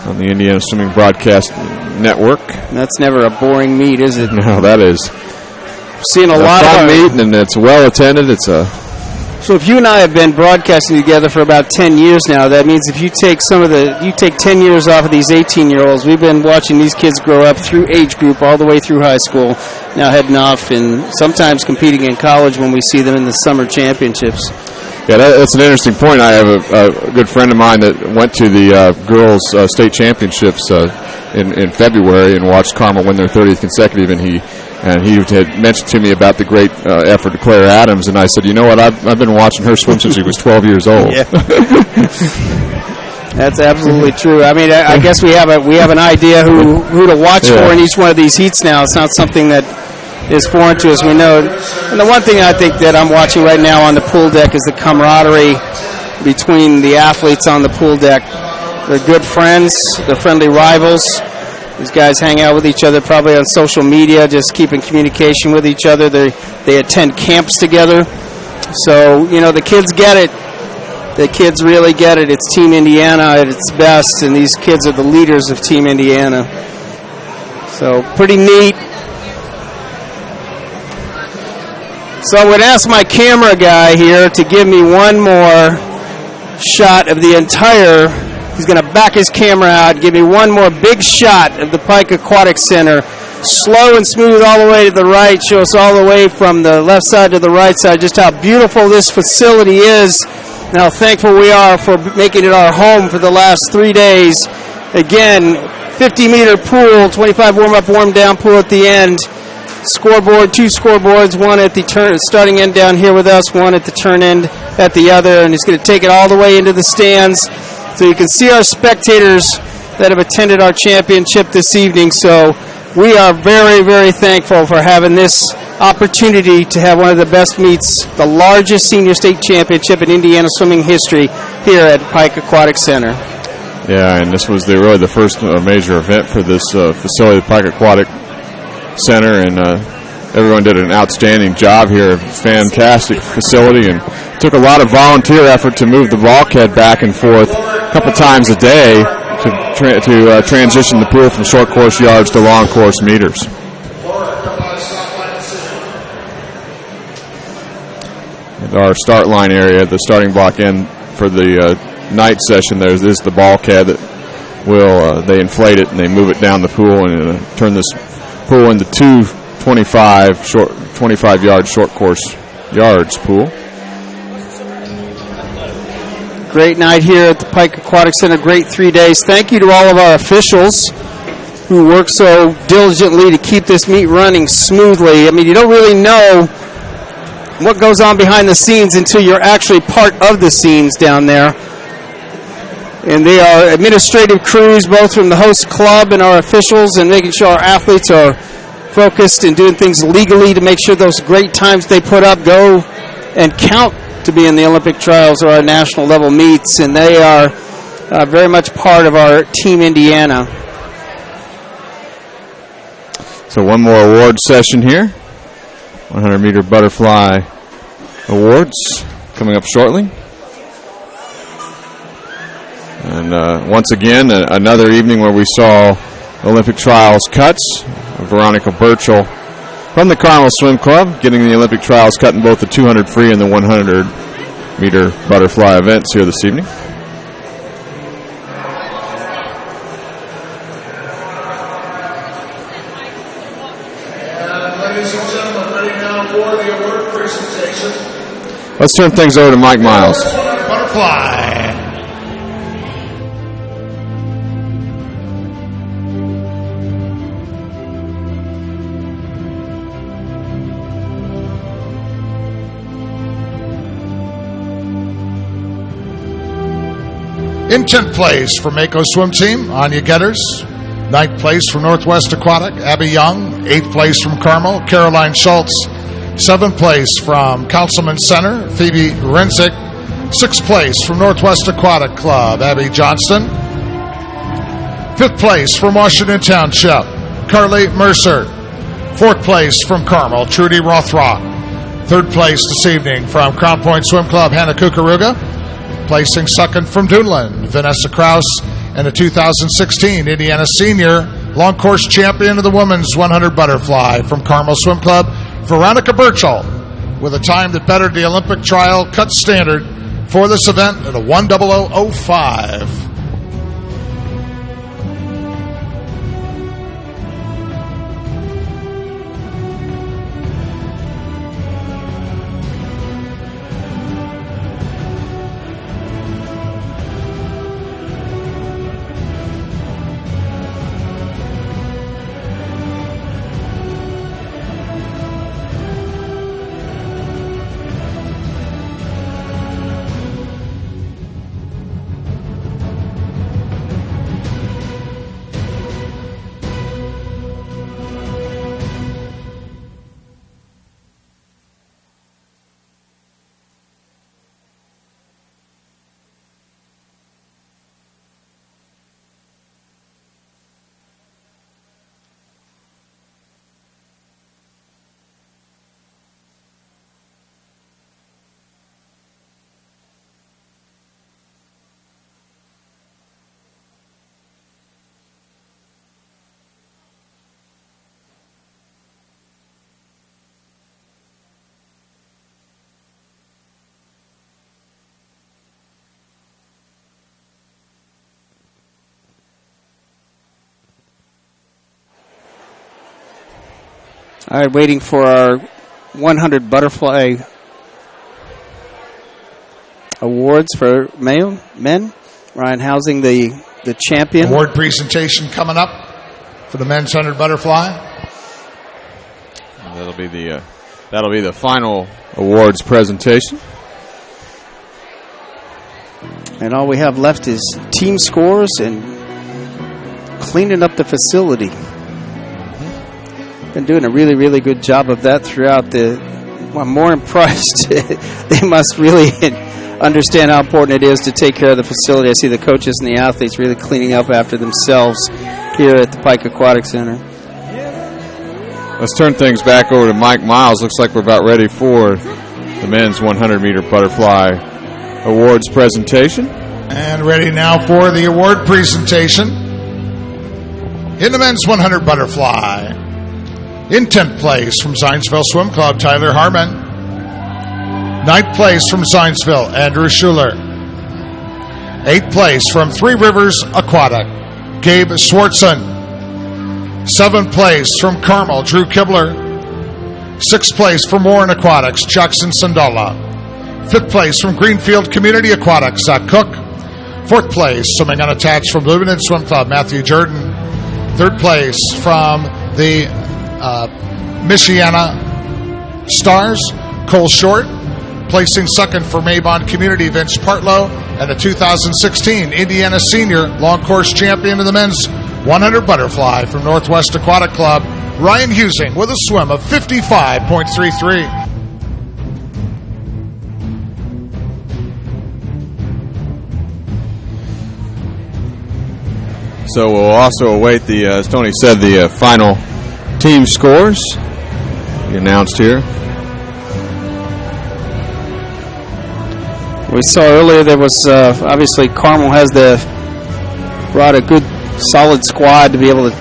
on the Indiana Swimming Broadcast Network. That's never a boring meet, is it? No, that is. Seeing a lot of meet, and it's well attended. So if you and I have been broadcasting together for about 10 years now, that means if you take 10 years off of these 18-year-olds, we've been watching these kids grow up through age group all the way through high school, now heading off and sometimes competing in college when we see them in the summer championships. Yeah, that's an interesting point. I have a good friend of mine that went to the girls' state championships in February and watched Carmel win their 30th consecutive, and he had mentioned to me about the great effort of Claire Adams, and I said, you know what, I've been watching her swim since she was 12 years old. Yeah. That's absolutely true. I mean, I guess we have an idea who to watch for in each one of these heats now. It's not something that is foreign to us. We know. And the one thing I think that I'm watching right now on the pool deck is the camaraderie between the athletes on the pool deck. They're good friends. They're friendly rivals. These guys hang out with each other probably on social media, just keeping communication with each other. They attend camps together. So, the kids get it. The kids really get it. It's Team Indiana at its best, and these kids are the leaders of Team Indiana. So, pretty neat. So I'm going to ask my camera guy here to give me one more shot of the entire. He's going to back his camera out, give me one more big shot of the Pike Aquatic Center. Slow and smooth all the way to the right. Show us all the way from the left side to the right side just how beautiful this facility is and how thankful we are for making it our home for the last 3 days. Again, 50-meter pool, 25 warm-up, warm-down pool at the end. Scoreboard, 2 scoreboards, one at the starting end down here with us, one at the turn end at the other, and he's going to take it all the way into the stands so you can see our spectators that have attended our championship this evening. So we are very, very thankful for having this opportunity to have one of the best meets, the largest senior state championship in Indiana swimming history here at Pike Aquatic Center. Yeah, and this was really the first major event for this facility, the Pike Aquatic Center, and everyone did an outstanding job here. Fantastic facility, and took a lot of volunteer effort to move the bulkhead back and forth a couple times a day to transition the pool from short course yards to long course meters. And our start line area, the starting block end for the night session, there is the bulkhead that will they inflate it and they move it down the pool and turn this pool into 2 25-yard short course yards pool. Great night here at the Pike Aquatic Center. Great 3 days. Thank you to all of our officials who work so diligently to keep this meet running smoothly. I mean, you don't really know what goes on behind the scenes until you're actually part of the scenes down there. And they are administrative crews, both from the host club and our officials, and making sure our athletes are focused and doing things legally to make sure those great times they put up go and count to be in the Olympic trials or our national level meets. And they are very much part of our Team Indiana. So one more award session here. 100-meter butterfly awards coming up shortly. And once again, another evening where we saw Olympic trials cuts. Veronica Burchell from the Carmel Swim Club getting the Olympic trials cut in both the 200 free and the 100-meter butterfly events here this evening. And ladies and gentlemen, ready now for the award presentation. Let's turn things over to Mike Miles. Butterfly. In 10th place for Mako Swim Team, Anya Getters. 9th place from Northwest Aquatic, Abby Young. 8th place from Carmel, Caroline Schultz. 7th place from Councilman Center, Phoebe Renzick. 6th place from Northwest Aquatic Club, Abby Johnston. 5th place from Washington Township, Carly Mercer. 4th place from Carmel, Trudy Rothrock. 3rd place this evening from Crown Point Swim Club, Hannah Kukaruga. Placing second from Duneland, Vanessa Krause, and a 2016 Indiana Senior Long Course Champion of the Women's 100 Butterfly from Carmel Swim Club, Veronica Burchell, with a time that bettered the Olympic trial cut standard for this event at a 1:00:05. All right, waiting for our 100 butterfly awards for men. Ryan Housing, the champion. Award presentation coming up for the men's 100 butterfly. And that'll be the final awards presentation. And all we have left is team scores and cleaning up the facility. Been doing a really, really good job of that throughout I'm more impressed. They must really understand how important it is to take care of the facility. I see the coaches and the athletes really cleaning up after themselves here at the Pike Aquatic Center. Let's turn things back over to Mike Miles. Looks like we're about ready for the men's 100-meter butterfly awards presentation. And ready now for the award presentation. In the men's 100 butterfly, in 10th place from Zionsville Swim Club, Tyler Harmon. 9th place from Zionsville, Andrew Schuler. 8th place from Three Rivers Aquatic, Gabe Swartzen. 7th place from Carmel, Drew Kibler. 6th place from Warren Aquatics, Jackson Sandola. 5th place from Greenfield Community Aquatics, Zach Cook. 4th place, swimming unattached from Bloomington Swim Club, Matthew Jordan. 3rd place from the Michiana Stars, Cole Short. Placing second for Maybon Community, Vince Partlow. And the 2016 Indiana Senior Long Course Champion of the men's 100 butterfly from Northwest Aquatic Club, Ryan Husing, with a swim of 55.33. So we'll also await as Tony said, the final team scores announced here. We saw earlier there was obviously Carmel brought a good solid squad to be able to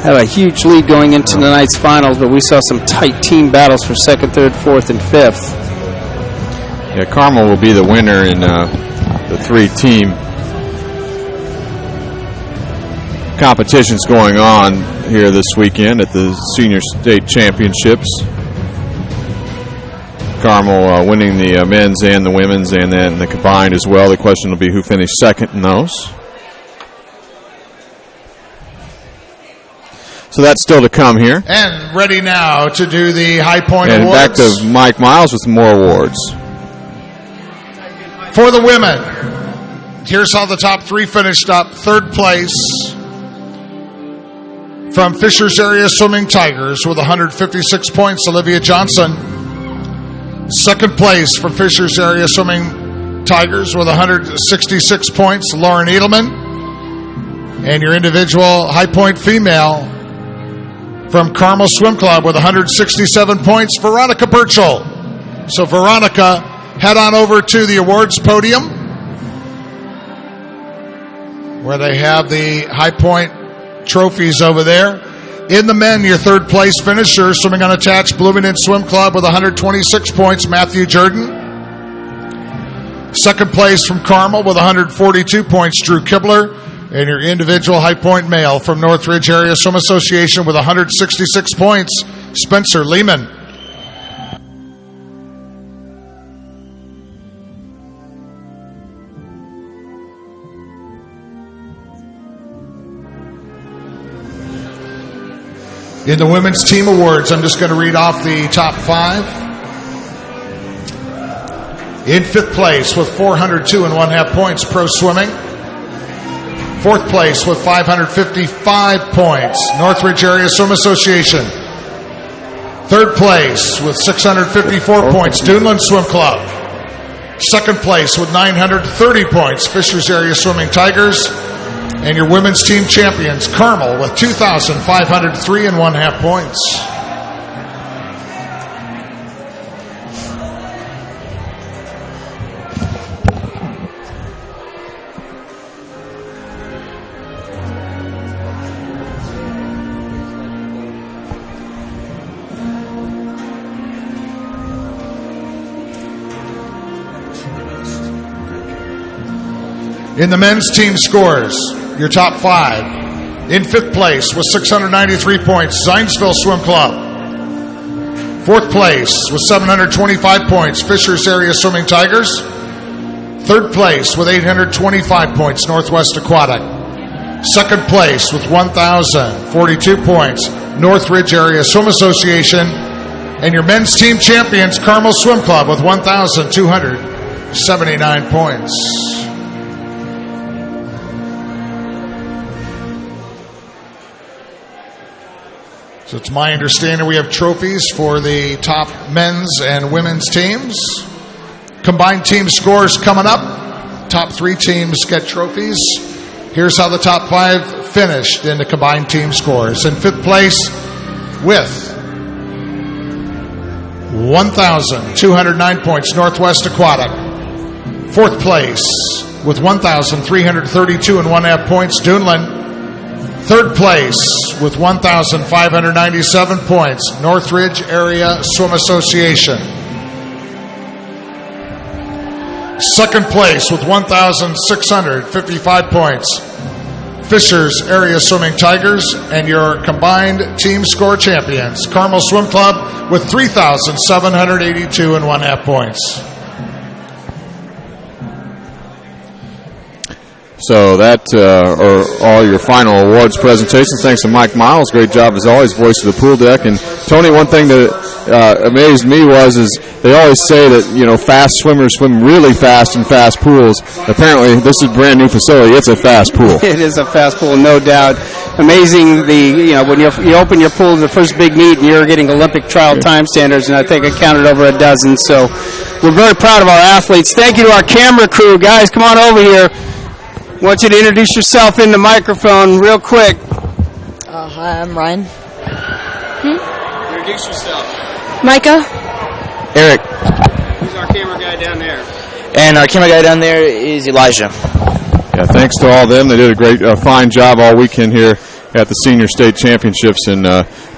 have a huge lead going into tonight's finals, but we saw some tight team battles for 2nd, 3rd, 4th, and 5th. Yeah, Carmel will be the winner in the 3-team competitions going on here this weekend at the Senior State Championships. Carmel winning the men's and the women's, and then the combined as well. The question will be who finished second in those. So that's still to come here. And ready now to do the High Point and Awards. And back to Mike Miles with some more awards. For the women, here's how the top 3 finished up. 3rd place from Fishers Area Swimming Tigers with 156 points, Olivia Johnson. 2nd place from Fishers Area Swimming Tigers with 166 points, Lauren Edelman. And your individual High Point female from Carmel Swim Club with 167 points, Veronica Burchell. So Veronica, head on over to the awards podium where they have the High Point trophies over there. In the men, your 3rd place finisher, swimming unattached, Bloomington Swim Club with 126 points, Matthew Jordan. 2nd place from Carmel with 142 points, Drew Kibler. And your individual High Point male from Northridge Area Swim Association with 166 points, Spencer Lehman. In the women's team awards, I'm just going to read off the top 5. In 5th place with 402.5 points, Pro Swimming. 4th place with 555 points, Northridge Area Swim Association. 3rd place with 654 points, Duneland Swim Club. 2nd place with 930 points, Fishers Area Swimming Tigers. And your women's team champions, Carmel, with 2,503.5 points. In the men's team scores, your top 5. In 5th place with 693 points, Zionsville Swim Club. Fourth place with 725 points, Fishers Area Swimming Tigers. Third place with 825 points, Northwest Aquatic. Second place with 1,042 points, Northridge Area Swim Association. And your men's team champions, Carmel Swim Club, with 1,279 points. So it's my understanding we have trophies for the top men's and women's teams. Combined team scores coming up. Top 3 teams get trophies. Here's how the top 5 finished in the combined team scores. In 5th place with 1,209 points, Northwest Aquatic. 4th place with 1,332 and 1/2 points, Duneland. 3rd place with 1,597 points, Northridge Area Swim Association. 2nd place with 1,655 points, Fishers Area Swimming Tigers. And your combined team score champions, Carmel Swim Club, with 3,782 and 1/2 points. So that are all your final awards presentations. Thanks to Mike Miles. Great job as always, voice of the pool deck. And Tony, one thing that amazed me is they always say that, you know, fast swimmers swim really fast in fast pools. Apparently, this is a brand new facility. It's a fast pool. It is a fast pool, no doubt. Amazing when you open your pool, the first big meet, and you're getting Olympic trial time standards, and I think I counted over a dozen. So we're very proud of our athletes. Thank you to our camera crew. Guys, come on over here. I want you to introduce yourself in the microphone real quick. Hi, I'm Ryan. Introduce yourself. Micah. Eric. Who's our camera guy down there? And our camera guy down there is Elijah. Yeah, thanks to all of them. They did a great, fine job all weekend here at the Senior State Championships. And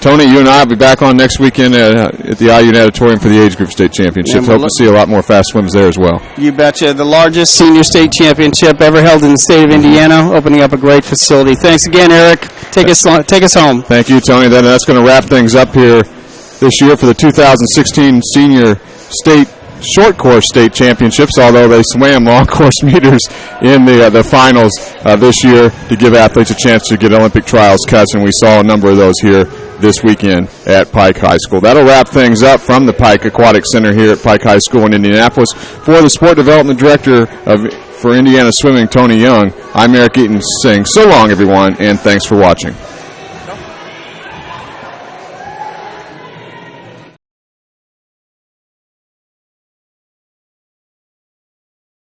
Tony, you and I will be back on next weekend at the IUN Auditorium for the Age Group State Championships. Hope to see a lot more fast swims there as well. You betcha. The largest Senior State Championship ever held in the state of Indiana, opening up a great facility. Thanks again, Eric. Take us home. Thank you, Tony. Then that's going to wrap things up here this year for the 2016 Senior State Short Course State Championships, although they swam long course meters in the finals this year to give athletes a chance to get Olympic trials cuts, and we saw a number of those here this weekend at Pike High School. That'll wrap things up from the Pike Aquatic Center here at Pike High School in Indianapolis. For the Sport Development Director for Indiana Swimming, Tony Young, I'm Eric Eaton saying so long, everyone, and thanks for watching.